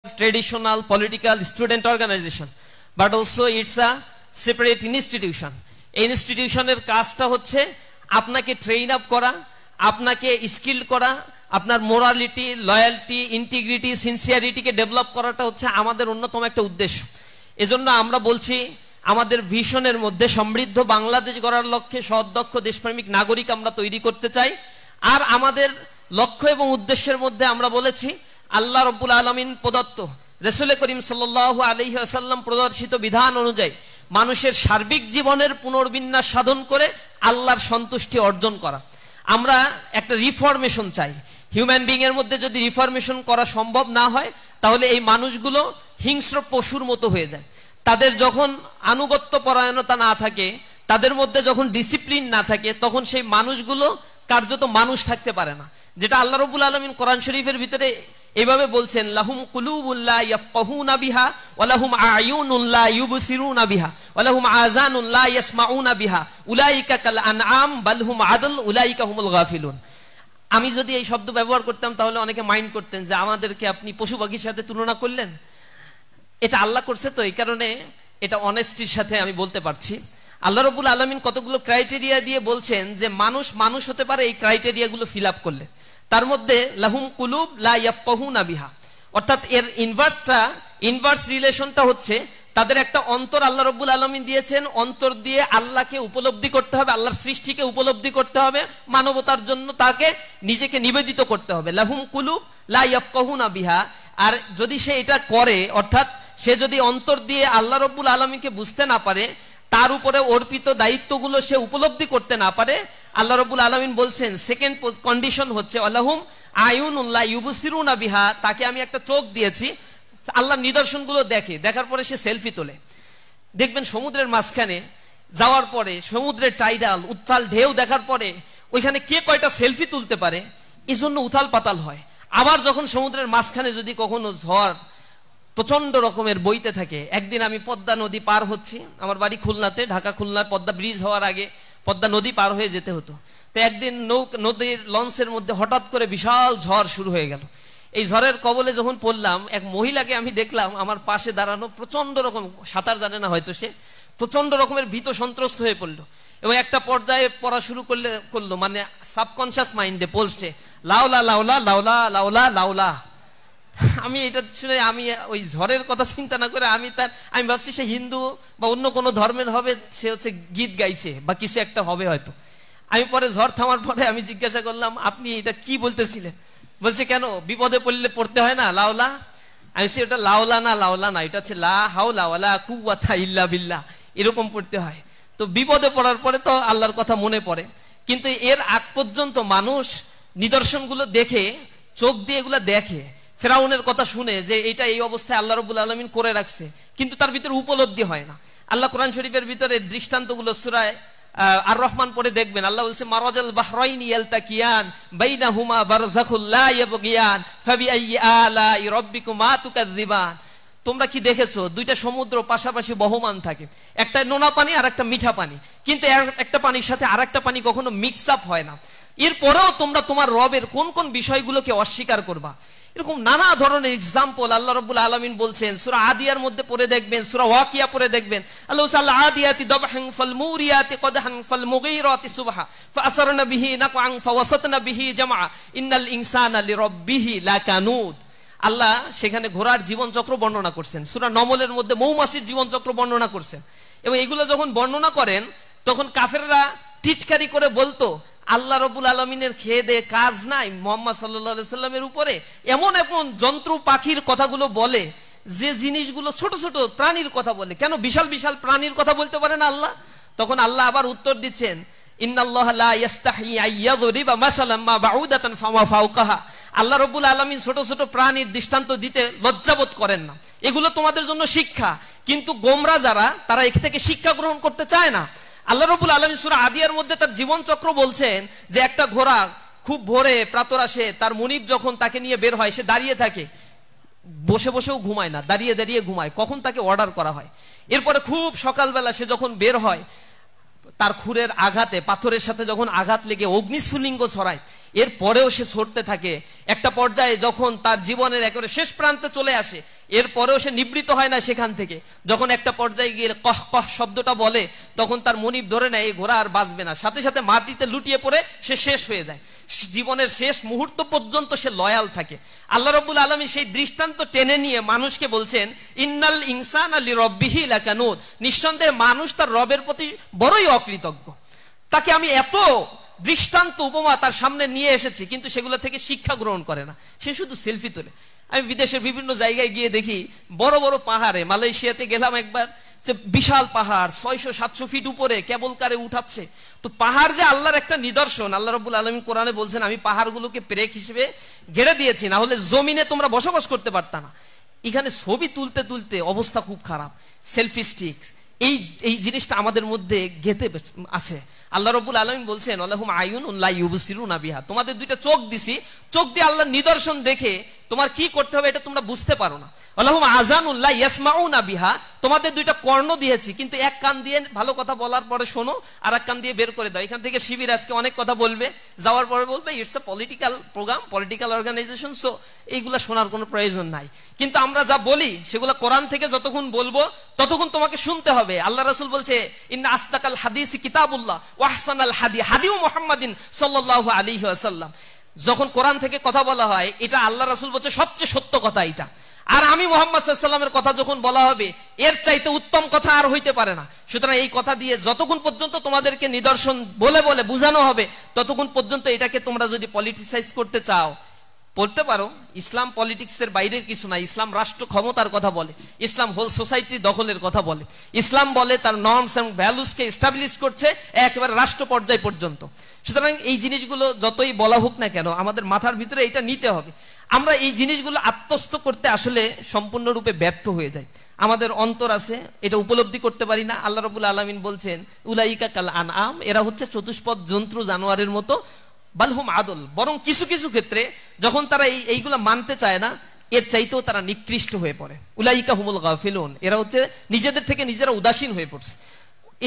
traditional political student organization, but also it's a separate institution. এই ইনস্টিটিউশনের কাজটা হচ্ছে আপনাকে ট্রেন আপ করা, আপনাকে স্কিল করা, আপনার মোরালিটি, লয়ালটি, ইন্টিগ্রিটি, সিনসিয়ারিটিকে ডেভেলপ করাটা হচ্ছে আমাদের অন্যতম একটা উদ্দেশ্য। এজন্য আমরা বলছি আমাদের ভিশনের মধ্যে সমৃদ্ধ বাংলাদেশ গড়ার লক্ষ্যে সদক্ষ দেশপ্রেমিক নাগরিক আমরা তৈরি করতে চাই। আর আমাদের লক্ষ্য এবং উদ্দেশ্যের মধ্যে আমরা বলেছি আল্লাহ রাব্বুল আলামিন প্রদত্ত, রাসূল করিম সাল্লাল্লাহু আলাইহি ওয়াসাল্লাম প্রদর্শিত বিধান অনুযায়ী মানুষের সার্বিক জীবনের পুনর্বিন্যাস সাধন করে আল্লাহর সন্তুষ্টি অর্জন করা। আমরা একটা রিফরমেশন চাই। হিউম্যান বিং এর মধ্যে যদি রিফরমেশন করা সম্ভব না হয় তাহলে এই মানুষগুলো হিংস্র পশুর মতো হয়ে যায়। তাদের যখন আনুগত্য পরায়ণতা না থাকে, তাদের মধ্যে যখন ডিসিপ্লিন না থাকে, তখন সেই মানুষগুলো কার্যত মানুষ থাকতে পারে না। যেটা আল্লাহ রাব্বুল আলামিন কোরআন শরীফের ভিতরে এইভাবে বলছেন, লাহুম কুলুবুন লা ইয়াফকাহুনা বিহা ওয়া লাহুম আয়ুনুন লা ইউবসিরুনা বিহা ওয়া লাহুম আযানুন লা ইয়াসমাউনা বিহা উলাইকা কাল আনআম বাল হুম আদল উলাইকা হুমুল গাফিলুন। আমি যদি এই শব্দ ব্যবহার করতাম তাহলে অনেকে মাইন্ড করতেন যে আমাদেরকে আপনি পশু পাখির সাথে তুলনা করলেন। এটা আল্লাহ করছে, তো এই কারণে এটা অনেস্টির সাথে আমি বলতে পারছি। আল্লাহ রাব্বুল আলামিন কতগুলো ক্রাইটেরিয়া দিয়ে বলছেন যে মানুষ মানুষ হতে পারে এই ক্রাইটেরিয়াগুলো ফিল আপ করলে। তার মধ্যে লাহুম কুলুব লা ইয়াফকাহুনা বিহা, অর্থাৎ এর ইনভার্স রিলেশনটা হচ্ছে তাদের একটা অন্তর আল্লাহ রাব্বুল আলামিন দিয়েছেন, অন্তর দিয়ে আল্লাহকে উপলব্ধি করতে হবে, আল্লাহর সৃষ্টিকে উপলব্ধি করতে হবে, মানবতার জন্য তাকে নিজেকে নিবেদিত করতে হবে। লাহুম কুলুব লা ইয়াফকাহুনা বিহা। আর যদি সে এটা করে, অর্থাৎ সে যদি অন্তর দিয়ে আল্লাহ রাব্বুল আলামিনকে বুঝতে না পারে, তার উপরে অর্পিত দায়িত্বগুলো সে উপলব্ধি করতে না পারে, আল্লাহ রাব্বুল আলামিন বলছেন সেকেন্ড কন্ডিশন হচ্ছে আল্লাহুম আয়ুনুন লা ইউবসিরুনা বিহা, তাকে আমি একটা চোখ দিয়েছি, আল্লাহর নিদর্শনগুলো দেখে, দেখার পরে সে সেলফি তোলে। দেখবেন সমুদ্রের মাঝখানে যাওয়ার পরে সমুদ্রের টাইডাল উত্তাল ঢেউ দেখার পরে ওইখানে কে কয়টা সেলফি তুলতে পারে এজন্য উথাল পাতাল হয়। আবার যখন সমুদ্রের মাঝখানে যদি কখনো ঝড় প্রচন্ড রকমের বইতে থাকে, একদিন আমি পদ্মা নদী পার হচ্ছি, আমার বাড়ি খুলনাতে, ঢাকা খুলনা পদ্মা ব্রিজ হওয়ার আগে পদ্মা নদী পার হয়ে যেতে হতো। তো একদিন নদীর লঞ্চের মধ্যে হঠাৎ করে বিশাল ঝড় শুরু হয়ে গেল। এই ঝড়ের কবলে যখন পড়লাম, এক মহিলাকে আমি দেখলাম আমার পাশে দাঁড়ানো, প্রচন্ড রকম, সাঁতার জানে না হয়তো, সে প্রচন্ড রকমের ভীত সন্ত্রস্ত হয়ে পড়লো এবং একটা পর্যায়ে পড়া শুরু করলো, মানে সাবকনশিয়াস মাইন্ডে বলছে লাউলা লাউলা লাউলা লাউলা লাউলা। আমি এটা শুনে আমি ওই ঝড়ের কথা চিন্তা না করে আমি ভাবছি সে হিন্দু বা অন্য কোনো ধর্মের হবে, সে হচ্ছে গীত গাইছে বা কিছু একটা হবে হয়তো। আমি পরে ঝড় থামার পরে আমি জিজ্ঞাসা করলাম, আপনি এটা কি বলতেছিলেন? বলছে কেন, বিপদে পড়লে পড়তে হয় না লাউলা? আমি বলছি এটা লাউলা না, এটা হচ্ছে লা হাওলা ওয়ালা কুওয়াতা ইল্লা বিল্লাহ, এরকম পড়তে হয়। তো বিপদে পড়ার পরে তো আল্লাহর কথা মনে পড়ে, কিন্তু এর আগ পর্যন্ত মানুষ নিদর্শনগুলো দেখে, চোখ দিয়ে এগুলো দেখে, ফেরাউনের কথা শুনে যে এটা এই অবস্থায় আল্লাহ রাব্বুল আলামিন করে রাখছে, কিন্তু তার ভিতরে উপলব্ধি হয় না। আল্লাহ কোরআন শরীফের ভিতরে দৃষ্টান্তগুলো সূরা আর রহমান পড়ে দেখবেন, আল্লাহ বলছে মারাজাল বাহরাইনি ইয়ালতাকিয়ান বাইনাহুমা বারযাখুল লা ইয়াবগিয়ান ফাবিআইয়ি আলাই রাব্বিকুমা তুকাযযিবান। তোমরা কি দেখেছো দুইটা সমুদ্র পাশাপাশি বহমান থাকে, একটা নোনা পানি আর একটা মিঠা পানি, কিন্তু একটা পানির সাথে আরেকটা পানি কখনো মিক্স আপ হয় না। এরপরেও তোমরা তোমার রবের কোন কোন বিষয়গুলোকে অস্বীকার করবা? এরকম নানা ধরনের এক্সাম্পল আল্লাহ রাব্বুল আলামিন বলছেন। সূরা আদিয়ার মধ্যে পড়ে দেখবেন, সূরা ওয়াকিয়া পড়ে দেখবেন, আল্লাহ বলছে আদিয়াতি দাবহান ফাল মুরিয়াতি কদহান ফাল মুগীরাতি সুবহা ফাআসরনা বিহি নাকআন ফাওয়াসাতনা বিহি জামআ ইন্নাল ইনসানা লিরাব্বিহি লাকানুদ। আল্লাহ সেখানে ঘোড়ার জীবনচক্র বর্ণনা করছেন, সূরা নমলের মধ্যে মৌমাছির জীবনচক্র বর্ণনা করছেন। এবং এগুলো যখন বর্ণনা করেন তখন কাফেররা টিটকারি করে বলতো আল্লাহ রাব্বুল আলামিনের খেয়ে দে কাজ নাই মুহাম্মদ সাল্লাল্লাহু আলাইহি সাল্লামের উপরে। এমন এমন জন্তু পাখির কথাগুলো বলে, যে জিনিসগুলো ছোট ছোট প্রাণীর কথা বলে, কেন বিশাল বিশাল প্রাণীর কথা বলতে পারে না আল্লাহ? তখন আল্লাহ আবার উত্তর দিচ্ছেন, ইন্নাল্লাহা লা ইস্তাহি আইয়াযরিবা মাসালাম মা বাউদাতান ফামা ফাওকাহা। আল্লাহ রাব্বুল আলামিন ছোট ছোট প্রাণীর দৃষ্টান্ত দিতে লজ্জাবোধ করেন না, এগুলো তোমাদের জন্য শিক্ষা। কিন্তু গোমরা যারা, তারা এখান থেকে শিক্ষা গ্রহণ করতে চায় না। আল্লাহ রাব্বুল আলামিন সূরা আদিয়ার মধ্যে তার জীবন চক্র বলছেন যে একটা ঘোড়া খুব ভোরে প্রাতর আসে, তার মুনিব যখন তাকে নিয়ে বের হয়, সে দাঁড়িয়ে থাকে, বসে বসেও ঘুমায় না, দাঁড়িয়ে দাঁড়িয়ে ঘুমায়, কখন তাকে অর্ডার করা হয়। এরপরে খুব সকালবেলা সে যখন বের হয়, তার খুরের আঘাতে, পাথরের সাথে যখন আঘাত লেগে অগ্নিস্ফুলিঙ্গ ছড়ায়, এর পরেও সে ছড়তে থাকে। একটা পর্যায়ে যখন তার জীবনের একেবারে শেষ প্রান্তে চলে আসে, এর পরেও সে নিবৃত হয় না সেখান থেকে। যখন একটা পর্যায়ে গিয়ে কহ কহ শব্দটা বলে, তখন তার মনিব ধরে নেয় এই ঘোড়া আর বাঁচবে না, সাথে সাথে মাটিতে লুটিয়ে পড়ে সে শেষ হয়ে যায়। জীবনের শেষ মুহূর্ত পর্যন্ত সে লয়াল থাকে। আল্লাহ রাব্বুল আলামিন সেই দৃষ্টান্ত টেনে নিয়ে মানুষকে বলছেন, ইন্নাল ইনসানা লিরাব্বিহি লাকানুদ, নিঃসন্দেহে মানুষ তার রবের প্রতি বড়ই অকৃতজ্ঞ। তাকে আমি এত দৃষ্টান্ত উপমা তার সামনে নিয়ে এসেছি, কিন্তু সেগুলো থেকে শিক্ষা গ্রহণ করে না, সে শুধু সেলফি তোলে। আমি বিদেশের বিভিন্ন জায়গায় গিয়ে দেখি বড় বড় পাহাড়ে, মালয়েশিয়াতে গেলাম একবার, যে বিশাল পাহাড় 600-700 ফিট উপরে কেবল কারে উঠাচ্ছে। তো পাহাড় যে আল্লাহর একটা নিদর্শন, আল্লাহ রাব্বুল আলামিন কোরআনে বলছেন, আমি পাহাড়গুলোকে পেরেক হিসেবে ঘেরে দিয়েছি, না হলে জমিনে তোমরা বসবাস করতে পারতা না। এখানে ছবি তুলতে তুলতে অবস্থা খুব খারাপ, সেলফি স্টিক, এই জিনিসটা আমাদের মধ্যে গেঁথে আছে। আল্লাহ রাব্বুল আলামিন বলছেন, আলাহুম আয়ুনুন লা ইউবসিরুনা বিহা, তোমাদের দুইটা চোখ দিছি, চোখ দিয়ে আল্লাহর নিদর্শন দেখে তোমার কি করতে হবে এটা তোমরা বুঝতে পারো না। আলাহুম আযানুন লা ইয়াসমাউনা বিহা, তোমাদের দুইটা কর্ণ দিয়েছি, কিন্তু এক কান দিয়ে ভালো কথা বলার পরে শোনো, আর এক কান দিয়ে বের করে দাও। এখান থেকে শিবির আজকে অনেক কথা বলবে, যাওয়ার পরে বলবে it's a political program, political organization, so এইগুলা শোনার কোনো প্রয়োজন নাই। কিন্তু আমরা যা বলি সেগুলো কোরআন থেকে যতক্ষণ বলবো ততক্ষণ তোমাকে শুনতে হবে। আল্লাহ রাসূল বলছে, ইন্না আসদাকাল হাদিসি কিতাবুল্লাহ ওয়া আহসানাল হাদি হাদিউ মুহাম্মাদিন সাল্লাল্লাহু আলাইহি ওয়াসাল্লাম। যখন কোরআন থেকে কথা বলা হয়, এটা আল্লাহ রাসূল বলছে সবচেয়ে সত্য কথা এটা। আর আমি মুহাম্মদ সাল্লাল্লাহু আলাইহি ওয়াসাল্লামের কথা যখন বলা হবে, এর চাইতে উত্তম কথা আর হইতে পারে না। সুতরাং এই কথা দিয়ে যতক্ষণ পর্যন্ত তোমাদেরকে নিদর্শন বলে বলে বুঝানো হবে, ততক্ষণ পর্যন্ত এটাকে তোমরা যদি পলিটিসাইজ করতে চাও বলতে পারো। ইসলাম পলিটিক্সের বাইরের কিছু না। ইসলাম রাষ্ট্র ক্ষমতার কথা বলে, ইসলাম হোল সোসাইটি দখলের কথা বলে, ইসলাম বলে তার নর্মস এবং ভ্যালুসকে এস্টাবলিশ করছে একেবারে রাষ্ট্র পর্যায় পর্যন্ত। সুতরাং এই জিনিসগুলো যতই বলা হোক না কেন, আমাদের মাথার ভিতরে এটা নিতে হবে। আমরা এই জিনিসগুলো আত্মস্থ করতে আসলে সম্পূর্ণরূপে ব্যর্থ হয়ে যাই। আমাদের অন্তর আছে, এটা উপলব্ধি করতে পারি না। আল্লাহ রাব্বুল আলামিন বলছেন, উলাইকা কাল আনআম, এরা হচ্ছে চতুষ্পদ জন্তু জানোয়ারের মতো, বালহুম আদল, বরং কিছু কিছু ক্ষেত্রে যখন তারা এইগুলা মানতে চায় না, এর চাইতেও তারা নিকৃষ্ট হয়ে পড়ে। উলাইকা হুমুল গাফিলুন, এরা হচ্ছে নিজেদের থেকে নিজেরা উদাসীন হয়ে পড়ছে।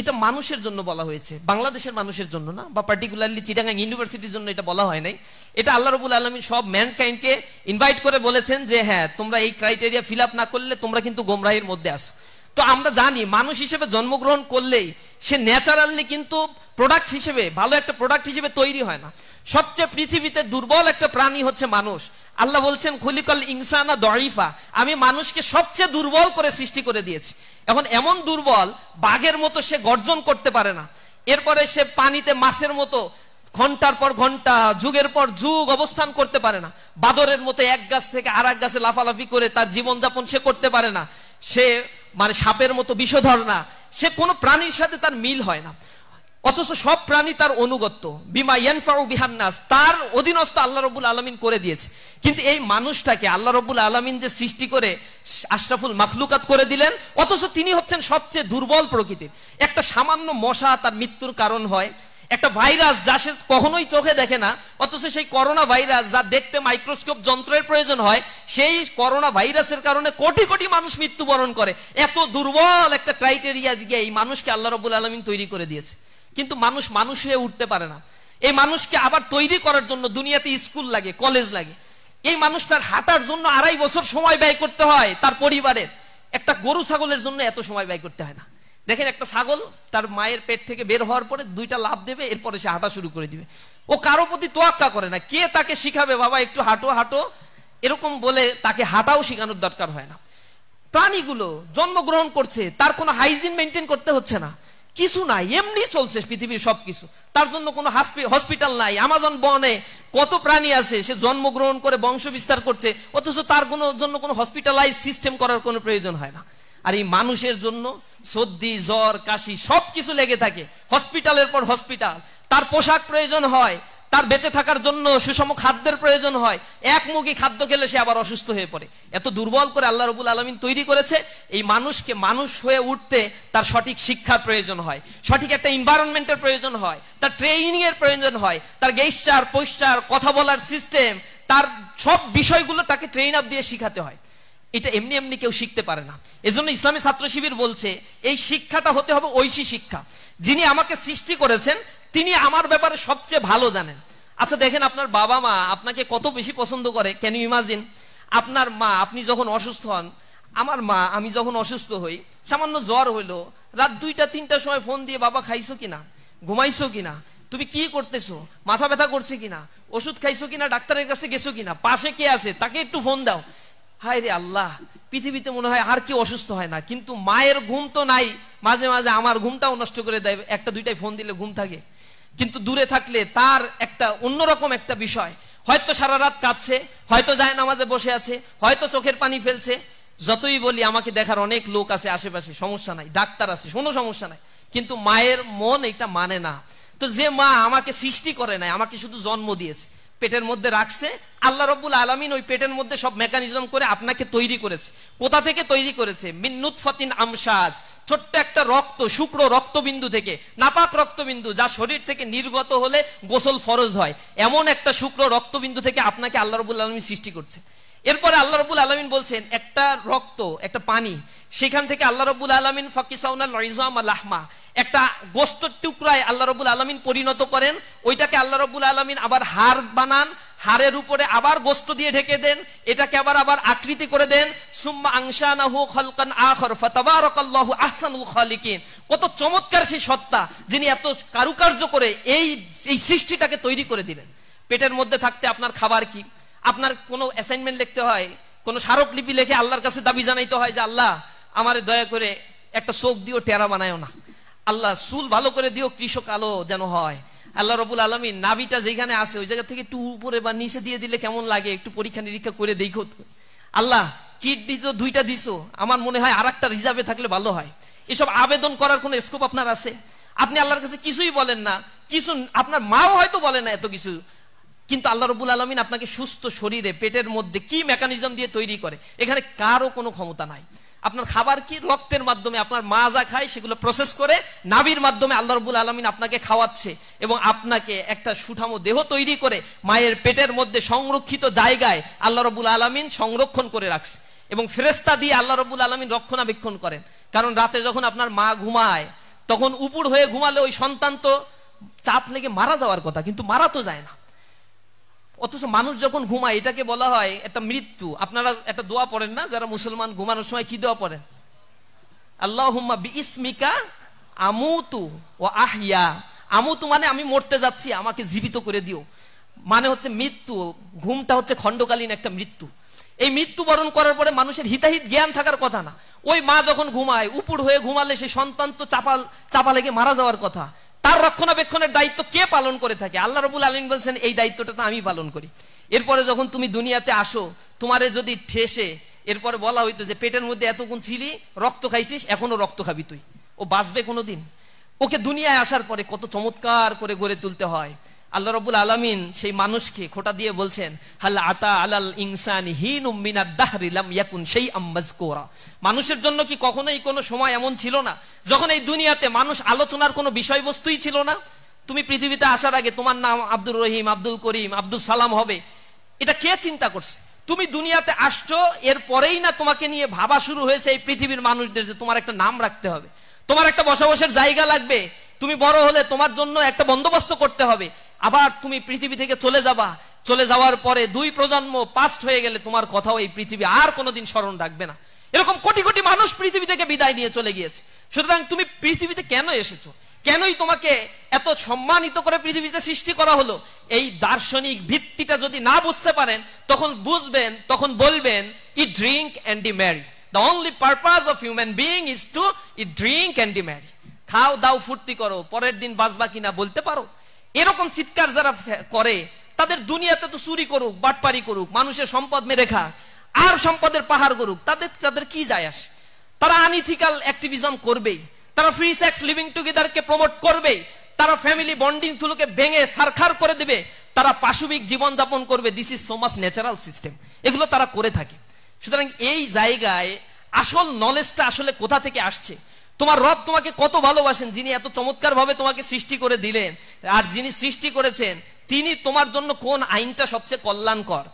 এটা মানুষের জন্য বলা হয়েছে, বাংলাদেশের মানুষের জন্য না, বা পার্টিকুলারলি চিটাগাং ইউনিভার্সিটির জন্য এটা বলা হয় নাই। এটা আল্লাহ রাব্বুল আলামিন সব ম্যানকাইন্ডকে ইনভাইট করে বলেছেন যে হ্যাঁ, তোমরা এই ক্রাইটেরিয়া ফিল আপ না করলে তোমরা কিন্তু গোমরাহির মধ্যে আসো। তো আমরা জানি মানুষ হিসেবে জন্মগ্রহণ করলেই সে ন্যাচারালি কিন্তু প্রোডাক্ট হিসেবে, ভালো একটা প্রোডাক্ট হিসেবে তৈরি হয় না। সবচেয়ে পৃথিবীতে দুর্বল একটা প্রাণী হচ্ছে মানুষ। আল্লাহ বলছেন, খুলিকাল ইনসানা দঈফা, আমি মানুষকে সবচেয়ে দুর্বল করে সৃষ্টি করে দিয়েছি। এখন এমন দুর্বল, বাঘের মতো সে গর্জন করতে পারে না, এরপরে সে পানিতে মাছের মতো ঘন্টার পর ঘন্টা, যুগের পর যুগ অবস্থান করতে পারে না, বাদরের মতো এক গাছ থেকে আর এক গাছে লাফালাফি করে তার জীবনযাপন সে করতে পারে না, সে মানে সাপের মতো বিষধর না, সে কোনো প্রাণীর সাথে তার মিল হয় না। অথচ সব প্রাণী তার অনুগত্য, বিমা ইয়ানফাউ বিহান নাস, তার অধীনস্থ আল্লাহ রাব্বুল আলামিন করে দিয়েছে। কিন্তু এই মানুষটাকে আল্লাহ রাব্বুল আলামিন যে সৃষ্টি করে আশরাফুল মাখলুকাত করে দিলেন, অথচ তিনি হচ্ছেন সবচেয়ে দুর্বল প্রকৃতির। একটা সামান্য মশা তার মৃত্যুর কারণ হয়, একটা ভাইরাস যা সে কখনোই চোখে দেখে না, অথচ সেই করোনা ভাইরাস যা দেখতে মাইক্রোস্কোপ যন্ত্রের প্রয়োজন হয়, সেই করোনা ভাইরাসের কারণে কোটি কোটি মানুষ মৃত্যুবরণ করে। এত দুর্বল একটা ক্রাইটেরিয়া দিয়ে এই মানুষকে আল্লাহ রাব্বুল আলামিন তৈরি করে দিয়েছে। কিন্তু মানুষ মানুষ হয়ে উঠতে পারে না। এই মানুষকে আবার তৈরি করার জন্য দুনিয়াতে স্কুল লাগে, কলেজ লাগে। এই মানুষটার হাঁটার জন্য 2.5 বছর সময় ব্যয় করতে হয় তার পরিবারের। একটা গরু ছাগলের জন্য এত সময় ব্যয় করতে হয় না। দেখেন, একটা ছাগল তার মায়ের পেট থেকে বের হওয়ার পরে 2টা লাফ দেবে, এরপরে সে হাঁটা শুরু করে দিবে। ও কারো প্রতি তোয়াক্কা করে না। কে তাকে শিখাবে, বাবা একটু হাঁটো হাঁটো, এরকম বলে তাকে হাঁটাও শেখানোর দরকার হয় না। প্রাণীগুলো জন্মগ্রহণ করছে, তার কোনো হাইজিন মেনটেন করতে হচ্ছে না, কিছু নাই, এমনি চলছে পৃথিবীর সবকিছু। তার জন্য কোনো হসপিটাল নাই। আমাজন বনে কত প্রাণী আছে, সে জন্মগ্রহণ করে বংশ বিস্তার করছে, অথচ তার জন্য কোনো হসপিটালাইজ সিস্টেম করার কোনো প্রয়োজন হয় না। আর এই মানুষের জন্য সর্দি, জ্বর, কাশি সবকিছু লেগে থাকে, হসপিটালের পর হসপিটাল। তার পোশাক প্রয়োজন হয়, তার বেঁচে থাকার জন্য সুষম খাদ্যের প্রয়োজন হয়। একমুখী খাদ্য খেলে সে আবার অসুস্থ হয়ে পড়ে। এত দুর্বল করে আল্লাহ রাব্বুল আলামিন তৈরি করেছে। এই মানুষকে মানুষ হয়ে উঠতে তার সঠিক শিক্ষার প্রয়োজন হয়, সঠিক একটা এনভায়রনমেন্টের প্রয়োজন হয়, তার ট্রেনিং এর প্রয়োজন হয়, তার গেস্টার পোস্টার, কথা বলার সিস্টেম, তার সব বিষয়গুলো তাকে ট্রেন আপ দিয়ে শিখাতে হয়। এটা এমনি এমনি কেউ শিখতে পারে না। এজন্য ইসলামী ছাত্র শিবির বলছে, এই শিক্ষাটা হতে হবে ঐশী শিক্ষা। যিনি আমাকে সৃষ্টি করেছেন তিনি আমার ব্যাপারে সবচেয়ে ভালো জানেন। আচ্ছা দেখেন, আপনার বাবা মা আপনাকে কত বেশি পছন্দ করে। Can you imagine? আপনার মা, আপনি যখন অসুস্থ হন, আমার মা, আমি যখন অসুস্থ হই, সামান্য জ্বর হইলো, রাত 2টা-3টার সময় ফোন দিয়ে, বাবা খাইছো কিনা, ঘুমাইছো কিনা, তুমি কি করতেছো, মাথা ব্যথা করছে কিনা, ওষুধ খাইছো কিনা, ডাক্তারের কাছে গেছো কিনা, পাশে কে আছে তাকে একটু ফোন দাও। হায় রে আল্লাহ, পৃথিবীতে মনে হয় আর কি অসুস্থ হয় না, কিন্তু মায়ের ঘুম তো নাই, মাঝে মাঝে আমার ঘুমটাও নষ্ট করে দেয়, 1টা-2টায় ফোন দিলে ঘুম থাকে। কিন্তু দূরে থাকলে তার একটা অন্যরকম একটা বিষয়, হয়তো সারা রাত কাঁদছে, হয়তো যায় নামাজে বসে আছে, হয়তো চোখের পানি ফেলছে। যতই বলি আমাকে দেখার অনেক লোক আছে আশেপাশে, সমস্যা নাই, ডাক্তার আছে, কোনো সমস্যা নাই, কিন্তু মায়ের মন এটা মানে না। তো যে মা আমাকে সৃষ্টি করে নাই, আমাকে শুধু জন্ম দিয়েছে, পেটের মধ্যে রাখছে, আল্লাহ রাব্বুল আলামিন ওই পেটের মধ্যে সব মেকানিজম করে আপনাকে তৈরি করেছে। কোথা থেকে তৈরি করেছে? মিন নুতফাতিন আমশাজ, ছোট্ট একটা রক্ত, শুকনো রক্তবিন্দু থেকে, নাপাক রক্তবিন্দু, যা শরীর থেকে নির্গত হলে গোসল ফরজ হয়, এমন একটা শুকনো রক্তবিন্দু থেকে আপনাকে আল্লাহ রাব্বুল আলামিন সৃষ্টি করছে। এরপরে আল্লাহ রাব্বুল আলামিন বলছেন, একটা রক্ত, একটা পানি, সেখান থেকে আল্লাহ রাব্বুল আলামিন ফাকিসাউনাল ইযামা লাহমা, একটা গোশতের টুকরায় আল্লাহ রাব্বুল আলামিন পরিণত করেন, ওইটাকে আল্লাহ রাব্বুল আলামিন আবার হাড় বানান, হাড়ের উপরে আবার গোশত দিয়ে ঢেকে দেন, এটাকে আবার আকৃতি করে দেন, সুম্মা আনশানাহু খালকান আখর ফাতাবারাকাল্লাহু আহসানুল খালিকিন। কত চমৎকার সেই সত্তা, যিনি এত কারুকার্য করে এই সৃষ্টিটাকে তৈরি করে দিলেন। পেটের মধ্যে থাকতে আপনার খাবার কি? আপনার কোনো অ্যাসাইনমেন্ট লিখতে হয়, কোনো স্মারকলিপি লিখে আল্লাহর কাছে দাবি জানাইতে হয় যে আল্লাহ আমারে দয়া করে একটা চোখ দিও, টেরা বানায়ও না, আল্লাহ চুল ভালো করে দিও, কৃষক আলো যেন হয়। আল্লাহ রাব্বুল আলামিন নাভিটা যেখানে আছে ওই জায়গা থেকে একটু উপরে বা নিচে দিয়ে দিলে কেমন লাগে, একটু পরীক্ষা নিরীক্ষা করে দেখো তো। আল্লাহ কিডনি তো 2টা দিছো, আমার মনে হয় আরেকটা রিজার্ভে থাকলে ভালো হয়। এসব আবেদন করার কোনো স্কোপ আপনার আছে? আপনি আল্লাহর কাছে কিছুই বলেন না, কিছু আপনার মাও হয়তো বলে না এত কিছু, কিন্তু আল্লাহ রাব্বুল আলামিন আপনাকে সুস্থ শরীরে পেটের মধ্যে কি মেকানিজম দিয়ে তৈরি করে, এখানে কারো কোনো ক্ষমতা নাই। আপনার খাবার কি? রক্তের মাধ্যমে আপনার মা যা খায় সেগুলো প্রসেস করে নাভির মাধ্যমে আল্লাহ রাব্বুল আলামিন আপনাকে খাওয়াচ্ছে, এবং আপনাকে একটা সুঠামো দেহ তৈরি করে মায়ের পেটের মধ্যে সংরক্ষিত জায়গায় আল্লাহ রাব্বুল আলামিন সংরক্ষণ করে রাখছে, এবং ফেরেশতা দিয়ে আল্লাহ রাব্বুল আলামিন রক্ষণাবেক্ষণ করেন। কারণ রাতে যখন আপনার মা ঘুমায়, তখন উপর হয়ে ঘুমালে ওই সন্তান তো চাপ লেগে মারা যাওয়ার কথা, কিন্তু মারা তো যায় না। অথচ মানুষ যখন ঘুমায়, এটাকে বলা হয় একটা মৃত্যু। আপনারা একটা দোয়া পড়েন না যারা মুসলমান, ঘুমানোর সময় কি দোয়া পড়েন? আল্লাহুম্মা বিইসমিকা আমুতু ওয়া আহইয়া। আমুতু মানে আমি মরতে যাচ্ছি, আমাকে জীবিত করে দিও, মানে হচ্ছে মৃত্যু। ঘুমটা হচ্ছে খণ্ডকালীন একটা মৃত্যু। এই মৃত্যুবরণ করার পরে মানুষের হিতাহিত জ্ঞান থাকার কথা না। ওই মা যখন ঘুমায়, উপর হয়ে ঘুমালে সেই সন্তান তো চাপা লেগে মারা যাওয়ার কথা। তার রক্ষণাবেক্ষণের দায়িত্ব কে পালন করে থাকে? আল্লাহ রাব্বুল আলামিন বলছেন এই দায়িত্বটা তো আমি পালন করি। এরপরে যখন তুমি দুনিয়াতে আসো, তোমারে যদি ঠেসে এরপরে বলা হইতো যে পেটের মধ্যে এতক্ষণ ছিলি, রক্ত খাইছিস, এখনো রক্ত খাবি তুই, ও বাঁচবে কোনোদিন? ওকে দুনিয়ায় আসার পরে কত চমৎকার করে গড়ে তুলতে হয়। আল্লাহ রাব্বুল আলামিন সেই মানুষকে খোঁটা দিয়ে বলছেন, হাল আতা আলাল ইনসানি হিনুম মিনাদ দাহরি লাম ইয়াকুন শাইআম মাযকুরা। মানুষের জন্য কি কখনোই কোনো সময় এমন ছিল না যখন এই দুনিয়াতে মানুষ আলোচনার কোনো বিষয়বস্তুই ছিল না? তুমি পৃথিবীতে আসার আগে তোমার নাম আব্দুর রহিম, আব্দুল করিম, আব্দুল সালাম হবে, এটা কে চিন্তা করছে? তুমি দুনিয়াতে আসছো, এর পরেই না তোমাকে নিয়ে ভাবা শুরু হয়েছে এই পৃথিবীর মানুষদের যে তোমার একটা নাম রাখতে হবে, তোমার একটা বসবাসের জায়গা লাগবে, তুমি বড় হলে তোমার জন্য একটা বন্দোবস্ত করতে হবে। আবার তুমি পৃথিবী থেকে চলে যাবা, চলে যাওয়ার পরে 2 প্রজন্ম পাস্ট হয়ে গেলে তোমার কথাও এই পৃথিবী আর কোনোদিন স্মরণ রাখবে না। এরকম কোটি কোটি মানুষ পৃথিবী থেকে বিদায় নিয়ে চলে গিয়েছে। সুতরাং তুমি পৃথিবীতে কেন এসেছো, কেনই তোমাকে এত সম্মানিত করে পৃথিবীতে সৃষ্টি করা হলো, এই দার্শনিক ভিত্তিটা যদি না বুঝতে পারেন, তখন বুঝবেন, তখন বলবেন eat, drink and be merry. The only purpose of human being is to eat, drink and be merry. খাও দাও ফুর্তি করো, পরের দিন বাঁচবা কিনা বলতে পারো? এরকম চিৎকার যারা করে, তাদের দুনিয়াতে তো চুরি করুক, বাটপারি করুক, মানুষের সম্পদ মেরে খা, আর সম্পদের পাহাড় করুক, তাদের কি যায় আসে? তারা আনইথিক্যাল অ্যাক্টিভিজম করবেই, তারা ফ্রি সেক্স লিভিং টুগেদারকে প্রমোট করবে, তারা ফ্যামিলি বন্ডিং গুলোকে ভেঙে সারখার করে দিবে, তারা পাশবিক জীবনযাপন করবে। This is so much natural system, এগুলো তারা করে থাকে। সুতরাং এই জায়গায় আসল নলেজটা আসলে কোথা থেকে আসছে? তোমার রব তোমাকে কত ভালোবাসেন, যিনি এত চমৎকার ভাবে তোমাকে সৃষ্টি করে দিলেন, আর যিনি সৃষ্টি করেছেন তিনি তোমার জন্য কোন আইনটা সবচেয়ে কল্যাণকর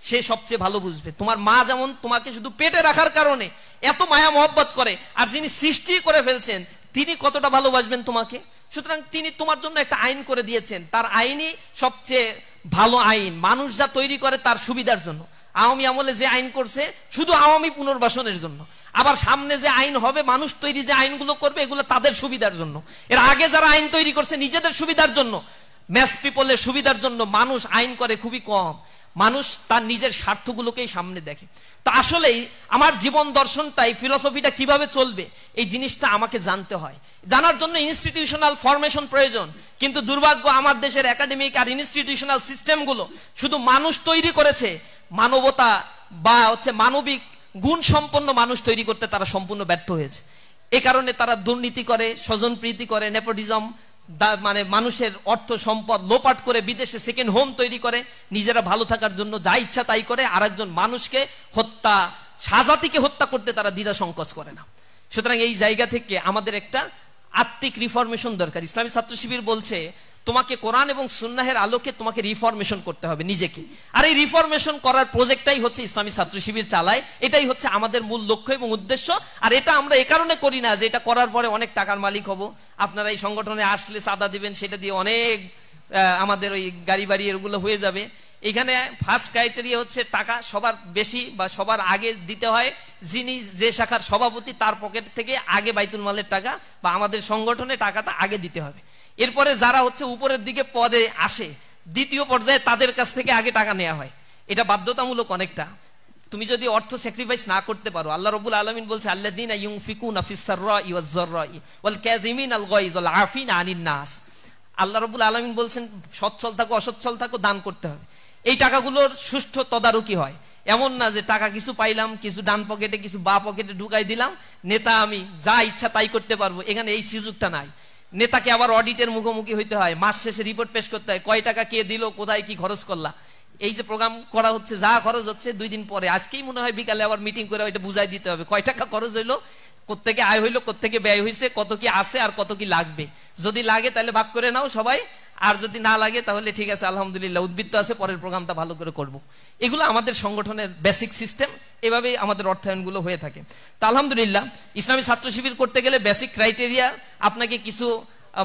সে সবচেয়ে ভালো বুঝবে। তোমার মা যেমন তোমাকে শুধু পেটে রাখার কারণে এত মায়া মহব্বত করে, আর যিনি সৃষ্টি করে ফেলছেন তিনি কতটা ভালোবাসবেন তোমাকে। সুতরাং তিনি তোমার জন্য একটা আইন করে দিয়েছেন, তার আইনই সবচেয়ে ভালো আইন মানুষ যা তৈরি করে তার সুবিধার জন্য। আওয়ামী আমলে যে আইন করছে শুধু আওয়ামী পুনর্বাসনের জন্য, আবার সামনে যে আইন হবে মানুষ তৈরি যে আইনগুলো করবে এগুলো তাদের সুবিধার জন্য। এর আগে যারা আইন তৈরি করছে নিজেদের সুবিধার জন্য, ম্যাস পিপলের সুবিধার জন্য মানুষ আইন করে খুবই কম। মানুষ তার নিজের স্বার্থগুলোকেই সামনে দেখে। তো আসলেই আমার জীবন দর্শনটাই, ফিলোসফিটা কিভাবে চলবে এই জিনিসটা আমাকে জানতে হয়। জানার জন্য ইনস্টিটিউশনাল ফরমেশন প্রয়োজন। কিন্তু দুর্ভাগ্য আমার দেশের একাডেমিক আর ইনস্টিটিউশনাল সিস্টেমগুলো শুধু মানুষ তৈরি করেছে, মানবতা বা মানবিক গুণ সম্পন্ন মানুষ তৈরি করতে তারা সম্পূর্ণ ব্যর্থ হয়েছে। এই কারণে তারা দুর্নীতি করে, স্বজনপ্রীতি করে, নেপোটিজম, মানে মানুষের অর্থ সম্পদ লোপাট করে বিদেশে সেকেন্ড হোম তৈরি করে, নিজেরা ভালো থাকার জন্য যা ইচ্ছা তাই করে, আর একজন মানুষকে হত্যা, সাজাতিকে হত্যা করতে তারা দ্বিধা সংকোচ করে না। সুতরাং এই জায়গা থেকে আমাদের একটা আত্মিক রিফরমেশন দরকার। ইসলামী ছাত্র শিবির বলছে তোমাকে কোরআন এবং সুন্নাহের আলোকে তোমাকে রিফরমেশন করতে হবে নিজেকে। আর এই রিফরমেশন করার প্রজেক্টটাই হচ্ছে ইসলামী ছাত্র শিবির চালায়। এটাই হচ্ছে আমাদের মূল লক্ষ্য এবং উদ্দেশ্য। আর এটা আমরা এ কারণে করি না যে এটা করার পরে অনেক টাকার মালিক হব, আপনারা এই সংগঠনে আসলে চাঁদা দিবেন, সেটা দিয়ে অনেক আমাদের ওই গাড়ি বাড়ি এগুলো হয়ে যাবে। এখানে ফার্স্ট ক্রাইটেরিয়া হচ্ছে টাকা সবার বেশি বা সবার আগে দিতে হয় যিনি যে শাখার সভাপতি, তার পকেট থেকে আগে বাইতুল মালের টাকা বা আমাদের সংগঠনে টাকাটা আগে দিতে হবে। এরপরে যারা উপরের দিকে পদে আসে দ্বিতীয় পর্যায়ে তাদের কাছ থেকে আগে টাকা নেওয়া হয়। এটা বাধ্যতামূলক অনেকটা। তুমি যদি অর্থ স্যাক্রিফাইস না করতে পারো, আল্লাহ রাব্বুল আলামিন বলছে আল্লাযীনা ইউনফিকুনা ফিস সাররাই ওয়াজ যাররাই ওয়াল কাযিমিনাল গায়জ ওয়াল আফিনা আনিন নাস। আল্লাহ রাব্বুল আলামিন বলছেন সচ্ছল থাকো অসচ্ছল থাকো, দান করতে হবে। এই টাকাগুলোর সুষ্ঠু তদারকি হয়। এমন না যে টাকা কিছু পাইলাম, কিছু ডান পকেটে কিছু বা পকেটে ঢুকাই দিলাম, নেতা আমি যা ইচ্ছা তাই করতে পারবো। এখানে এই সুযোগটা নাই। নেতাকে আবার অডিটের মুখোমুখি হইতে হয়, মাস শেষে রিপোর্ট পেশ করতে হয়, কয় টাকা কে দিল, কোথায় কি খরচ করলা। এই যে প্রোগ্রাম করা হচ্ছে, যা খরচ হচ্ছে 2 দিন পরে, আজকেই মনে হয় বিকালে আবার মিটিং করে ওইটা বুঝাই দিতে হবে কয় টাকা খরচ হইলো, কোত্থেকে আয় হইলো, কোত্থেকে ব্যয় হয়েছে, কত কি আছে আর কত কি লাগবে। যদি লাগে তাহলে ভাগ করে নাও সবাই, আর যদি না লাগে তাহলে ঠিক আছে আলহামদুলিল্লাহ, উদ্বৃত্ত আছে, পরের প্রোগ্রামটা ভালো করে করব। এগুলো আমাদের সংগঠনের বেসিক সিস্টেম, এভাবেই আমাদের অর্থায়নগুলো হয়ে থাকে। তো আলহামদুলিল্লাহ ইসলামী ছাত্র শিবির করতে গেলে বেসিক ক্রাইটেরিয়া, আপনাকে কিছু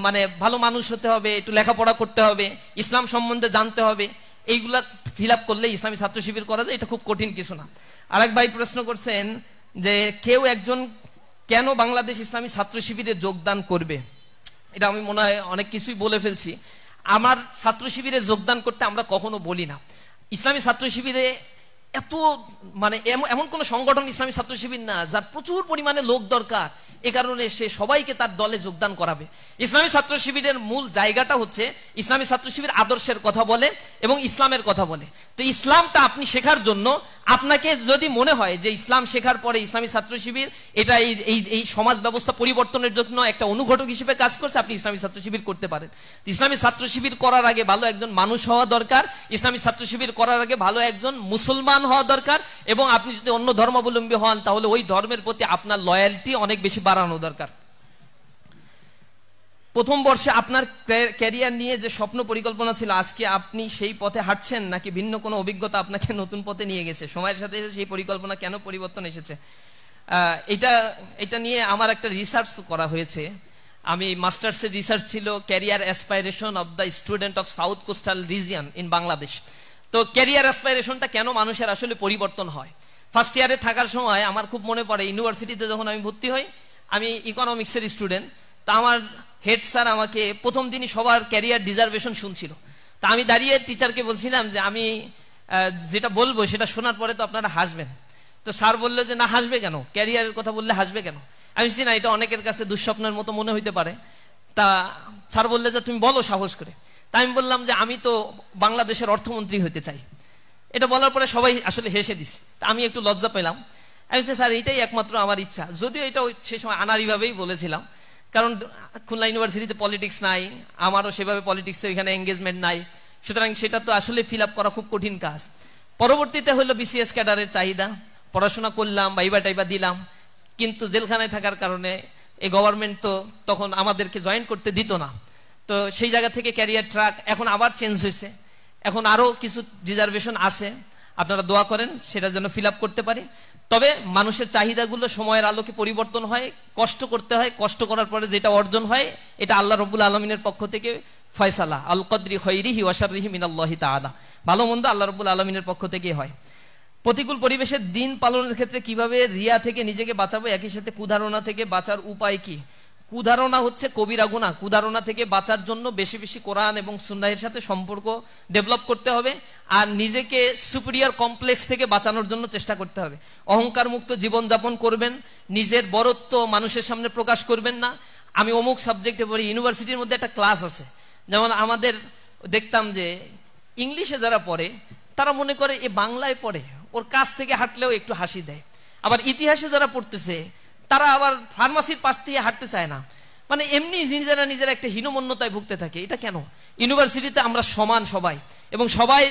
মানে ভালো মানুষ হতে হবে, একটু লেখাপড়া করতে হবে, ইসলাম সম্বন্ধে জানতে হবে। এইগুলা ফিল আপ করলে ইসলামী ছাত্র শিবির করা যায়, এটা খুব কঠিন কিছু না। আরেক ভাই প্রশ্ন করছেন যে কেউ একজন কেন বাংলাদেশ ইসলামী ছাত্র শিবিরে যোগদান করবে। এটা আমি মনে হয় অনেক কিছুই বলে ফেলছি। আমার ছাত্র শিবিরে যোগদান করতে আমরা কখনো বলি না। ইসলামী ছাত্র শিবিরে এত মানে এমন কোন সংগঠন ইসলামী ছাত্র শিবির না যার প্রচুর পরিমাণে লোক দরকার, এ কারণে সে সবাইকে তার দলে যোগদান করাবে। ইসলামী ছাত্র শিবিরের মূল জায়গাটা হচ্ছে ইসলামী ছাত্র শিবির আদর্শের কথা বলে এবং ইসলামের কথা বলে। তো ইসলামটা আপনি শেখার জন্য, আপনাকে যদি মনে হয় যে ইসলাম শেখার পরে ইসলামী ছাত্র শিবির এটা এই সমাজ ব্যবস্থা পরিবর্তনের জন্য একটা অনুঘটক হিসেবে কাজ করছে, আপনি ইসলামী ছাত্র শিবির করতে পারেন। ইসলামী ছাত্র শিবির করার আগে ভালো একজন মানুষ হওয়া দরকার। ইসলামী ছাত্র শিবির করার আগে ভালো একজন মুসলমান হওয়া দরকার। এবং আপনি যদি অন্য ধর্মাবলম্বী হন তাহলে ওই ধর্মের প্রতি আপনার লয়ালটি অনেক বেশি বাড়ানো দরকার। প্রথম বর্ষে আপনার ক্যারিয়ার নিয়ে যে স্বপ্ন পরিকল্পনা ছিল, আজকে আপনি সেই পথে হাঁটছেন নাকি ভিন্ন কোনো অভিজ্ঞতা আপনাকে নতুন পথে নিয়ে গেছে? সময়ের সাথে সেই পরিকল্পনা কেন পরিবর্তন এসেছে? এটা নিয়ে আমার একটা রিসার্চ করা হয়েছে। আমি মাস্টার্সের রিসার্চ ছিল career aspiration of the student of south coastal region in Bangladesh. তো ক্যারিয়ার অ্যাসপাইরেশনটা কেন মানুষের আসলে পরিবর্তন হয়। ফার্স্ট ইয়ারে থাকার সময় আমার খুব মনে পড়ে, ইউনিভার্সিটিতে যখন আমি ভর্তি হই, আমি ইকোনমিক্সের স্টুডেন্ট। তা আমার হেড স্যার আমাকে প্রথম দিনই সবার ক্যারিয়ার ডিজার্ভেশন শুনছিল। তা আমি দাঁড়িয়ে টিচারকে বলছিলাম যে আমি যেটা বলবো সেটা শোনার পরে তো আপনারা হাসবেন। তো স্যার বললো যে না, হাসবে কেন, ক্যারিয়ারের কথা বললে হাসবে কেন? আমি বলছি না, এটা অনেকের কাছে দুঃস্বপ্নের মতো মনে হইতে পারে। তা স্যার বললে যে তুমি বলো সাহস করে। তা আমি বললাম যে আমি তো বাংলাদেশের অর্থমন্ত্রী হতে চাই। এটা বলার পরে সবাই আসলে হেসে দিস। তা আমি একটু লজ্জা পেলাম। আমি বলছি স্যার এইটাই একমাত্র আমার ইচ্ছা। যদিও এটা সে সময় আনাড়িভাবেই বলেছিলাম, কারণ খুলনা ইউনিভার্সিটিতে পলিটিক্স নাই, আমারও সেভাবে পলিটিক্সে এখানে এঙ্গেজমেন্ট নাই। সুতরাং সেটা তো আসলে ফিল আপ করা খুব কঠিন কাজ। পরবর্তীতে হলো বিসিএস ক্যাডারের চাহিদা, পড়াশোনা করলাম, বাইবা টাইবা দিলাম, কিন্তু জেলখানায় থাকার কারণে এই গভর্নমেন্ট তো তখন আমাদেরকে জয়েন করতে দিত না। তো সেই জায়গা থেকে ক্যারিয়ার ট্র্যাক এখন আবার চেঞ্জ হয়েছে। এখন আরো কিছু রিজার্ভেশন আছে, আপনারা দোয়া করেন সেটা যেন ফিল আপ করতে পারি। তবে মানুষের চাহিদাগুলো সময়ের আলোকে পরিবর্তন হয়, কষ্ট করতে হয়, কষ্ট করার পরে যেটা অর্জন হয় এটা আল্লাহ রাব্বুল আলামিনের পক্ষ থেকে ফয়সালা, আল কদরি খৈরিহি ওয়া শাররিহি মিনাল্লাহি তাআলা। ভালো মন্দ আল্লাহ রাব্বুল আলামিনের পক্ষ থেকেই হয়। প্রতিকূল পরিবেশে দিন পালনের ক্ষেত্রে কিভাবে রিয়া থেকে নিজেকে বাঁচাবো, একই সাথে কুধারণা থেকে বাঁচার উপায় কি? কুধারণা হচ্ছে কবিরা গুনাহ। কুধারণা থেকে বাঁচার জন্য বেশি বেশি কোরআন এবং সুন্নাহের সাথে সম্পর্ক ডেভেলপ করতে হবে, আর নিজেকে সুপিরিয়র কমপ্লেক্স থেকে বাঁচানোর জন্য চেষ্টা করতে হবে। অহংকার মুক্ত জীবনযাপন করবেন, নিজের বড়ত্ব মানুষের সামনে প্রকাশ করবেন না। আমি অমুক সাবজেক্টে পড়ি, ইউনিভার্সিটির মধ্যে একটা ক্লাস আছে, যেমন আমাদের দেখতাম যে ইংলিশে যারা পড়ে তারা মনে করে এ বাংলায় পড়ে, ওর কাছ থেকে হাঁটলেও একটু হাসি দেয়। আবার ইতিহাসে যারা পড়তেছে তারা আবার ফার্মাসির পাশ দিয়ে হাঁটতে চায় না, মানে এমনি নিজেরা একটা হীনমন্যতায় ভুগতে থাকে। এটা কেন? ইউনিভার্সিটিতে আমরা সমান সবাই, এবং সবাই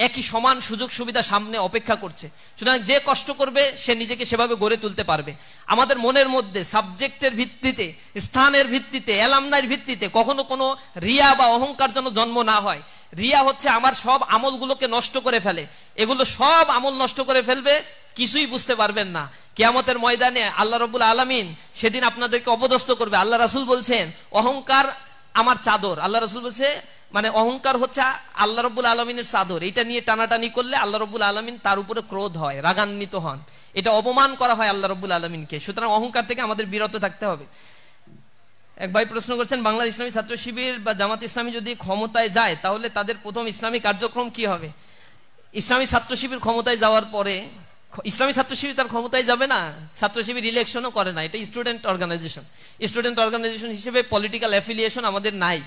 একই সমান সুযোগ সুবিধা সামনে অপেক্ষা করছে। সুতরাং যে কষ্ট করবে সে নিজেকে সেভাবে গড়ে তুলতে পারবে। আমাদের মনের মধ্যে সাবজেক্টের ভিত্তিতে, স্থানের ভিত্তিতে, অ্যালামনাইর ভিত্তিতে কখনো কোনো রিয়া বা অহংকার যেন জন্ম না হয়। রিয়া হচ্ছে আমার সব আমলগুলোকে নষ্ট করে ফেলে, এগুলো সব আমল নষ্ট করে ফেলবে, কিছুই বুঝতে পারবেন না। কিয়ামতের ময়দানে আল্লাহ রাব্বুল আলামিন সেদিন আপনাদেরকে অপদস্থ করবে। আল্লাহ রাসূল বলছেন অহংকার আমার চাদর। আল্লাহ রাসূল বলছে মানে অহংকার হচ্ছে আল্লাহ রাব্বুল আলামিনের চাদর। এটা নিয়ে টানাটানি করলে আল্লাহ রাব্বুল আলামিন তার উপরে ক্রোধ হয়, রাগান্বিত হন, এটা অপমান করা হয় আল্লাহ রাব্বুল আলামিনকে। সুতরাং অহংকার থেকে আমাদের বিরত থাকতে হবে। এক ভাই প্রশ্ন করছেন, বাংলাদেশ ইসলামী ছাত্র শিবির বা জামাত ইসলামী যদি ক্ষমতায় যায় তাহলে তাদের প্রথম ইসলামী কার্যক্রম কি হবে? ইসলামী ছাত্র শিবির ক্ষমতায় যাওয়ার পরে, ইসলামী ছাত্র শিবির তার ক্ষমতায় যাবে না, ছাত্র শিবির ইলেকশনও করে না, এটা স্টুডেন্ট অর্গানাইজেশন। স্টুডেন্ট অর্গানাইজেশন হিসেবে পলিটিক্যাল অ্যাফিলিয়েশন আমাদের নাই,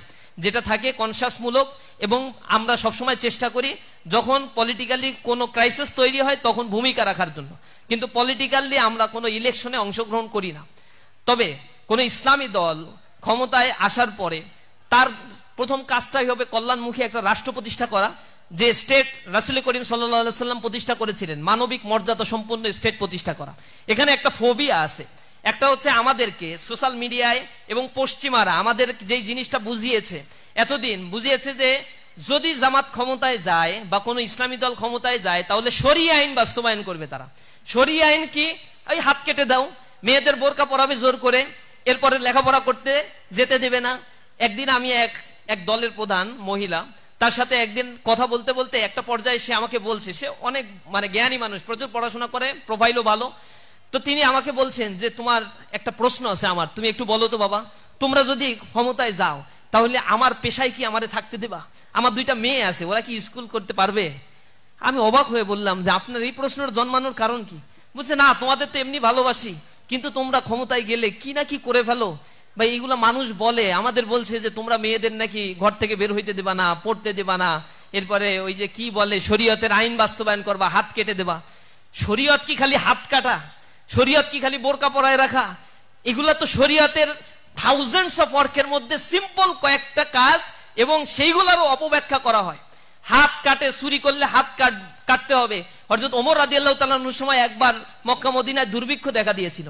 যেটা থাকে কনসাসমূলক। এবং আমরা সবসময় চেষ্টা করি যখন পলিটিক্যালি কোনো ক্রাইসিস তৈরি হয় তখন ভূমিকা রাখার জন্য, কিন্তু পলিটিক্যালি আমরা কোনো ইলেকশনে অংশগ্রহণ করি না। তবে কোন ইসলামী দল ক্ষমতায় আসার পরে তার প্রথম কাজটাই হবে কল্যাণমুখী একটা রাষ্ট্র প্রতিষ্ঠা করা, যে স্টেট রাসূল করিম সাল্লাল্লাহু আলাইহি সাল্লাম প্রতিষ্ঠা করেছিলেন, মানবিক মর্যাদা সম্পন্ন স্টেট প্রতিষ্ঠা করা। এখানে একটা ফোবিয়া আছে, একটা হচ্ছে আমাদেরকে সোশ্যাল মিডিয়ায় এবং পশ্চিমারা আমাদের যেই জিনিসটা বুঝিয়েছে, এতদিন বুঝিয়েছে যে যদি জামাত ক্ষমতায় যায় বা কোনো ইসলামী দল ক্ষমতায় যায় তাহলে শরিয়া আইন বাস্তবায়ন করবে তারা। শরিয়া আইন কি? ওই হাত কেটে দাও, মেয়েদের বোরকা পরাবে জোর করে, এরপরে লেখাপড়া করতে যেতে দেবে না। একদিন আমি এক দলের প্রধান মহিলা, তার সাথে একদিন কথা বলতে বলতে একটা পর্যায়ে সে আমাকে বলছে, সে অনেক মানে জ্ঞানী মানুষ, প্রচুর পড়াশোনা করে, প্রোফাইলও ভালো। তো তিনি আমাকে বলছেন যে তোমার একটা প্রশ্ন আছে আমার, তুমি একটু বলো তো বাবা, তোমরা যদি ক্ষমতায় যাও তাহলে আমার পেশায় কি আমারে থাকতে দেবা? আমার দুইটা মেয়ে আছে, ওরা কি স্কুল করতে পারবে? আমি অবাক হয়ে বললাম যে আপনার এই প্রশ্নের জন্মানোর কারণ কি? বলছে না, তোমাদের তো এমনি ভালোবাসি, কিন্তু তোমরা ক্ষমতায় গেলে কি না কি করে ফেলো ভাই, এইগুলা মানুষ বলে, আমাদের বলছে যে তোমরা মেয়েদের নাকি ঘর থেকে বের হইতে দেবা না, পড়তে দেবা না, এরপরে ওই যে কি বলে শরীয়তের আইন বাস্তবায়ন করবা, হাত কেটে দেবা। শরীয়ত কি খালি হাত কাটা? শরীয়ত কি খালি বোরকা পরায় রাখা? এগুলা তো শরীয়তের থাউজেন্ডস অফ ওয়ার্কের মধ্যে সিম্পল কয়েকটা কাজ, এবং সেইগুলারও অপব্যাখ্যা করা হয়। হাত কাটে, চুরি করলে হাত কাটতে হবে। হযরত ওমর রাদিয়াল্লাহু তাআলা আনহুর সময় একবার মক্কা মদিনায় দুর্ভিক্ষ দেখা দিয়েছিল।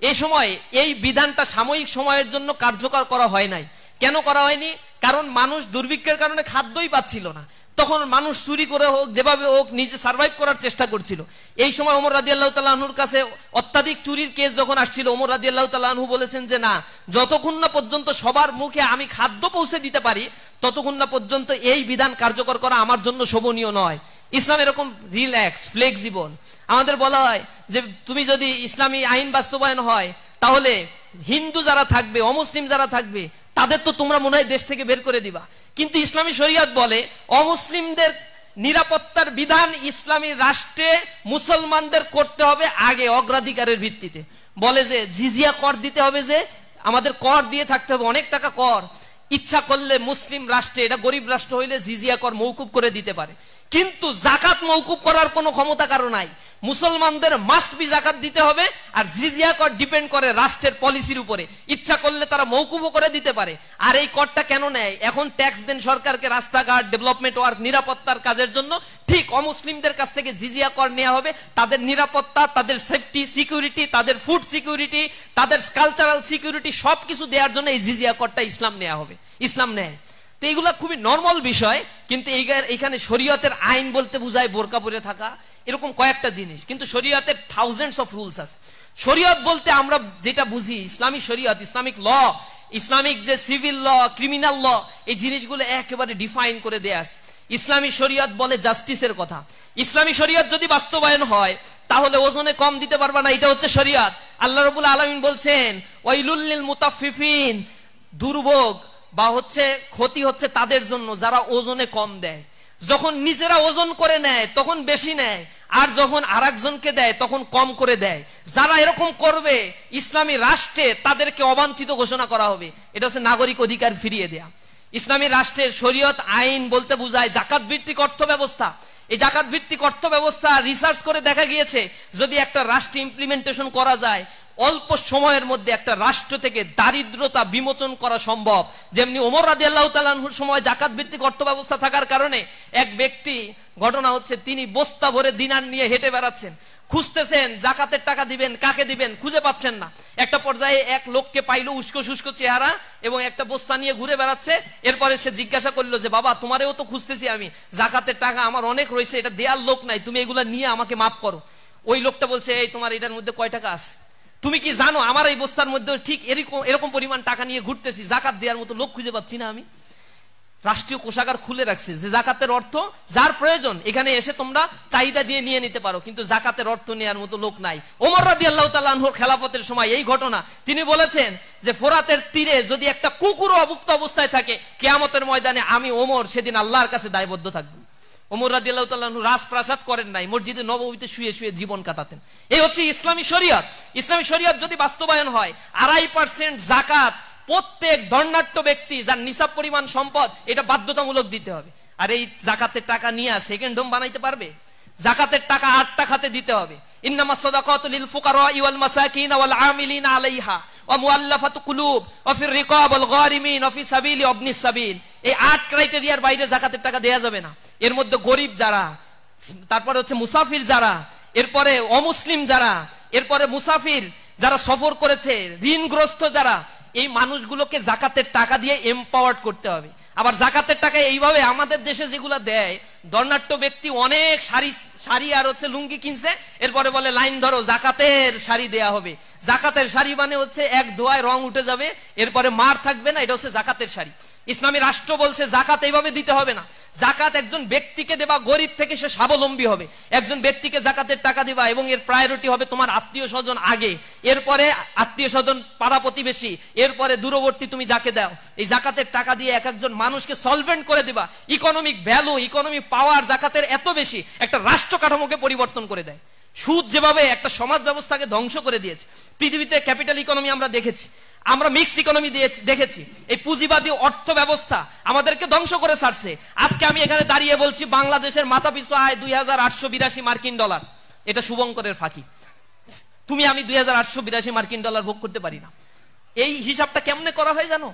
এই সময় এই বিধানটা সাময়িক সময়ের জন্য কার্যকর করা হয় নাই। কেন করা হয়নি? কারণ মানুষ দুর্ভিক্ষের কারণে খাদ্যই পাচ্ছিল না। তখন মানুষ চুরি করে হোক, যেভাবে হোক, নিজে সার্ভাইভ করার চেষ্টা করছিল। এই সময় ওমর রাদিয়াল্লাহু তাআলা আনহুর কাছে অত্যাধিক চুরির কেস যখন আসছিল, ওমর রাদিয়াল্লাহু তাআলা আনহু বলেছেন যে না, যতক্ষণ না পর্যন্ত সবার মুখে আমি খাদ্য পৌঁছে দিতে পারি ততক্ষণ না পর্যন্ত এই বিধান কার্যকর করা আমার জন্য শোভনীয় নয়। ইসলাম এরকম রিল্যাক্স, ফ্লেক্সিবল। আমাদের বলা হয় যে তুমি যদি ইসলামী আইন বাস্তবায়ন হয় তাহলে হিন্দু যারা থাকবে, অমুসলিম যারা থাকবে, তাদের তো তোমরা মনে হয় দেশ থেকে বের করে দিবা। কিন্তু ইসলামী শরিয়ত বলে অমুসলিমদের নিরাপত্তার বিধান ইসলামী রাষ্ট্রে মুসলমানদের করতে হবে আগে, অগ্রাধিকারের ভিত্তিতে। বলে যে জিজিয়া কর দিতে হবে, যে আমাদের কর দিয়ে থাকতে হবে, অনেক টাকা কর। ইচ্ছা করলে মুসলিম রাষ্ট্রে, এটা গরিব রাষ্ট্র হইলে জিজিয়া কর মওকুফ করে দিতে পারে, কিন্তু জাকাত মওকুফ করার কোনো ক্ষমতা কারো নাই। মুসলমানদের মাস্ট বি জাকাত দিতে হবে, আর জিজিয়া কর ডিপেন্ড করে রাষ্ট্রের পলিসির উপরে। ইচ্ছা করলে তারা মওকুফও করে দিতে পারে। আর এই করটা কেন নেয়? এখন ট্যাক্স দেন সরকারকে রাস্তাঘাট, ডেভেলপমেন্ট ওয়ার্ক, নিরাপত্তার কাজের জন্য। ঠিক অমুসলিমদের কাছ থেকে জিজিয়া কর নেওয়া হবে তাদের নিরাপত্তা, তাদের সেফটি সিকিউরিটি, তাদের ফুড সিকিউরিটি, তাদের কালচারাল সিকিউরিটি সবকিছু দেওয়ার জন্য এই জিজিয়া করটা ইসলাম নেওয়া হবে, ইসলাম নেয়। তো এইগুলা খুবই নর্মাল বিষয়, কিন্তু এইখানে শরীয়তের আইন বলতে বুঝায় বোরকা পরে থাকা, এরকম কয়েকটা জিনিস। কিন্তু শরীয়তের থাউজেন্ডস অফ রুলস আছে। শরীয়ত বলতে আমরা যেটা বুঝি, ইসলামী শরীয়ত, ইসলামিক ল, ইসলামিক যে সিভিল ল, ক্রিমিনাল ল, এই জিনিসগুলো একেবারে ডিফাইন করে দেয়া আছে। ইসলামী শরীয়ত বলে জাস্টিসের কথা। ইসলামী শরীয়ত যদি বাস্তবায়ন হয় তাহলে ওজনে কম দিতে পারবা না, এটা হচ্ছে শরীয়ত। আল্লাহ রাব্বুল আলামিন বলছেন ওয়াইলুল লিল মুতাফফিফিন, দুর্ভোগ বা হচ্ছে ক্ষতি হচ্ছে তাদের জন্য যারা ওজনে কম দেয়। যখন নিজেরা ওজন করে নেয় তখন বেশি নেয়, আর যখন আরেকজনকে দেয় তখন কম করে দেয়। যারা এরকম করবে ইসলামী রাষ্ট্রে তাদেরকে অবাঞ্ছিত ঘোষণা করা হবে। এটা হচ্ছে নাগরিক অধিকার ফিরিয়ে দেয়া। ইসলামী রাষ্ট্রের শরীয়ত আইন বলতে বোঝায় জাকাত ভিত্তিক অর্থ ব্যবস্থা। এই জাকাত ভিত্তিক অর্থ ব্যবস্থা রিসার্চ করে দেখা গিয়েছে যদি একটা রাষ্ট্রে ইমপ্লিমেন্টেশন করা যায়, অল্প সময়ের মধ্যে একটা রাষ্ট্র থেকে দারিদ্রতা বিমোচন করা সম্ভব। যেমনি ওমর রাদিয়াল্লাহু তাআলা আনহুর সময় জাকাত ভিত্তিক অর্থ ব্যবস্থা থাকার কারণে এক ব্যক্তি, ঘটনা হচ্ছে তিনি বস্তা ভরে দিনার নিয়ে হেঁটে বেড়াচ্ছেন, খুঁজতেছেন জাকাতের টাকা দিবেন কাকে দিবেন, খুঁজে পাচ্ছেন না। একটা পর্যায়ে এক লোককে পাইলো, উস্কো শুষ্ক চেহারা এবং একটা বস্তা নিয়ে ঘুরে বেড়াচ্ছে। এরপরে সে জিজ্ঞাসা করলো যে বাবা তোমারেও তো খুঁজতেছি আমি, জাকাতের টাকা আমার অনেক রয়েছে, এটা দেয়ার লোক নাই, তুমি এগুলা নিয়ে আমাকে মাফ করো। ওই লোকটা বলছে এই তোমার এটার মধ্যে কয় টাকা আছে? তুমি কি জানো আমার এই বস্তার মধ্যে ঠিক এরকম পরিমাণ টাকা নিয়ে ঘুরতেছি, জাকাত দেওয়ার মতো লোক খুঁজে পাচ্ছি না আমি। রাষ্ট্রীয় কোষাগার খুলে রাখছে যে জাকাতের অর্থ যার প্রয়োজন এখানে এসে তোমরা চাহিদা দিয়ে নিয়ে নিতে পারো, কিন্তু জাকাতের অর্থ নেওয়ার মতো লোক নাই। ওমর রাদিয়াল্লাহু তাআলা আনহুর খেলাফতের সময় এই ঘটনা, তিনি বলেছেন যে ফোরাতের তীরে যদি একটা কুকুরও অভুক্ত অবস্থায় থাকে কিয়ামতের ময়দানে আমি ওমর সেদিন আল্লাহর কাছে দায়বদ্ধ থাকবো। ওমর রাদিয়াল্লাহু তাআলা আনহু রাজপ্রাসাদ করেন নাই, মসজিদে নববীতে শুয়ে শুয়ে জীবন কাটাতেন। এই হচ্ছে ইসলামী শরীয়ত। ইসলামী শরীয়ত যদি বাস্তবায়ন হয় 2.5% জাকাত প্রত্যেক ধর্নাঢ্য ব্যক্তি যার নিসাব পরিমাণ সম্পদ এটা বাধ্যতামূলক দিতে হবে। আর এই জাকাতের টাকা নিয়ে সেকেন্ড হোম বানাইতে পারবে? জাকাতের টাকা 8টা খাতে দিতে হবে। ইন্নামাস সাদাকাতু লিল ফুকারা ওয়াল মাসাকিন ওয়াল আমিলিনা আলাইহা ওয়া মুআল্লাফাতু কুলুব ওয়া ফির রিকাব ওয়াল গারিমিন ওয়া ফি সাবিলি ইবনিস সাবিল। এই 8 ক্রাইটেরিয়ার বাইরে জাকাতের টাকা দেয়া যাবে না। এর মধ্যে গরিব যারা, তারপরে হচ্ছে মুসাফির যারা, এরপরে অমুসলিম যারা, এরপরে মুসাফির যারা সফর করেছে, ঋণগ্রস্ত যারা, এই মানুষগুলোকে জাকাতের টাকা দিয়ে এমপাওয়ার্ড করতে হবে। আবার জাকাতের টাকা এইভাবে আমাদের দেশে যেগুলো দেয়, ধর্নাঢ্য ব্যক্তি অনেক শাড়ি আর হচ্ছে লুঙ্গি কিনছে, এরপরে বলে লাইন ধরো জাকাতের শাড়ি দেয়া হবে। জাকাতের শাড়ি মানে হচ্ছে এক ধোয়ায় রং উঠে যাবে, এরপরে মার থাকবে না, এটা হচ্ছে জাকাতের শাড়ি। ইসলামী রাষ্ট্র বলছে জাকাত এইভাবে দিতে হবে না। জাকাত একজন ব্যক্তিকে দেবা, গরিব থেকে সে স্বাবলম্বী হবে। একজন ব্যক্তিকে জাকাতের টাকা দিবা এবং এর প্রায়োরিটি হবে তোমার আত্মীয় স্বজন আগে, এরপরে আত্মীয় স্বজন, পাড়া প্রতিবেশী, এরপরে দূরবর্তী তুমি যাকে দাও। এই জাকাতের টাকা দিয়ে এক একজন মানুষকে সলভেন্ট করে দিবা। ইকোনমিক ভ্যালু, ইকোনমিক পাওয়ার জাকাতের এত বেশি, একটা রাষ্ট্র কাঠামোকে পরিবর্তন করে দেয়। সুদ যেভাবে একটা সমাজ ব্যবস্থাকে ধ্বংস করে দিয়েছে, পৃথিবীতে ক্যাপিটাল ইকোনমি আমরা দেখেছি, আমরা মিক্স ইকোনমি দেখেছি, এই পুঁজিবাদী অর্থ ব্যবস্থা আমাদেরকে ধ্বংস করে ছাড়ছে। আজকে আমি এখানে দাঁড়িয়ে বলছি বাংলাদেশের মাথাপিছু আয় 2882 মার্কিন ডলার, এটা শুভঙ্করের ফাঁকি। তুমি আমি 2882 মার্কিন ডলার ভোগ করতে পারি না। এই হিসাবটা কেমনে করা হয় জানো?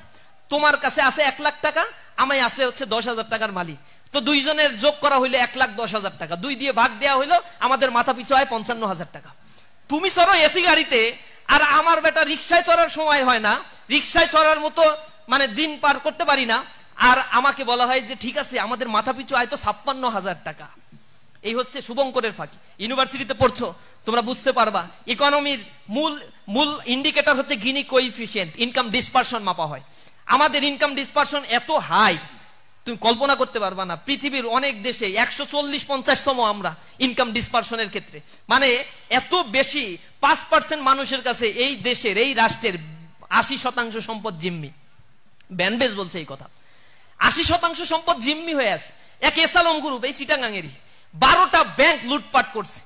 তোমার কাছে আছে 1 লাখ টাকা, আমায় আছে হচ্ছে 10,000 টাকার মালিক, তো দুইজনের যোগ করা হইলো 1,10,000 টাকা, 2 দিয়ে ভাগ দেওয়া হইলো, আমাদের মাথাপিছু আয় 55,000 টাকা। তুমি চড়ো এসি গাড়িতে, আর আমার বেটা রিক্সায় চড়ার সময় হয় না, রিক্সায় চড়ার মতো মানে দিন পার করতে পারি না, আর আমাকে বলা হয় যে ঠিক আছে আমাদের মাথাপিছু আয় তো 56,000 টাকা। এই হচ্ছে শুভঙ্করের ফাঁকি। ইউনিভার্সিটিতে পড়ছো, তোমরা বুঝতে পারবা ইকোনমির মূল ইন্ডিকেটর হচ্ছে গিনি কোএফিসিয়েন্ট, ইনকাম ডিসপারশন মাপা হয়। আমাদের ইনকাম ডিসপারশন এত হাই তুমি কল্পনা করতে পারবা না। পৃথিবীর অনেক দেশে 140-50তম আমরা ইনকাম ডিসপারশনের ক্ষেত্রে, মানে এত বেশি। 5% মানুষের কাছে এই দেশের, এই রাষ্ট্রের 80% সম্পদ জিম্মি। ব্যানবেজ বলছে এই কথা, 80% সম্পদ জিম্মি হয়ে আছে। এক এসালম গ্রুপ এই চিটাগাঙেরই 12টা ব্যাংক লুটপাট করছে,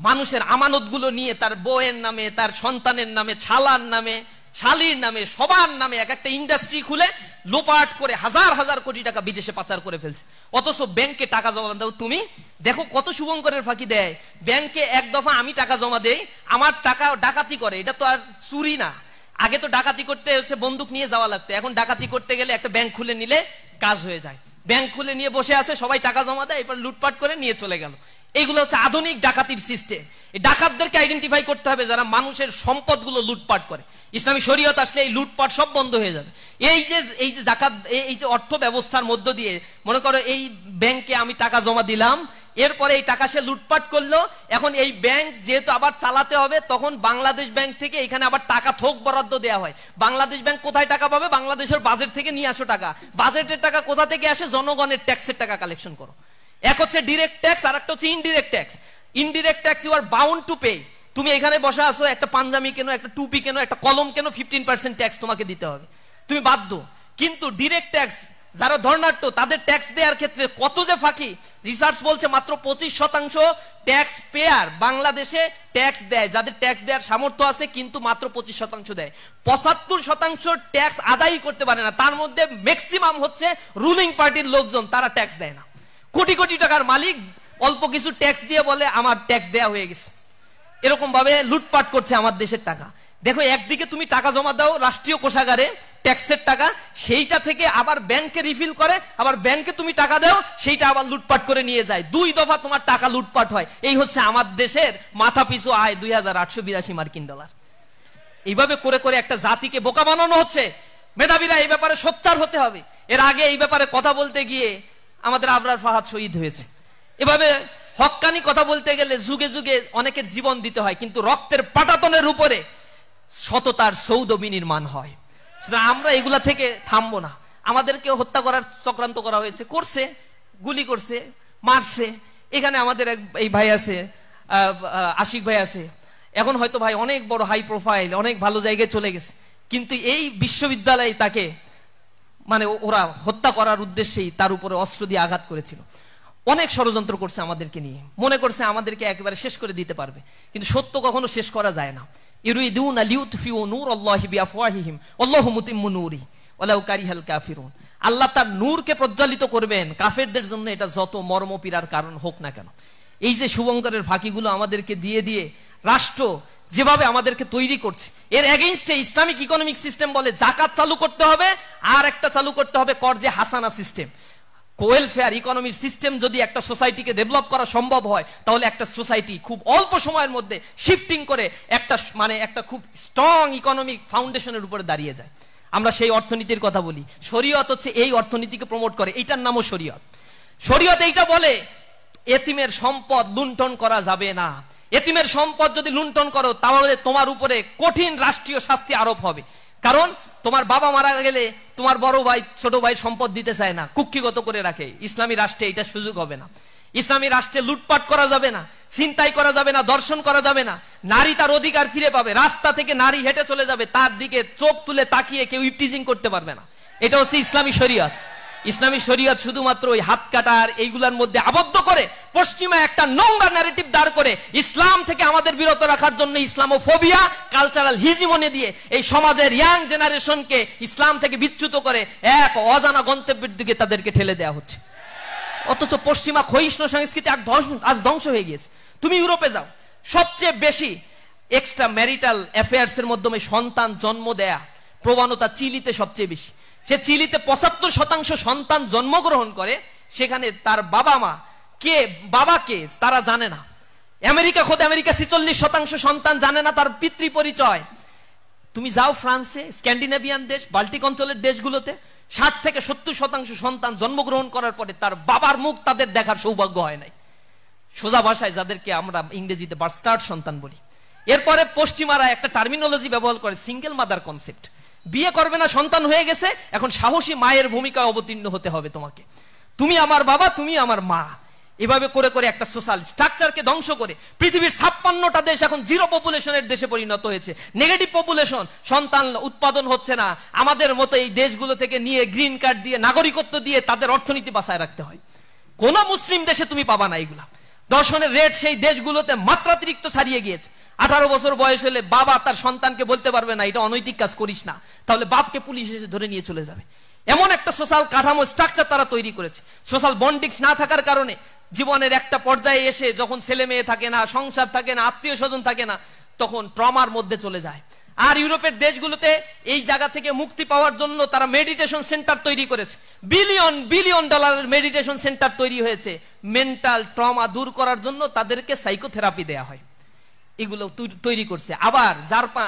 মানুষের আমানত গুলো নিয়ে তার বউয়ের নামে, তার সন্তানের নামে, ছালার নামে, শালির নামে, সবার নামে এক একটা ইন্ডাস্ট্রি খুলে লোপাট করে হাজার হাজার কোটি টাকা বিদেশে পাচার করে ফেলছে। অথচ ব্যাংকে টাকা জমা দাও, তুমি দেখো কত শুভঙ্করের ফাঁকি দেয়। ব্যাংকে এক দফা আমি টাকা জমা দেই, আমার টাকা ডাকাতি করে, এটা তো আর চুরি না। আগে তো ডাকাতি করতে হচ্ছে বন্দুক নিয়ে যাওয়া লাগতো, এখন ডাকাতি করতে গেলে একটা ব্যাংক খুলে নিলে কাজ হয়ে যায়। ব্যাংক খুলে নিয়ে বসে আছে, সবাই টাকা জমা দেয়, এরপর লুটপাট করে নিয়ে চলে গেল। এইগুলো হচ্ছে আধুনিক ডাকাতির সিস্টেম। এই ডাকাতদেরকে আইডেন্টিফাই করতে হবে যারা মানুষের সম্পদগুলো লুটপাট করে। ইসলামী শরীয়ত আসলে এই লুটপাট সব বন্ধ হয়ে যাবে। এই যে জাকাত, এই যে অর্থ ব্যবস্থার মধ্য দিয়ে, মনে করো এই ব্যাংকে আমি টাকা জমা দিলাম, এরপরে এই টাকা সে লুটপাট করলো। এখন এই ব্যাংক যেহেতু আবার চালাতে হবে, তখন বাংলাদেশ ব্যাংক থেকে এখানে আবার টাকা থোক বরাদ্দ দেওয়া হয়। বাংলাদেশ ব্যাংক কোথায় টাকা পাবে? বাংলাদেশের বাজেট থেকে নিয়ে আসো টাকা। বাজেটের টাকা কোথা থেকে আসে? জনগণের ট্যাক্সের টাকা কালেকশন করো। এক হচ্ছে ডিরেক্ট ট্যাক্স, আর একটা হচ্ছে indirect tax. Indirect tax you are bound to pay. তুমি এখানে বসে আসো, একটা পাঞ্জাবি কেন, একটা টুপি কেন, একটা কলম কেন, 15% ট্যাক্স তোমাকে দিতে হবে, তুমি বাধ্য। কিন্তু ডিরেক্ট ট্যাক্স যারা ধর্নাঢ্য তাদের ট্যাক্স দেওয়ার ক্ষেত্রে কত যে ফাঁকি। রিসার্চ বলছে মাত্র 25% ট্যাক্স পেয়ার বাংলাদেশে ট্যাক্স দেয়, যাদের ট্যাক্স দেওয়ার সামর্থ্য আছে, কিন্তু মাত্র 25% দেয়। 75% ট্যাক্স আদায় করতে পারে না। তার মধ্যে ম্যাক্সিমাম হচ্ছে রুলিং পার্টির লোকজন, তারা ট্যাক্স দেয় না। কোটি কোটি টাকার মালিক অল্প কিছু ট্যাক্স দিয়ে বলে আমার ট্যাক্স দেয়া হয়ে গেছে। এরকম ভাবে লুটপাট করছে আমার দেশের টাকা। দেখো, একদিকে তুমি টাকা জমা দাও রাষ্ট্রীয় কোষাগারে, ট্যাক্সের টাকা, সেইটা থেকে আবার ব্যাংকে রিফিল করে, আবার ব্যাংকে তুমি টাকা দাও, সেইটা আবার লুটপাট করে নিয়ে যায়। 2 দফা তোমার টাকা লুটপাট হয়। এই হচ্ছে আমার দেশের মাথা পিছু আয়, $2882 এইভাবে করে করে একটা জাতিকে বোকা বানানো হচ্ছে। মেধাবীরা এই ব্যাপারে সোচ্চার হতে হবে। এর আগে এই ব্যাপারে কথা বলতে গিয়ে আমাদের আবরার ফাহাদ শহীদ হয়েছে। এভাবে হক্কানি কথা বলতে গেলে যুগে যুগে অনেকের জীবন দিতে হয়, কিন্তু রক্তের পাটাতনের উপরে সততার সৌধ বিনির্মাণ হয়। আমরা এগুলা থেকে থামবো না। আমাদেরকে হত্যা করার চক্রান্ত করা হয়েছে, করছে, গুলি করছে, মারছে। এখানে আমাদের এই ভাই আছে, আশিক ভাই আছে, এখন হয়তো ভাই অনেক বড় হাই প্রোফাইল, অনেক ভালো জায়গায় চলে গেছে, কিন্তু এই বিশ্ববিদ্যালয়ে তাকে মানে ওরা হত্যা করার উদ্দেশ্যেই তার উপরে অস্ত্র দিয়ে আঘাত করেছিল। অনেক ষড়যন্ত্র করছে আমাদেরকে নিয়ে, মনে করছে আমাদেরকে একেবারে শেষ করে দিতে পারবে, কিন্তু সত্য কখনো শেষ করা যায় না। ইউরিদুনা লিউতফিউ নূরাল্লাহি বিআফওয়াহিহিম আল্লাহু মুতিম্মু নূরি ওয়ালাউ কারিহাল কাফিরুন। আল্লাহ তার নূরকে প্রজ্বলিত করবেন, কাফেরদের জন্য এটা যত মর্মপীড়ার কারণ হোক না কেন। এই যে শুভঙ্করের ফাঁকিগুলো আমাদেরকে দিয়ে দিয়ে রাষ্ট্র যেভাবে আমাদেরকে তৈরি করছে, এর এগেইনস্টে ইসলামিক ইকোনমিক সিস্টেম বলে জাকাত চালু করতে হবে, আর একটা চালু করতে হবে কর্জে হাসানা সিস্টেম। ওয়েলফেয়ার ইকোনমির সিস্টেম যদি একটা সোসাইটিকে ডেভেলপ করা সম্ভব হয়, তাহলে একটা সোসাইটি খুব অল্প সময়ের মধ্যে শিফটিং করে একটা খুব স্ট্রং ইকোনমিক ফাউন্ডেশনের উপরে দাঁড়িয়ে যায়। আমরা সেই অর্থনীতির কথা বলি। শরীয়ত হচ্ছে এই অর্থনীতিকে প্রমোট করে, এইটার নামও শরীয়ত। শরীয়ত এইটা বলে এতিমের সম্পদ লুণ্ঠন করা যাবে না। এতিমের সম্পদ যদি লুণ্ঠন করো, তাহলে তোমার উপরে কঠিন রাষ্ট্রীয় শাস্তি আরোপ হবে। কারণ তোমার বাবা মারা গেলে তোমার বড় ভাই ছোট ভাই সম্পদ দিতে চায় না, কুক্ষিগত করে রাখে। ইসলামী রাষ্ট্রে এটা সুযোগ হবে না। ইসলামী রাষ্ট্রে লুটপাট করা যাবে না, ছিনতাই করা যাবে না, দর্শন করা যাবে না। নারী তার অধিকার ফিরে পাবে। রাস্তা থেকে নারী হেঁটে চলে যাবে, তার দিকে চোখ তুলে তাকিয়ে কেউ ইপটিজিং করতে পারবে না। এটা হচ্ছে ইসলামী শরীয়ত। ইসলামী শরীয়ত শুধুমাত্র ওই হাত কাটার এইগুলার মধ্যে আবদ্ধ করে পশ্চিমা একটা নোংরা ন্যারেটিভ দাঁড় করে ইসলাম থেকে আমাদের বিরত রাখার জন্য ইসলামোফোবিয়া, কালচারাল হিজিমনি দিয়ে এই সমাজের ইয়াং জেনারেশনকে ইসলাম থেকে বিচ্যুত করে এক অজানা গন্তব্যের দিকে তাদেরকে ঠেলে দেওয়া হচ্ছে। অথচ পশ্চিমা ক্ষয়িষ্ণু সংস্কৃতি আজ ধ্বংস হয়ে গিয়েছে। তুমি ইউরোপে যাও, সবচেয়ে বেশি এক্সট্রা ম্যারিটাল অ্যাফেয়ার্স এর মাধ্যমে সন্তান জন্ম দেয়া প্রবণতা চিলিতে সবচেয়ে বেশি। সে চিলিতে 75% সন্তান জন্মগ্রহণ করে, সেখানে তার বাবা মা কে তারা জানে না। আমেরিকা 46% সন্তান জানে না তার পিতৃ পরিচয়। তুমি যাও ফ্রান্সে, স্ক্যান্ডিনেভিয়ান দেশ, বাল্টিক অঞ্চলের দেশগুলোতে 60 থেকে 70% সন্তান জন্মগ্রহণ করার পরে তার বাবার মুখ তাদের দেখার সৌভাগ্য হয় নাই। সোজা ভাষায় যাদেরকে আমরা ইংরেজিতে বাস্টার্ড সন্তান বলি। এরপরে পশ্চিমারা একটা টার্মিনোলজি ব্যবহার করে, সিঙ্গেল মাদার কনসেপ্ট। বিয়ে করবে না, সন্তান হয়ে গেছে, এখন সাহসী মায়ের ভূমিকায় অবতীর্ণ হতে হবে তোমাকে। তুমি আমার বাবা, তুমি আমার মা। এভাবে করে করে একটা সোশ্যাল স্ট্রাকচারকে ধ্বংস করে পৃথিবীর 56টা দেশ এখন জিরো পপুলেশনের দেশে পরিণত হয়েছে। নেগেটিভ পপুলেশন, সন্তান উৎপাদন হচ্ছে না। আমাদের মতো এই দেশগুলো থেকে নিয়ে গ্রিন কার্ড দিয়ে, নাগরিকত্ব দিয়ে তাদের অর্থনীতি বাঁচায় রাখতে হয়। কোন মুসলিম দেশে তুমি পাবা না এগুলা। দর্শনের রেট সেই দেশগুলোতে মাত্রাতিরিক্ত ছাড়িয়ে গিয়েছে। 18 বছর বয়স হলে বাবা তার সন্তানকে বলতে পারবে না এটা অনৈতিক কাজ করিস না, তাহলে বাপকে পুলিশ এসে ধরে নিয়ে চলে যাবে। এমন একটা সোশ্যাল কাঠামো স্ট্রাকচার তারা তৈরি করেছে। সোশ্যাল বন্ডিংস না থাকার কারণে জীবনের একটা পর্যায়ে এসে যখন ছেলে মেয়ে থাকে না, সংসার থাকে না, আত্মীয় স্বজন থাকে না, তখন ট্রমার মধ্যে চলে যায়। আর ইউরোপের দেশগুলোতে এই জায়গা থেকে মুক্তি পাওয়ার জন্য তারা মেডিটেশন সেন্টার তৈরি করেছে। বিলিয়ন ডলারের মেডিটেশন সেন্টার তৈরি হয়েছে। মেন্টাল ট্রমা দূর করার জন্য তাদেরকে সাইকোথেরাপি দেয়া হয়। এগুলো তৈরি করছে। আবার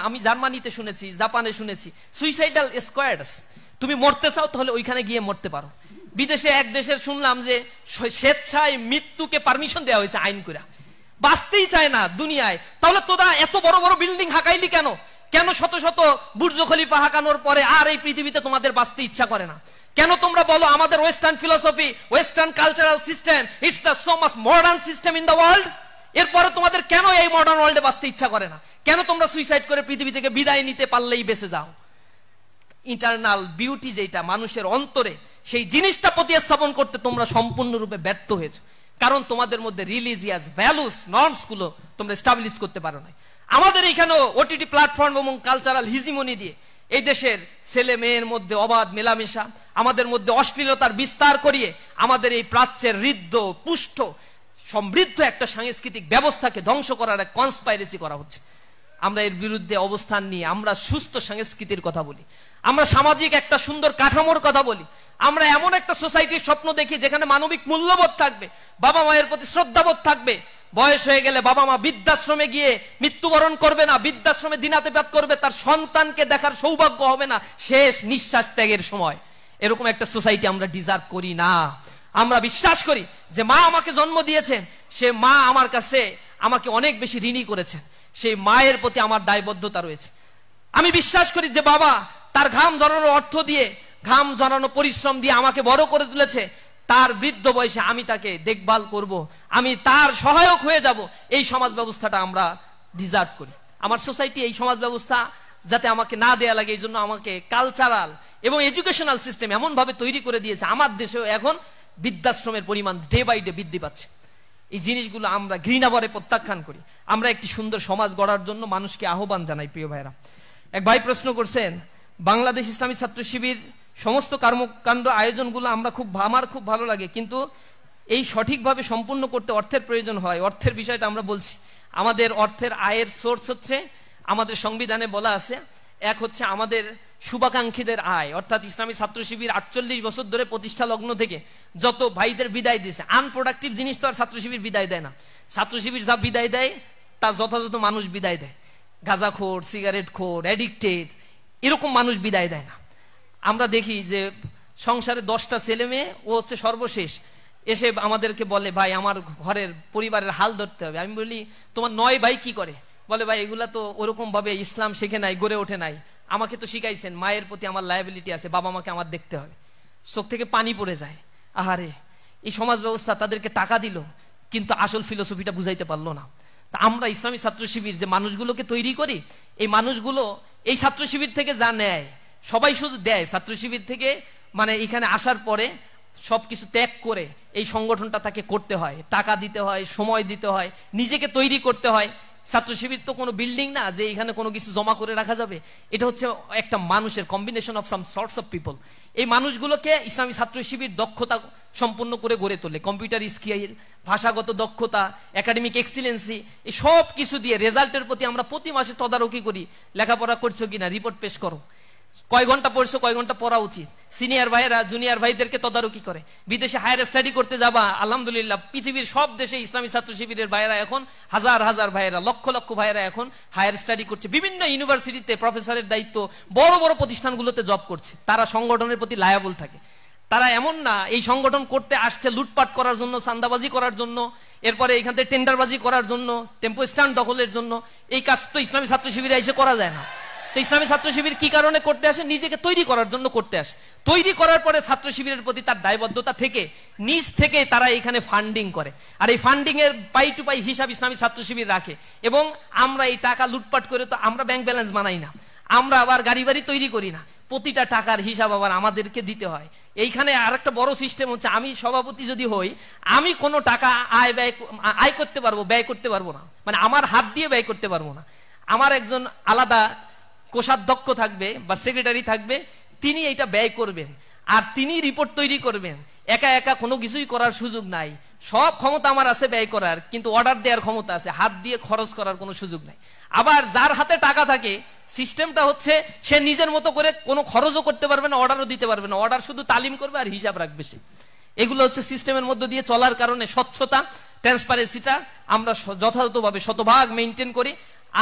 আমি জার্মানিতে শুনেছি, জাপানে শুনেছি সুইসাইডাল স্কোয়াডস। তুমি মরতে চাও তাহলে ওইখানে গিয়ে মরতে পারো। বিদেশে এক দেশের শুনলাম যে স্বেচ্ছায় মৃত্যুকে পারমিশন দেওয়া হয়েছে আইন করে, বাঁচতেই চায় না দুনিয়ায়। তাহলে তোরা এত বড় বড় বিল্ডিং হাঁকাইলি কেন? কেন শত শত বুর্জ খলিফা হাঁকানোর পরে আর এই পৃথিবীতে তোমাদের বাঁচতে ইচ্ছা করে না? কেন তোমরা বলো আমাদের western philosophy, western cultural system, it's the so much modern system in the world, এরপরে তোমাদের কেন এই মডার্ন ওয়ার্ল্ডে বাঁচতে ইচ্ছা করে না? কেন তোমরা সুইসাইড করে পৃথিবী থেকে বিদায় নিতে পারলেই বেঁচে যাও? ইন্টারনাল বিউটি যেটা মানুষের অন্তরে, সেই জিনিসটা প্রতিস্থাপন করতে তোমরা সম্পূর্ণরূপে ব্যর্থ হয়েছো, কারণ তোমাদের মধ্যে রিলিজিয়াস ভ্যালুস নর্মস গুলো তোমরা এস্টাবলিশ করতে পারো না। আমাদের এখানেও ওটিটি প্ল্যাটফর্ম এবং কালচারাল হিজিমনি দিয়ে এই দেশের ছেলে মেয়ের মধ্যে অবাধ মেলামেশা, আমাদের মধ্যে অশ্লীলতার বিস্তার করিয়ে আমাদের এই প্রাচ্যের হৃদ্য পুষ্ট সমৃদ্ধ একটা সাংস্কৃতিক ব্যবস্থাকে ধ্বংস করার এক কনস্পাইরেসি করা হচ্ছে। আমরা এর বিরুদ্ধে অবস্থান নিয়ে আমরা সুস্থ সংস্কৃতির কথা বলি, আমরা সামাজিক একটা সুন্দর কাঠামোর কথা বলি, আমরা এমন একটা সোসাইটির স্বপ্ন দেখি যেখানে মানবিক মূল্যবোধ থাকবে, বাবা মায়ের প্রতি শ্রদ্ধাবোধ থাকবে। বয়স হয়ে গেলে বাবা মা বৃদ্ধাশ্রমে গিয়ে মৃত্যুবরণ করবে না, বৃদ্ধাশ্রমে দিনাতিপাত করবে, তার সন্তানকে দেখার সৌভাগ্য হবে না শেষ নিঃশ্বাস ত্যাগের সময়। এরকম একটা সোসাইটি আমরা ডিজার্ভ করি না। আমরা বিশ্বাস করি যে মা আমাকে জন্ম দিয়েছেন, সে মা আমার কাছে আমাকে অনেক বেশি ঋণী করেছেন, সেই মায়ের প্রতি আমার দায়বদ্ধতা রয়েছে। আমি বিশ্বাস করি যে বাবা তার ঘাম ঝরানোর অর্থ দিয়ে, ঘাম ঝরানো পরিশ্রম দিয়ে আমাকে বড় করে তুলেছে, তার বৃদ্ধ বয়সে আমি তাকে দেখভাল করব, আমি তার সহায়ক হয়ে যাব। এই সমাজ ব্যবস্থাটা আমরা ডিজার্ভ করি। আমার সোসাইটি এই সমাজ ব্যবস্থা যাতে আমাকে না দেয়া লাগে, এই জন্য আমাকে কালচারাল এবং এডুকেশনাল সিস্টেম এমন ভাবে তৈরি করে দিয়েছে, আমার দেশেও এখন বৃদ্ধাশ্রমের পরিমাণ ডে বাই ডে বৃদ্ধি পাচ্ছে। এই জিনিসগুলো আমরা ঘৃণাভরে প্রত্যাখ্যান করি। আমরা একটি সুন্দর সমাজ গড়ার জন্য মানুষকে আহ্বান জানাই। প্রিয় ভাইরা, এক ভাই প্রশ্ন করছেন, বাংলাদেশ ইসলামী ছাত্র শিবির সমস্ত কর্মকাণ্ড আয়োজনগুলো আমার খুব ভালো লাগে, কিন্তু এই সঠিকভাবে সম্পূর্ণ করতে অর্থের প্রয়োজন হয়। অর্থের বিষয়টা আমরা বলছি, আমাদের অর্থের আয়ের সোর্স হচ্ছে, আমাদের সংবিধানে বলা আছে, এক হচ্ছে আমাদের শুভাকাঙ্ক্ষীদের আয়, অর্থাৎ ইসলামী ছাত্র শিবির 48 বছর ধরে প্রতিষ্ঠা লগ্ন থেকে যত ভাইদের বিদায় দিয়েছে, আনপ্রোডাক্টিভ জিনিস তো আর ছাত্র শিবির বিদায় দেয় না। ছাত্র শিবির যা বিদায় দেয় তা যথাযথ মানুষ বিদায় দেয়, গাঁজাখোর, সিগারেট খোর, অ্যাডিক্টেড, এরকম মানুষ বিদায় দেয় না। আমরা দেখি যে সংসারে 10টা ছেলে মেয়ে, ও হচ্ছে সর্বশেষ, এসে আমাদেরকে বলে ভাই আমার ঘরের পরিবারের হাল ধরতে হবে। আমি বলি তোমার 9 ভাই কি করে? বলে ভাই এগুলা তো ওরকম ভাবে ইসলাম শেখে নাই, গড়ে ওঠে নাই, আমাকে তো শিখাইছেন মায়ের প্রতি আমার লায়াবিলিটি আছে, বাবা মাকে আমার দেখতে হবে। চোখ থেকে পানি পড়ে যায়। আহারে, এই সমাজ ব্যবস্থা তাদেরকে টাকা দিল কিন্তু আসল ফিলোসফিটা বুঝাইতে পারলো না। তা আমরা ইসলামী ছাত্র শিবির যে মানুষগুলোকে তৈরি করি, এই মানুষগুলো এই ছাত্র শিবির থেকে যা নেয় সবাই শুধু দেয়, ছাত্র শিবির থেকে মানে এখানে আসার পরে সবকিছু ত্যাগ করে এই সংগঠনটা তাকে করতে হয়, টাকা দিতে হয়, সময় দিতে হয়, নিজেকে তৈরি করতে হয়। ছাত্র শিবির তো কোনো বিল্ডিং না যে এখানে কোনো কিছু জমা করে রাখা যাবে, এটা হচ্ছে একটা মানুষের combination of some sorts of people. এই মানুষগুলোকে ইসলামী ছাত্র শিবির দক্ষতা সম্পন্ন করে গড়ে তোলে, কম্পিউটার স্কিল, ভাষাগত দক্ষতা, একাডেমিক এক্সিলেন্সি, এই সব কিছু দিয়ে রেজাল্টের প্রতি আমরা প্রতি মাসে তদারকি করি, লেখাপড়া করছো কিনা রিপোর্ট পেশ করো, কয় ঘন্টা পড়ছো, কয় ঘন্টা পড়া উচিত। সিনিয়র ভাইয়েরা জুনিয়র ভাইদেরকে তদারকি করে। বিদেশে হায়ার স্টাডি করতে যাবা, আলহামদুলিল্লাহ পৃথিবীর সব দেশে ইসলামী ছাত্র শিবিরের ভাইয়েরা এখন হাজার হাজার ভাইয়েরা, লক্ষ লক্ষ ভাইয়েরা এখন হায়ার স্টাডি করছে, বিভিন্ন ইউনিভার্সিটিতে প্রফেসরের দায়িত্ব, বড় বড় প্রতিষ্ঠানগুলোতে জব করছে। তারা সংগঠনের প্রতি লায়াবল থাকে। তারা এমন না এই সংগঠন করতে আসছে লুটপাট করার জন্য, চাঁদাবাজি করার জন্য, এরপরে এখান থেকে টেন্ডারবাজি করার জন্য, টেম্পো স্ট্যান্ড দখলের জন্য। এই কাজ তো ইসলামী ছাত্র শিবিরে এসে করা যায় না। তো ইসলামী ছাত্র শিবির কি কারণে করতে আসে? নিজেকে তৈরি করার জন্য করতে আসে। তৈরি করার পরে ছাত্র শিবিরের প্রতি তার দায়বদ্ধতা থেকে নিজ থেকে তারা এখানে ফান্ডিং করে, আর এই ফান্ডিং এর পাই টু পাই হিসাব ইসলামী ছাত্র শিবির রাখে। এবং আমরা এই টাকা লুটপাট করে তো আমরা ব্যাংক ব্যালেন্স বানাই না, আমরা আবার গাড়ি বাড়ি তৈরি করি না, প্রতিটা টাকার হিসাব আবার আমাদেরকে দিতে হয়। এইখানে আরেকটা বড় সিস্টেম হচ্ছে, আমি সভাপতি যদি হই, আমি কোনো টাকা আয় করতে পারবো, ব্যয় করতে পারবো না, মানে আমার হাত দিয়ে ব্যয় করতে পারবো না। আমার একজন আলাদা কোষাধ্যক্ষ থাকবে বা সেক্রেটারি থাকবে, তিনি এইটা ব্যয় করবেন আর তিনি রিপোর্ট তৈরি করবেন। একা একা কোনো কিছুই করার সুযোগ নাই। সব ক্ষমতা আমার আছে ব্যয় করার, কিন্তু অর্ডার দেওয়ার ক্ষমতা আছে, হাত দিয়ে খরচ করার কোনো সুযোগ নাই। আবার যার হাতে টাকা থাকে, সিস্টেমটা হচ্ছে সে নিজের মতো করে কোনো খরচও করতে পারবে না, অর্ডারও দিতে পারবে না, অর্ডার শুধু তালিম করবে আর হিসাব রাখবে সে। এগুলো হচ্ছে সিস্টেমের মধ্যে দিয়ে চলার কারণে স্বচ্ছতা, ট্রান্সপারেন্সিটা আমরা যথাযথভাবে শতভাগ মেনটেন করি।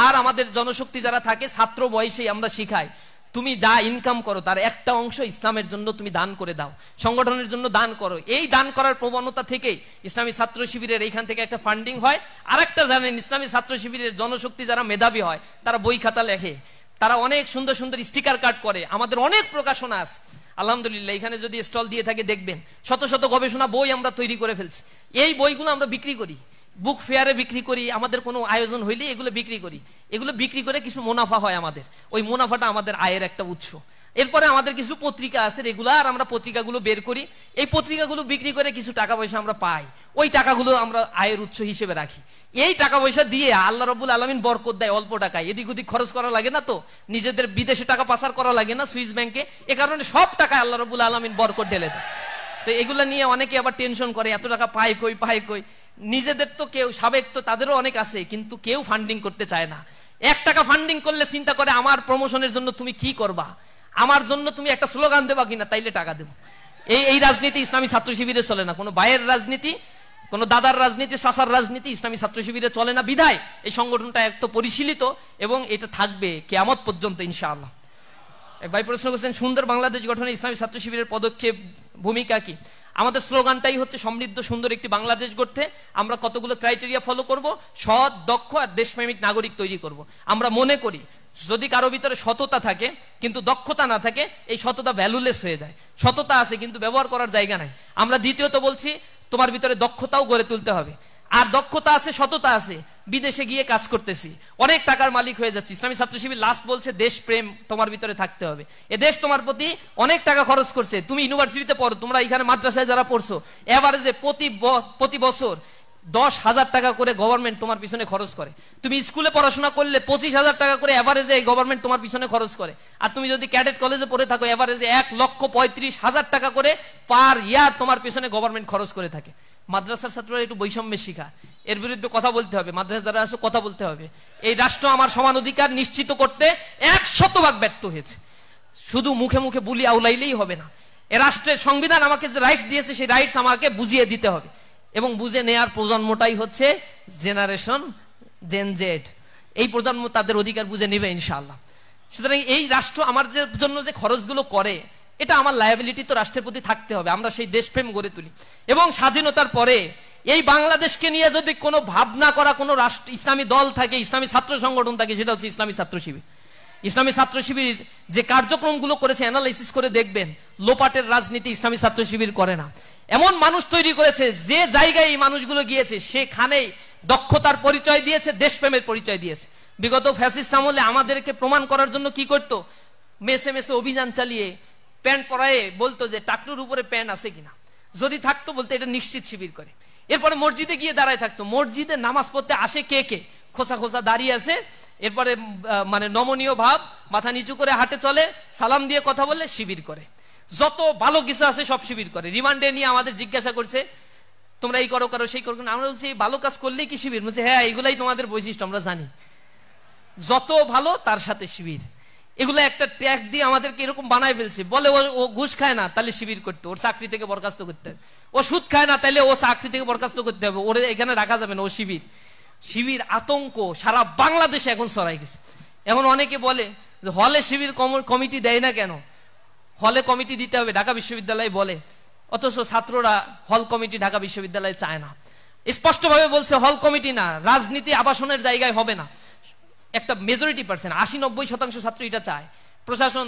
আর আমাদের জনশক্তি যারা থাকে ছাত্র বয়সেই আমরা শিখাই তুমি যা ইনকাম করো তার একটা অংশ ইসলামের জন্য তুমি দান করে দাও, সংগঠনের জন্য দান করো। এই দান করার প্রবণতা থেকেই ইসলামী ছাত্র শিবিরের এইখান থেকে একটা ফান্ডিং হয়। আর একটা জানেন, ইসলামী ছাত্র শিবিরের জনশক্তি যারা মেধাবী হয় তারা বই খাতা লেখে, তারা অনেক সুন্দর সুন্দর স্টিকার কার্ড করে। আমাদের অনেক প্রকাশনা আছে আলহামদুলিল্লাহ, এখানে যদি স্টল দিয়ে থাকে দেখবেন শত শত গবেষণা বই আমরা তৈরি করে ফেলছি। এই বইগুলো আমরা বিক্রি করি, বুক ফেয়ারে বিক্রি করি, আমাদের কোনো আয়োজন হইলে এগুলো বিক্রি করি। এগুলো বিক্রি করে কিছু মুনাফা হয় আমাদের, ওই মুনাফাটা আমাদের আয়ের একটা উৎস। এরপরে আমাদের কিছু পত্রিকা আছে রেগুলার, আমরা পত্রিকাগুলো বের করি, এই পত্রিকাগুলো বিক্রি করে কিছু টাকা পয়সা আমরা পাই, ওই টাকাগুলো আমরা আয়ের উৎস হিসেবে রাখি। এই টাকা পয়সা দিয়ে আল্লাহ রাব্বুল আলামিন বরকত দেয় অল্প টাকায়, এদিক ওদিক খরচ করা লাগে না, তো নিজেদের বিদেশে টাকা পাচার করা লাগে না সুইস ব্যাংকে, এ কারণে সব টাকা আল্লাহ রাব্বুল আলামিন বরকত ঢেলে দেয়। তো এগুলা নিয়ে অনেকে আবার টেনশন করে, এত টাকা পায় কই পায় কই। নিজেদের তো কেউ সাবেক তো তাদেরও অনেক আছে, কিন্তু কেউ ফান্ডিং করতে চায় না। 1 টাকা ফান্ডিং করলে চিন্তা করে আমার প্রমোশনের জন্য তুমি কি করবা, আমার জন্য তুমি একটা স্লোগান দেবা কিনা, তাইলে টাকা দেবো। এই রাজনীতি ইসলামী ছাত্র শিবিরে চলে না। কোনো ভাইয়ের রাজনীতি, কোনো দাদার রাজনীতি, চাচার রাজনীতি ইসলামী ছাত্র শিবিরে চলে না। বিধায় এই সংগঠনটা এত পরিশীলিত এবং এটা থাকবে কিয়ামত পর্যন্ত ইনশাআল্লাহ। এক ভাই প্রশ্ন করছেন, সুন্দর বাংলাদেশ গঠনে ইসলামী ছাত্র শিবিরের পদক্ষেপ ভূমিকা কি? আমাদের স্লোগানটাই হচ্ছে সমৃদ্ধ সুন্দর একটি বাংলাদেশ গড়তে আমরা কতগুলো ক্রাইটেরিয়া ফলো করব, সৎ, দক্ষ আর দেশপ্রেমিক নাগরিক তৈরি করব। আমরা মনে করি যদি কারো ভিতরে সততা থাকে কিন্তু দক্ষতা না থাকে, এই সততা ভ্যালুলেস হয়ে যায়। সততা আছে কিন্তু ব্যবহার করার জায়গা নাই। আমরা দ্বিতীয়ত বলছি তোমার ভিতরে দক্ষতাও গড়ে তুলতে হবে। আর দক্ষতা আছে, সততা আছে, বিদেশে গিয়ে কাজ করতেছি, অনেক টাকার মালিক হয়ে যাচ্ছি। ইসলামী ছাত্র শিবির লাস্ট বলছে দেশপ্রেম তোমার ভিতরে থাকতে হবে। এ দেশ তোমার প্রতি অনেক টাকা খরচ করছে, তুমি ইউনিভার্সিটিতে পড়ো, তোমরা এখানে মাদ্রাসায় যারা পড়ছো, এভারেজে প্রতি বছর 10,000 টাকা করে গভর্নমেন্ট তোমার পিছনে খরচ করে। তুমি স্কুলে পড়াশোনা করলে 25,000 টাকা করে এভারেজে গভর্নমেন্ট তোমার পিছনে খরচ করে। আর তুমি যদি ক্যাডেট কলেজে পড়ে থাকো, এভারেজে 1,35,000 টাকা করে পার ইয়ার তোমার পিছনে গভর্নমেন্ট খরচ করে থাকে। মাদ্রাসার ছাত্ররা একটু বৈষম্যের শিকার, এর বিরুদ্ধে কথা বলতে হবে। মাদ্রাসা যারা আছে কথা বলতে হবে। এই রাষ্ট্র আমার সমান অধিকার নিশ্চিত করতে 100% ব্যর্থ হয়েছে। শুধু মুখে মুখে বুলি আউলাইলেই হবে না। এ রাষ্ট্রের সংবিধান আমাকে যে রাইটস দিয়েছে, সেই রাইটস আমাকে বুঝিয়ে দিতে হবে এবং বুঝে নেয়ার প্রজন্মটাই হচ্ছে জেনারেশন জেন জেড। এই প্রজন্ম তাদের অধিকার বুঝে নেবে ইনশাআল্লাহ। সুতরাং এই রাষ্ট্র আমার জন্য যে খরচগুলো করে, এটা আমার লায়াবিলিটি তো রাষ্ট্রের প্রতি থাকতে হবে। আমরা সেই দেশপ্রেম গড়ে তুলি এবং স্বাধীনতার পরে এই বাংলাদেশকে নিয়ে যদি কোনো ভাবনা করা কোনো রাষ্ট্র ইসলামী দল থাকে, ইসলামী ছাত্র সংগঠন থাকে, সেটা হচ্ছে ইসলামী ছাত্র শিবির। ইসলামী ছাত্র শিবির যে কার্যক্রমগুলো করেছে অ্যানালাইসিস করে দেখবেন, লোপাটের রাজনীতি ইসলামী ছাত্র শিবির করে না। এমন মানুষ তৈরি করেছে, যে জায়গায় এই মানুষগুলো গিয়েছে সেখানেই দক্ষতার পরিচয় দিয়েছে, দেশপ্রেমের পরিচয় দিয়েছে। বিগত ফ্যাসিস্ট আমলে আমাদেরকে প্রমাণ করার জন্য কি করতো, মেসে মেসে অভিযান চালিয়ে প্যান্ট পরায়ে বলতো যে টাকনুর উপরে প্যান্ট আছে কিনা, যদি থাকতো বলতে এটা নিশ্চিত শিবির করে। এরপরে মসজিদে গিয়ে দাঁড়ায় থাকতো, মসজিদে নামাজ পড়তে আসে কে কে, খোসা খোসা দাঁড়িয়ে আছে, এরপরে মানে নমনীয় ভাব, মাথা নিচু করে হাঁটে চলে, সালাম দিয়ে কথা বললে শিবির করে। যত ভালো কিছু আছে সব শিবির করে। রিমান্ডে নিয়ে আমাদের জিজ্ঞাসা করছে তোমরা এই করো করো সেই করো, আমরা বলছি এই ভালো কাজ করলেই কি শিবির? বলছে হ্যাঁ, এগুলাই তোমাদের বৈশিষ্ট্য, আমরা জানি। যত ভালো তার সাথে শিবির, এগুলো একটা ট্যাগ দিয়ে আমাদেরকে এরকম বানায় ফেলছে। বলে ও ঘুষ খায় না, তাহলে শিবির করতে, ওর চাকরি থেকে বরখাস্ত করতে হবে। ও সুদ খায় না, তাহলে ও চাকরি থেকে বরখাস্ত করতে হবে, ওরে এখানে রাখা যাবে না, ও শিবির। শিবির আতঙ্ক সারা বাংলাদেশে এখন ছড়াই গেছে। এখন অনেকে বলে হলে শিবির কমিটি দেয় না কেন? হলে কমিটি দিতে হবে, ঢাকা বিশ্ববিদ্যালয় বলে, অথচ ছাত্ররা হল কমিটি ঢাকা বিশ্ববিদ্যালয়ে চায় না। স্পষ্টভাবে বলছে হল কমিটি না, রাজনীতি আবাসনের জায়গায় হবে না। একটা মেজরিটি পার্সেন্ট 80-90% ছাত্র এটা চায়। প্রশাসন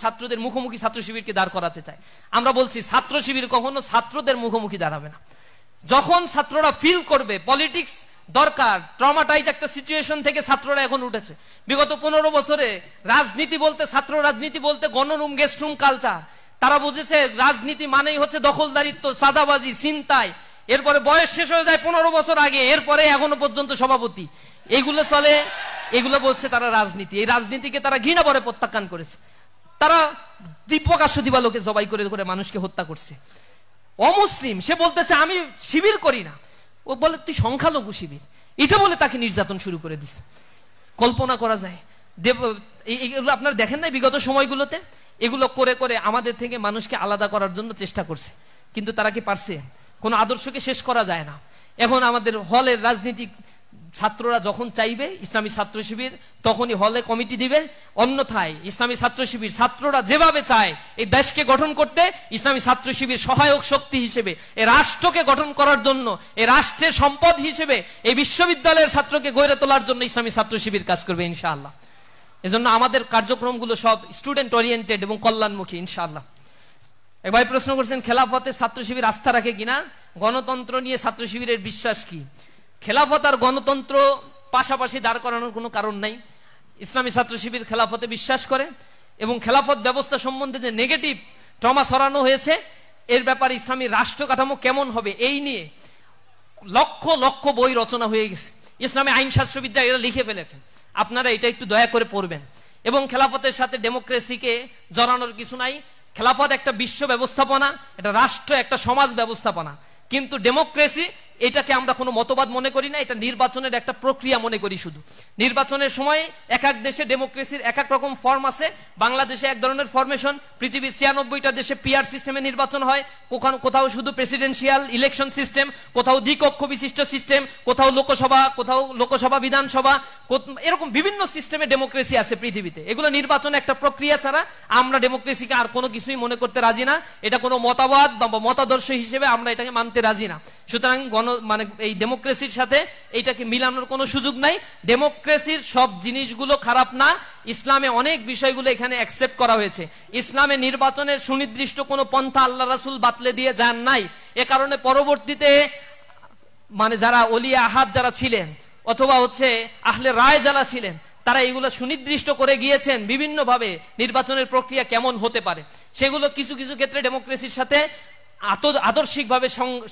ছাত্রদের মুখোমুখি ছাত্র শিবিরকে দাঁড় করাতে চায়। আমরা বলছি ছাত্র শিবির কখনো ছাত্রদের মুখোমুখি দাঁড়াবে না। যখন ছাত্ররা ফিল করবে পলিটিক্স দরকার, ট্রমাটাইজ একটা সিচুয়েশন থেকে ছাত্ররা এখন উঠেছে। বিগত 15 বছরে রাজনীতি বলতে, ছাত্র রাজনীতি বলতে গণরুম গেস্ট রুম কালচার। তারা বুঝেছে রাজনীতি মানেই হচ্ছে দখলদারিত্ব, সাদাবাজি, ছিনতাই। এরপরে বয়স শেষ হয়ে যায় 15 বছর আগে, এরপরে এখনো পর্যন্ত সভাপতি, এগুলো চলে। এগুলো বলছে তারা রাজনীতি। এই রাজনীতিকে তারা ঘৃণা ভরে প্রত্যাখ্যান করেছে। তারা প্রকাশ্য দিবালোকে জবাই করে করে মানুষকে হত্যা করছে। অমুসলিম সে বলতেছে আমি শিবির করি না, ও বলে তুই সংখ্যালঘু শিবির, এটা বলে তাকে নির্যাতন শুরু করে দিচ্ছে। কল্পনা করা যায়। এগুলো আপনারা দেখেন না বিগত সময়গুলোতে? এগুলো করে করে আমাদের থেকে মানুষকে আলাদা করার জন্য চেষ্টা করছে, কিন্তু তারা কি পারছে? কোন আদর্শকে শেষ করা যায় না। এখন আমাদের হলের রাজনীতি ছাত্ররা যখন চাইবে ইসলামী ছাত্র শিবির তখনই হলে কমিটি দিবে, অন্যথায় ইসলামী ছাত্র শিবির ছাত্ররা যেভাবে চায় এই দেশকে গঠন করতে ইসলামী ছাত্র শিবির সহায়ক শক্তি হিসেবে, এই রাষ্ট্রকে গঠন করার জন্য, এই রাষ্ট্রের সম্পদ হিসেবে এই বিশ্ববিদ্যালয়ের ছাত্রকে গড়ে তোলার জন্য ইসলামী ছাত্র শিবির কাজ করবে ইনশাআল্লাহ। এজন্য আমাদের কার্যক্রমগুলো সব স্টুডেন্ট ওরিয়েন্টেড এবং কল্যাণমুখী ইনশাআল্লাহ। এক ভাই প্রশ্ন করছেন খেলাফতে ছাত্র শিবির আস্থা রাখে কিনা, গণতন্ত্র নিয়ে ছাত্র শিবিরের বিশ্বাস কি? খেলাফত আর গণতন্ত্র পাশাপাশি দাঁড় করানোর কোনো কারণ নাই। ইসলামী ছাত্র শিবির খেলাফতে বিশ্বাস করে এবং খেলাফত ব্যবস্থা সম্বন্ধে যে নেগেটিভ ট্রমা ছড়ানো হয়েছে এর ব্যাপারে ইসলামী রাষ্ট্র কাঠামো কেমন হবে এই নিয়ে লক্ষ লক্ষ বই রচনা হয়ে গেছে। ইসলামী আইন শাস্ত্রবিদ্যা এরা লিখে ফেলেছেন, আপনারা এটা একটু দয়া করে পড়বেন। এবং খেলাফতের সাথে ডেমোক্রেসিকে জড়ানোর কিছু নাই। খেলাফত একটা বিশ্ব ব্যবস্থাপনা, এটা রাষ্ট্র, একটা সমাজ ব্যবস্থাপনা। কিন্তু ডেমোক্রেসি এটাকে আমরা কোনো মতবাদ মনে করি না, এটা নির্বাচনের একটা প্রক্রিয়া মনে করি। শুধু নির্বাচনের সময় এক এক দেশে ডেমোক্রেসির এক এক রকম ফর্ম আছে। বাংলাদেশে এক ধরনের ফরমেশন, পৃথিবীর 96টা দেশে পিআর সিস্টেমে নির্বাচন হয়, কোথাও শুধু প্রেসিডেন্সিয়াল ইলেকশন সিস্টেম, কোথাও দ্বিকক্ষ বিশিষ্ট সিস্টেম, কোথাও লোকসভা বিধানসভা, এরকম বিভিন্ন সিস্টেমে ডেমোক্রেসি আছে পৃথিবীতে। এগুলো নির্বাচন একটা প্রক্রিয়া ছাড়া আমরা ডেমোক্রেসিকে আর কোনো কিছুই মনে করতে রাজি না। এটা কোনো মতবাদ বা মতাদর্শ হিসেবে আমরা এটাকে মানতে রাজি না। সুতরাং এই ডেমোক্রেসির সাথে এইটাকে মিলানোর কোনো সুযোগ নাই। ডেমোক্রেসির সব জিনিসগুলো খারাপ না, ইসলামে অনেক বিষয়গুলো এখানে অ্যাকসেপ্ট করা হয়েছে। ইসলামে নির্বাচনের সুনির্দিষ্ট কোনো পন্থা আল্লাহ রাসূল বাতলে দিয়ে যান নাই। এ কারণে পরবর্তীতে যারা ওলিয়া আহাদ যারা ছিলেন অথবা আহলে রায় যারা ছিলেন তারা এগুলো সুনির্দিষ্ট করে গিয়েছেন বিভিন্নভাবে নির্বাচনের প্রক্রিয়া কেমন হতে পারে। সেগুলো কিছু কিছু ক্ষেত্রে ডেমোক্রেসির সাথে আদর্শিকভাবে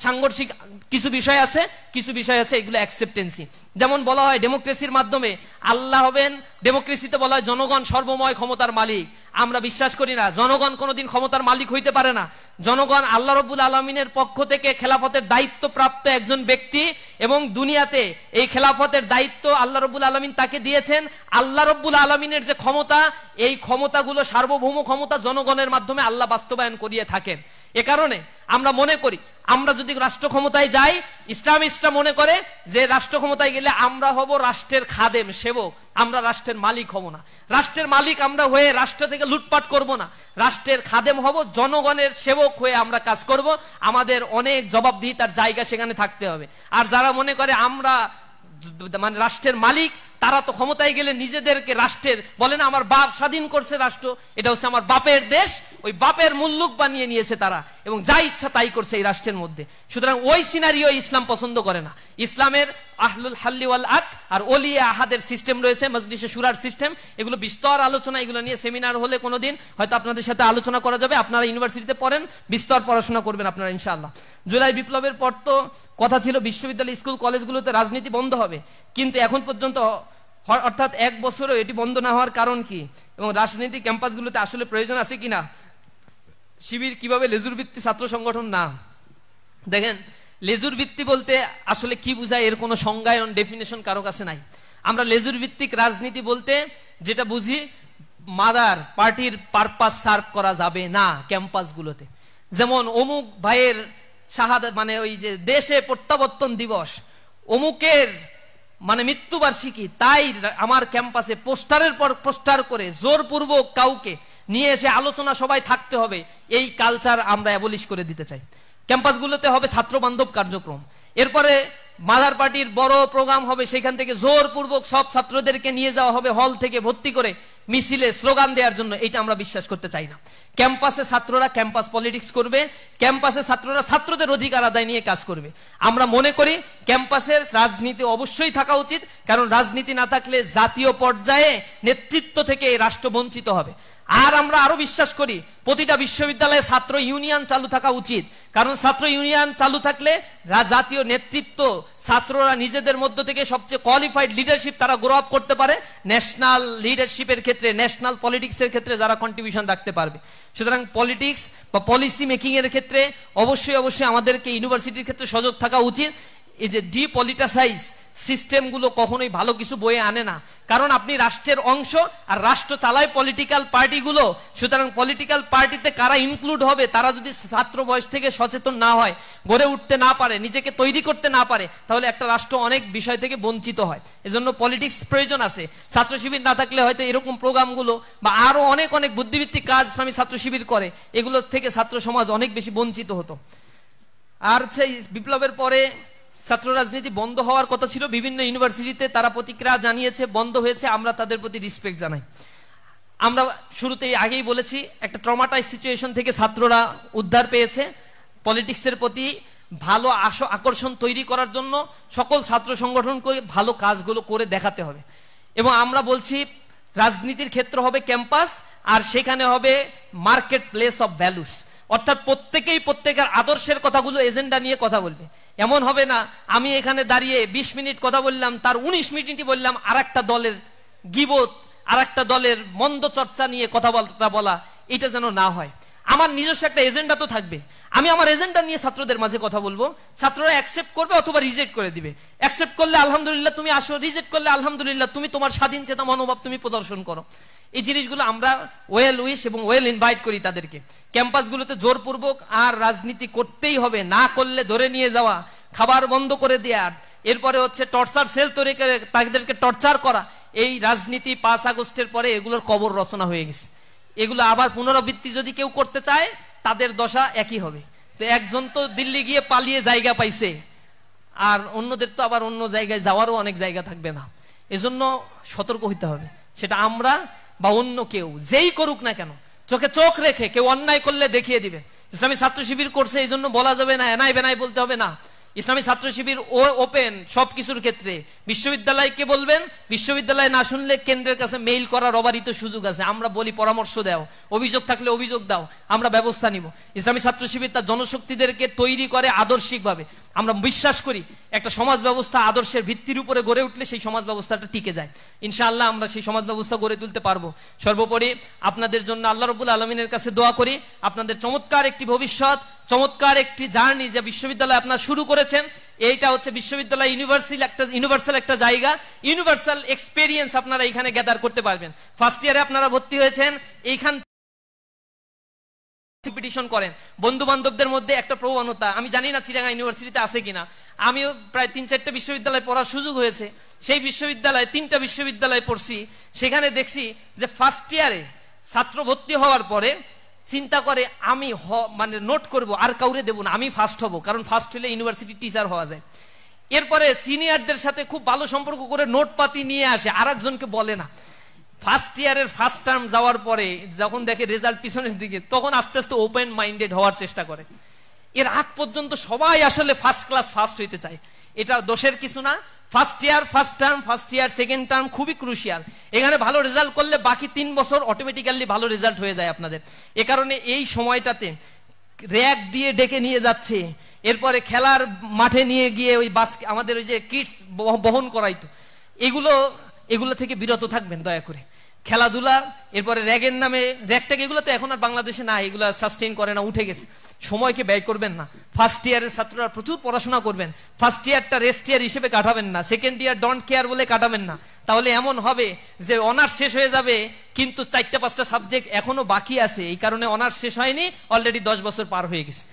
সাংঘর্ষিক কিছু বিষয় আছে, কিছু বিষয় আছে এগুলো অ্যাকসেপ্টেন্সি। যেমন বলা হয় ডেমোক্রেসির মাধ্যমে আল্লাহ হবেন, ডেমোক্রেসিতে বলা হয় জনগণ সর্বময় ক্ষমতার মালিক। আমরা বিশ্বাস করি না, জনগণ কোনোদিন ক্ষমতার মালিক হইতে পারে না। জনগণ আল্লাহ রাব্বুল আলামিনের পক্ষ থেকে খেলাফতের দায়িত্ব প্রাপ্ত একজন ব্যক্তি এবং দুনিয়াতে এই খেলাফতের দায়িত্ব আল্লাহ রাব্বুল আলামিন তাকে দিয়েছেন। আল্লাহ রাব্বুল আলামিনের যে ক্ষমতা, এই ক্ষমতাগুলো সার্বভৌম ক্ষমতা জনগণের মাধ্যমে আল্লাহ বাস্তবায়ন করিয়ে থাকেন। এ কারণে আমরা মনে করি আমরা যদি রাষ্ট্র ক্ষমতায় যাই, ইসলামিস্টরা মনে করে যে রাষ্ট্র ক্ষমতায় গেলে আমরা হব রাষ্ট্রের খাদেম, সেবক, আমরা রাষ্ট্রের মালিক হব না। রাষ্ট্রের মালিক আমরা হয়ে রাষ্ট্র থেকে লুটপাট করব না, রাষ্ট্রের খাদেম হব, জনগণের সেবক হয়ে আমরা কাজ করব। আমাদের অনেক জবাবদিহিতার জায়গা সেখানে থাকতে হবে। আর যারা মনে করে আমরা রাষ্ট্রের মালিক, তারা তো ক্ষমতায় গেলে নিজেদেরকে রাষ্ট্রের বলে না, আমার বাপ স্বাধীন করছে রাষ্ট্র, এটা হচ্ছে আমার বাপের দেশ, ওই বাপের মুল্লুক বানিয়ে নিয়েছে তারা এবং যা ইচ্ছা তাই করছে এই রাষ্ট্রের মধ্যে। সুতরাং ওই সিনারিও ইসলাম পছন্দ করে না। ইসলামের আহলুল হাল্লি ওয়াল আকদ আর ওলিয়া আহাদের সিস্টেম রয়েছে, মজলিসে শুরার সিস্টেম, এগুলো বিস্তর আলোচনা, এগুলো নিয়ে সেমিনার হলে কোনোদিন হয়তো আপনাদের সাথে আলোচনা করা যাবে। আপনারা ইউনিভার্সিটিতে পড়েন, বিস্তর পড়াশোনা করবেন আপনারা ইনশাআল্লাহ। জুলাই বিপ্লবের পর তো কথা ছিল বিশ্ববিদ্যালয়, স্কুল, কলেজগুলোতে রাজনীতি বন্ধ হবে, কিন্তু এখন পর্যন্ত অর্থাৎ 1 বছরও এটি বন্ধ না হওয়ার কারণ কি এবং রাজনীতি ক্যাম্পাসগুলোতে আসলে প্রয়োজন আছে কিনা? শিবির কিভাবে লেজুর ভিত্তি ছাত্র সংগঠন না? দেখেন, লেজুর ভিত্তি বলতে আসলে কি বোঝায় এর কোনো সংজ্ঞায়ন, ডেফিনেশন কারো কাছে নাই। আমরা লেজুর ভিত্তিক রাজনীতি বলতে যেটা বুঝি, মাদার পার্টির পারপাস সার্ভ করা যাবে না ক্যাম্পাসগুলোতে। যেমন অমুক ভাইয়ের শাহাদাত, ওই যে দেশে প্রত্যাবর্তন দিবস, অমুকের মৃত্যুবার্ষিকী, তাই আমার ক্যাম্পাসে পোস্টারের পর পোস্টার করে জোরপূর্বক কাউকে নিয়ে এসে আলোচনা সবাই থাকতে হবে, এই কালচার আমরা অ্যাবলিশ করে দিতে চাই। ক্যাম্পাসগুলোতে হবে ছাত্র বান্ধব কার্যক্রম। এরপরে মাদার পার্টির বড় প্রোগ্রাম হবে, সেখান থেকে জোরপূর্বক সব ছাত্রদেরকে নিয়ে যাওয়া হবে হল থেকে ভর্তি করে মিছিলে স্লোগান দেওয়ার জন্য। এটা আমরা বিশ্বাস করতে চাই না। ক্যাম্পাসে ছাত্ররা ক্যাম্পাস পলিটিক্স করবে, ক্যাম্পাসে ছাত্ররা ছাত্রদের অধিকার আদায় নিয়ে কাজ করবে। আমরা মনে করি ক্যাম্পাসের রাজনীতি অবশ্যই থাকা উচিত, কারণ রাজনীতি না থাকলে জাতীয় পর্যায়ে নেতৃত্ব থেকে রাষ্ট্র বঞ্চিত হবে। আর আমরা আরো বিশ্বাস করি প্রতিটা বিশ্ববিদ্যালয়ে ছাত্র ইউনিয়ন চালু থাকা উচিত, কারণ ছাত্র ইউনিয়ন চালু থাকলে জাতীয় নেতৃত্ব, ছাত্ররা নিজেদের মধ্য থেকে সবচেয়ে কোয়ালিফাইড লিডারশিপ তারা গ্রো আপ করতে পারে, ন্যাশনাল লিডারশিপের ক্ষেত্রে, ন্যাশনাল পলিটিক্সের ক্ষেত্রে যারা কন্ট্রিবিউশন রাখতে পারবে। সুতরাং পলিটিক্স বা পলিসি মেকিং এর ক্ষেত্রে অবশ্যই আমাদেরকে ইউনিভার্সিটির ক্ষেত্রে সজাগ থাকা উচিত। এই যে ডিপলিটিসাইজ সিস্টেমগুলো কখনোই ভালো কিছু বয়ে আনে না, কারণ আপনি রাষ্ট্রের অংশ আর রাষ্ট্র চালায় পলিটিক্যাল পার্টিগুলো। সুতরাং পলিটিক্যাল পার্টিতে কারা ইনক্লুড হবে, তারা যদি ছাত্র বয়স থেকে সচেতন না হয়, গড়ে উঠতে না পারে, নিজেকে তৈরি করতে না পারে, তাহলে একটা রাষ্ট্র অনেক বিষয় থেকে বঞ্চিত হয়। এজন্য পলিটিক্স প্রয়োজন আছে। ছাত্র শিবির না থাকলে হয়তো এরকম প্রোগ্রামগুলো বা আরো অনেক অনেক বুদ্ধিভিত্তিক কাজ ইসলামী ছাত্র শিবির করে, এগুলো থেকে ছাত্র সমাজ অনেক বেশি বঞ্চিত হতো। আর সেই বিপ্লবের পরে ছাত্র রাজনীতি বন্ধ হওয়ার কথা ছিল, বিভিন্ন ইউনিভার্সিটিতে তারা প্রতিক্রিয়া জানিয়েছে, বন্ধ হয়েছে, আমরা তাদের প্রতি রেসপেক্ট জানাই। আমরা শুরুতেই আগেই বলেছি, একটা ট্রমাটাইজ সিচুয়েশন থেকে ছাত্ররা উদ্ধার পেয়েছে। পলিটিক্সের প্রতি ভালো আকর্ষণ তৈরি করার জন্য সকল ছাত্র সংগঠনকে ভালো কাজগুলো করে দেখাতে হবে। এবং আমরা বলছি রাজনীতির ক্ষেত্র হবে ক্যাম্পাস, আর সেখানে হবে মার্কেট প্লেস অফ ভ্যালুস, অর্থাৎ প্রত্যেকেই প্রত্যেকের আদর্শের কথাগুলো এজেন্ডা নিয়ে কথা বলবে। এমন হবে না আমি এখানে দাঁড়িয়ে 20 মিনিট কথা বললাম, তার 19 মিনিটই বললাম আর একটা দলের গীবত, আর একটা দলের মন্দ চর্চা নিয়ে কথাবার্তা বলা, এটা যেন না হয়। আমার নিজস্ব একটা এজেন্ডা তো থাকবে, আমি আমার এজেন্ডা নিয়ে ছাত্রদের মাঝে কথা বলবো, ছাত্ররা অ্যাকসেপ্ট করবে অথবা রিজেক্ট করে দিবে। অ্যাকসেপ্ট করলে আলহামদুলিল্লাহ তুমি আসো, রিজেক্ট করলে আলহামদুলিল্লাহ তুমি তোমার স্বাধীন চেতা মনোভাব তুমি প্রদর্শন করো। এই জিনিসগুলো আমরা ওয়েল উইশ এবং ওয়েল ইনভাইট করি তাদেরকে। ক্যাম্পাসগুলোতে জোরপূর্বক আর রাজনীতি করতেই হবে, না করলে ধরে নিয়ে যাওয়া, খাবার বন্ধ করে দেওয়া, এরপরে হচ্ছে টর্চার সেল তৈরি করে তাদেরকে টর্চার করা, এই রাজনীতি 5 আগস্টের পরে এগুলোর কবর রচনা হয়ে গেছে। এগুলো আবার পুনরাবৃত্তি যদি কেউ করতে চায়, তাদের দশা একই হবে। তো একজন তো দিল্লি গিয়ে পালিয়ে জায়গা পাইছে, আর অন্যদের তো আবার অন্য জায়গায় যাওয়ারও অনেক জায়গা থাকবে না। এজন্য সতর্ক হইতে হবে, সেটা আমরা বা অন্য কেউ যেই করুক না কেন, চোখে চোখ রেখে কেউ অন্যায় করলে দেখিয়ে দিবে। ইসলামী ছাত্র শিবির করছে এই জন্য বলা যাবে না, এনাই বেনাই বলতে হবে না। ইসলামী ছাত্র শিবির ওপেন সবকিছুর ক্ষেত্রে। বিশ্ববিদ্যালয়কে বলবেন, বিশ্ববিদ্যালয় না শুনলে কেন্দ্রের কাছে মেইল করার অবারিত সুযোগ আছে। আমরা বলি পরামর্শ দাও, অভিযোগ থাকলে অভিযোগ দাও, আমরা ব্যবস্থা নিব। ইসলামী ছাত্র শিবির তার জনশক্তিদেরকে তৈরি করে আদর্শিকভাবে। আমরা বিশ্বাস করি একটা সমাজ ব্যবস্থা আদর্শের ভিত্তির উপরে গড়ে উঠলে সেই সমাজ ব্যবস্থাটা টিকে যায়। ইনশাআল্লাহ আমরা সেই সমাজ ব্যবস্থা গড়ে তুলতে পারবো। সর্বোপরি আপনাদের জন্য আল্লাহ রাব্বুল আলামিনের কাছে দোয়া করি, আপনাদের চমৎকার একটি ভবিষ্যৎ, চমৎকার একটি জার্নি যে বিশ্ববিদ্যালয় আপনারা শুরু করেছেন, এইটা হচ্ছে বিশ্ববিদ্যালয় ইউনিভার্সাল একটা জায়গা, ইউনিভার্সাল এক্সপেরিয়েন্স আপনারা এখানে গ্যাদার করতে পারবেন। ফার্স্ট ইয়ারে আপনারা ভর্তি হয়েছেন, এইখান পিটিশন করেন। বন্ধু বান্ধবদের মধ্যে একটা প্রবণতা, আমি জানি না চিটাগাং ইউনিভার্সিটিতে আছে কিনা, আমিও প্রায় 3-4টা বিশ্ববিদ্যালয় পড়ার সুযোগ হয়েছে। সেই বিশ্ববিদ্যালয়ে 3টা বিশ্ববিদ্যালয়ে পড়ছি, সেখানে দেখছি যে ফার্স্ট ইয়ারে ছাত্র ভর্তি হওয়ার পরে চিন্তা করে আমি মানে নোট করব, আর কাউরে দেব না, আমি ফার্স্ট হব, কারণ ফার্স্ট হলে ইউনিভার্সিটি টিচার হওয়া যায়। এরপরে সিনিয়রদের সাথে খুব ভালো সম্পর্ক করে নোট পাতি নিয়ে আসে, আর একজনকে বলে না। ফার্স্ট ইয়ারের ফার্স্ট টার্ম যাওয়ার পরে যখন দেখে রেজাল্ট পিছনের দিকে, তখন আস্তে আস্তে ওপেন মাইন্ডেড হওয়ার চেষ্টা করে। এর আগ পর্যন্ত সবাই আসলে ফার্স্ট ক্লাস ফার্স্ট হইতে চায়, এটা দোষের কিছু না। First year first term, first year second term খুবই ক্রুশিয়াল। এখানে ভালো রেজাল্ট করলে বাকি 3 বছর অটোমেটিক্যালি ভালো রেজাল্ট হয়ে যায় আপনাদের। এ কারণে এই সময়টাতে র্যাক দিয়ে ডেকে নিয়ে যাচ্ছে, এরপরে খেলার মাঠে নিয়ে গিয়ে ওই আমাদের ওই যে কিটস বহন করাইতো, এগুলো থেকে বিরত থাকবেন দয়া করে। খেলাধুলা, এরপরে র্যাগের নামে র্যাগটাকে, এগুলো তো এখন আর বাংলাদেশে না, এগুলো সাস্টেইন করে না, উঠে গেছে। সময়কে ব্যয় করবেন না। ফার্স্ট ইয়ারের ছাত্ররা প্রচুর পড়াশোনা করবেন, ফার্স্ট ইয়ারটা রেস্ট ইয়ার হিসেবে কাটাবেন না, সেকেন্ড ইয়ার ডোন্ট কেয়ার বলে কাটাবেন না। তাহলে এমন হবে যে অনার্স শেষ হয়ে যাবে, কিন্তু 4-5টা সাবজেক্ট এখনো বাকি আছে, এই কারণে অনার্স শেষ হয়নি, অলরেডি 10 বছর পার হয়ে গেছে।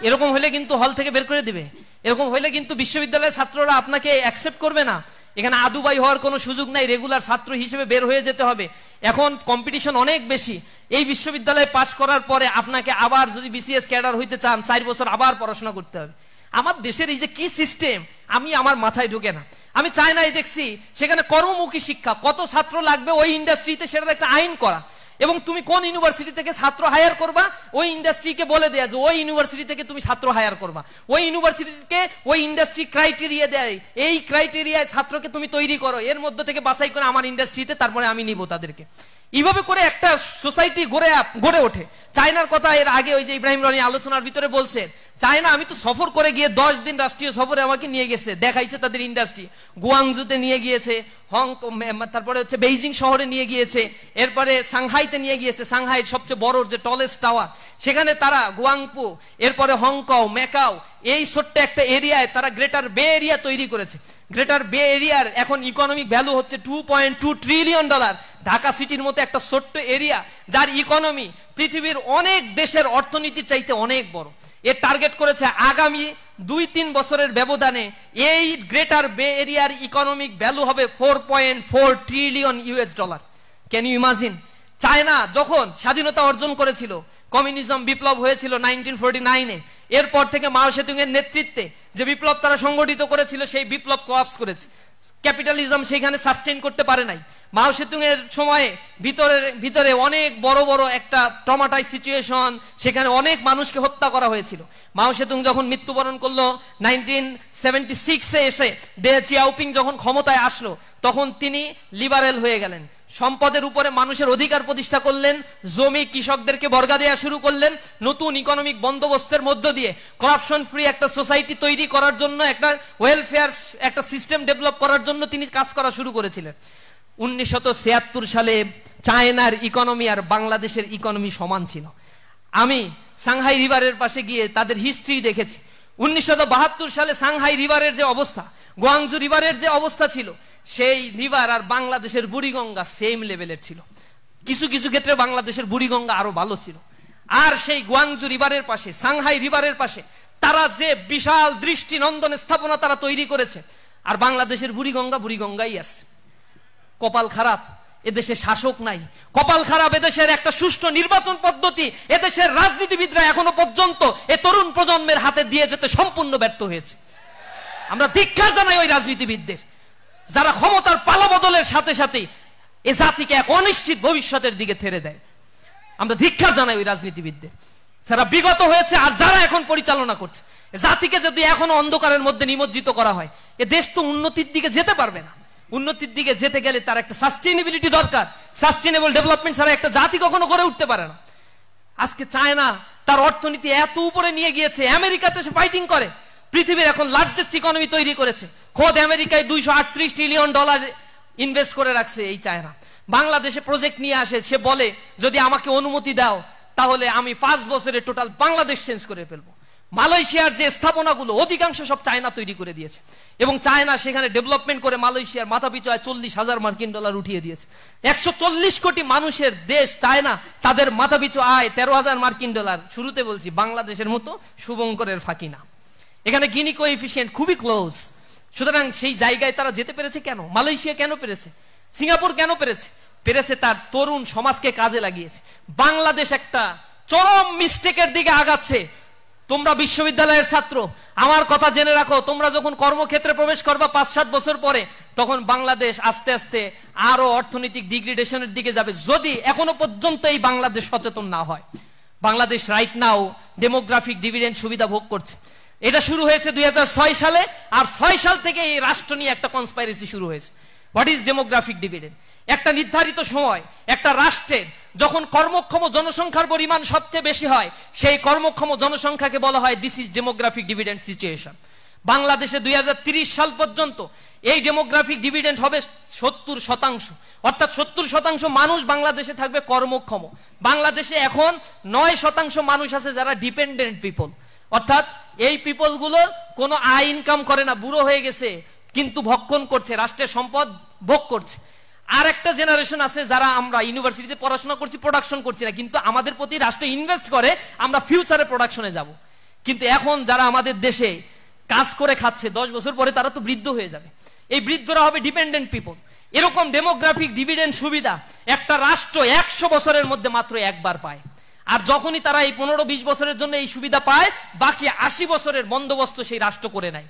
এরকম হলে কিন্তু হল থেকে বের করে দিবে, এরকম হলে কিন্তু বিশ্ববিদ্যালয়ের ছাত্ররা আপনাকে অ্যাকসেপ্ট করবে না। এখানে আদুবাই হওয়ার কোনো সুযোগ নাই, রেগুলার ছাত্র হিসেবে বের হয়ে যেতে হবে। এখন কম্পিটিশন অনেক বেশি। এই বিশ্ববিদ্যালয়ে পাশ করার পরে আপনাকে আবার যদি বিসিএস ক্যাডার হইতে চান, 4 বছর আবার পড়াশোনা করতে হবে। আমার দেশের এই যে কি সিস্টেম, আমি আমার মাথায় ঢোকে না। আমি চাই না, দেখছি সেখানে কর্মমুখী শিক্ষা, কত ছাত্র লাগবে ওই ইন্ডাস্ট্রিতে, সেটা একটা আইন করা। এবং তুমি কোন ইউনিভার্সিটি থেকে ছাত্র হায়ার করবা, ওই ইন্ডাস্ট্রিকে বলে দেয়া যে ওই ইউনিভার্সিটি থেকে তুমি ছাত্র হায়ার করবা। ওই ইউনিভার্সিটিকে ওই ইন্ডাস্ট্রি ক্রাইটেরিয়া দেয়, এই ক্রাইটেরিয়ায় ছাত্রকে তুমি তৈরি করো, এর মধ্যে থেকে বাছাই করে আমার ইন্ডাস্ট্রিতে, তারপরে আমি নিব তাদেরকে। এইভাবে করে একটা সোসাইটি গড়ে ওঠে। চায়নার কথা এর আগে ওই যে ইব্রাহিম রনি আলোচনার ভিতরে বলছেন, চায়না, আমি তো সফর করে গিয়ে 10 দিন রাষ্ট্রীয় সফরে আমাকে নিয়ে গেছে, দেখাইছে তাদের ইন্ডাস্ট্রি। গুয়াংজুতে নিয়ে গিয়েছে, হংকং, তারপরে হচ্ছে বেইজিং শহরে নিয়ে গিয়েছে, এরপরে সাংহাইতে নিয়ে গিয়েছে, সাংহাইয়ের সবচেয়ে বড় যে টলেস্ট টাওয়ার সেখানে তারা, গুয়াংপু, এরপরে হংকং, ম্যাকাও, এই ছোট্ট একটা এরিয়ায় তারা গ্রেটার বে এরিয়া তৈরি করেছে। গ্রেটার বে এরিয়ার এখন ইকোনমিক ভ্যালু হচ্ছে $2.2 ট্রিলিয়ন। ঢাকা সিটির মতো একটা ছোট্ট এরিয়া যার ইকোনমি পৃথিবীর অনেক দেশের অর্থনীতির চাইতে অনেক বড়। এর টার্গেট করেছে আগামী 2-3 বছরের ব্যবধানে এই গ্রেটার বে এরিয়ার ইকোনমিক ভ্যালু হবে $4.4 trillion. Can you imagine? China যখন স্বাধীনতা অর্জন করেছিল, কমিউনিজম বিপ্লব হয়েছিল 1949-এ, এরপর থেকে মাও সেতুং এর নেতৃত্বে যে বিপ্লব তারা সংগঠিত করেছিল সেই বিপ্লব কোলাপস করেছে। ক্যাপিটালিজম সেখানে সাস্টেইন করতে পারে নাই। মাও সেতুং এর সময়ে ভিতরে অনেক বড় বড় একটা ট্রমাটাইজ সিচুয়েশন, সেখানে অনেক মানুষকে হত্যা করা হয়েছিল। মাও সেতুং যখন মৃত্যুবরণ করলো 1976-এ এসে দে চিয়াওপিং যখন ক্ষমতায় আসলো, তখন তিনি লিবারেল হয়ে গেলেন। সম্পদের উপরে মানুষের অধিকার প্রতিষ্ঠা করলেন, জমি কৃষকদেরকে বর্গা দেওয়া শুরু করলেন, নতুন ইকোনমিক বন্দোবস্তের মধ্য দিয়ে করাপশন ফ্রি একটা সোসাইটি তৈরি করার জন্য, একটা ওয়েলফেয়ার একটা সিস্টেম ডেভেলপ করার জন্য তিনি কাজ করা শুরু করেছিলেন। 1976 সালে চায়নার ইকোনমি আর বাংলাদেশের ইকোনমি সমান ছিল। আমি সাংহাই রিভারের পাশে গিয়ে তাদের হিস্ট্রি দেখেছি। 1972 সালে সাংহাই রিভারের যে অবস্থা, গুয়াংজু রিভারের যে অবস্থা ছিল, সেই রিভার আর বাংলাদেশের বুড়িগঙ্গা সেম লেভেলের ছিল। কিছু কিছু ক্ষেত্রে বাংলাদেশের বুড়িগঙ্গা আরো ভালো ছিল। আর সেই গুয়াংজু রিভারের পাশে, সাংহাই রিভারের পাশে তারা যে বিশাল দৃষ্টি নন্দন স্থাপনা তারা তৈরি করেছে, আর বাংলাদেশের বুড়িগঙ্গাই আছে। কপাল খারাপ, এদেশে শাসক নাই। কপাল খারাপ, এদেশের একটা সুষ্ঠু নির্বাচন পদ্ধতি এদেশের রাজনীতিবিদরা এখনো পর্যন্ত এ তরুণ প্রজন্মের হাতে দিয়ে যেতে সম্পূর্ণ ব্যর্থ হয়েছে। আমরা ধিক্কার জানাই ওই রাজনীতিবিদদের যারা ক্ষমতার পালা বদলের সাথে সাথে এ জাতিকে এক অনিশ্চিত ভবিষ্যতের দিকে ঠেলে দেয়। আমরা ধিক্কার জানাই ওই রাজনীতিবিদদের যারা বিগত হয়েছে আর যারা এখন পরিচালনা করছে। জাতিকে যদি এখনো অন্ধকারের মধ্যে নিমজ্জিত করা হয়, এ দেশ তো উন্নতির দিকে যেতে পারবে না। উন্নতির দিকে যেতে গেলে তার একটা সাস্টেইনেবিলিটি দরকার। সাস্টেইনেবল ডেভেলপমেন্ট ছাড়া একটা জাতি কখনো গড়ে উঠতে পারে না। আজকে চায়না তার অর্থনীতি এত উপরে নিয়ে গিয়েছে, আমেরিকাতে সে ফাইটিং করে, পৃথিবীর এখন লার্জেস্ট ইকোনমি তৈরি করেছে। খোদ আমেরিকায় $238 ট্রিলিয়ন ইনভেস্ট করে রাখছে এই চায়না। বাংলাদেশে প্রজেক্ট নিয়ে আসে, সে বলে যদি আমাকে অনুমতি দাও তাহলে আমি 5 বছরে টোটাল বাংলাদেশ চেঞ্জ করে ফেলবো। মালয়েশিয়ার যে স্থাপনাগুলো অধিকাংশ সব চায়না তৈরি করে দিয়েছে, এবং চায়না সেখানে ডেভেলপমেন্ট করে মালয়েশিয়ার মাথাপিছু আয় $40,000 উঠিয়ে দিয়েছে। 140 কোটি মানুষের দেশ চায়না, তাদের মাথাপিছু আয় $13,000। শুরুতে বলছি বাংলাদেশের মতো শুভঙ্করের ফাঁকি না। এখানে গিনি কোএফিসিয়েন্ট খুবই ক্লোজ। সুতরাং সেই জায়গায় তারা যেতে পেরেছে কেন? মালয়েশিয়া কেন পেরেছে? সিঙ্গাপুর কেন পেরেছে? তার তরুণ সমাজকে কাজে লাগিয়েছে। বাংলাদেশ একটা চরম মিস্টেকের দিকে আগাচ্ছে। তোমরা বিশ্ববিদ্যালয়ের ছাত্র, আমার কথা জেনে রাখো, তোমরা যখন কর্মক্ষেত্রে প্রবেশ করবা 5-7 বছর পরে, তখন বাংলাদেশ আস্তে আস্তে আরো অর্থনৈতিক ডিগ্রেডেশনের দিকে যাবে, যদি এখনো পর্যন্ত এই বাংলাদেশ সচেতন না হয়। Bangladesh right now demographic dividend সুবিধা ভোগ করছে। এটা শুরু হয়েছে 2006 সালে, আর 6 সাল থেকে এই রাষ্ট্র নিয়ে একটা কনস্পাইরেসি শুরু হয়েছে। What is demographic dividend? একটা নির্ধারিত সময় একটা রাষ্ট্রের যখন কর্মক্ষম জনসংখ্যার পরিমাণ সবচেয়ে বেশি হয়, সেই কর্মক্ষম জনসংখ্যাকে বলা হয় this is demographic dividend situation. বাংলাদেশে 2030 সাল পর্যন্ত এই ডেমোগ্রাফিক ডিভিডেন্ড হবে 70%, অর্থাৎ 70% মানুষ বাংলাদেশে থাকবে কর্মক্ষম। বাংলাদেশে এখন 9% মানুষ আছে যারা ডিপেন্ডেন্ট পিপল, অর্থাৎ এই পিপল গুলো কোনো আয় ইনকাম করে না, বুড়ো হয়ে গেছে, কিন্তু ভক্ষণ করছে, রাষ্ট্রের সম্পদ ভোগ করছে। আর একটা জেনারেশন আছে যারা আমরা ইউনিভার্সিটিতে পড়াশোনা করছি, প্রোডাকশন করছি না, কিন্তু আমাদের প্রতি রাষ্ট্র ইনভেস্ট করে, আমরা ফিউচারে প্রোডাকশনে যাব। কিন্তু এখন যারা আমাদের দেশে কাজ করে খাচ্ছে, 10 বছর পরে তারা তো বৃদ্ধ হয়ে যাবে। এই বৃদ্ধরা হবে ডিপেন্ডেন্ট পিপল। এরকম ডেমোগ্রাফিক ডিভিডেন্ড সুবিধা একটা রাষ্ট্র 100 বছরের মধ্যে মাত্র একবার পায়। আর যখনই তারা এই 15-20 বছরের জন্য এই সুবিধা পায়, বাকি 80 বছরের বন্দোবস্ত সেই রাষ্ট্র করে নেয়।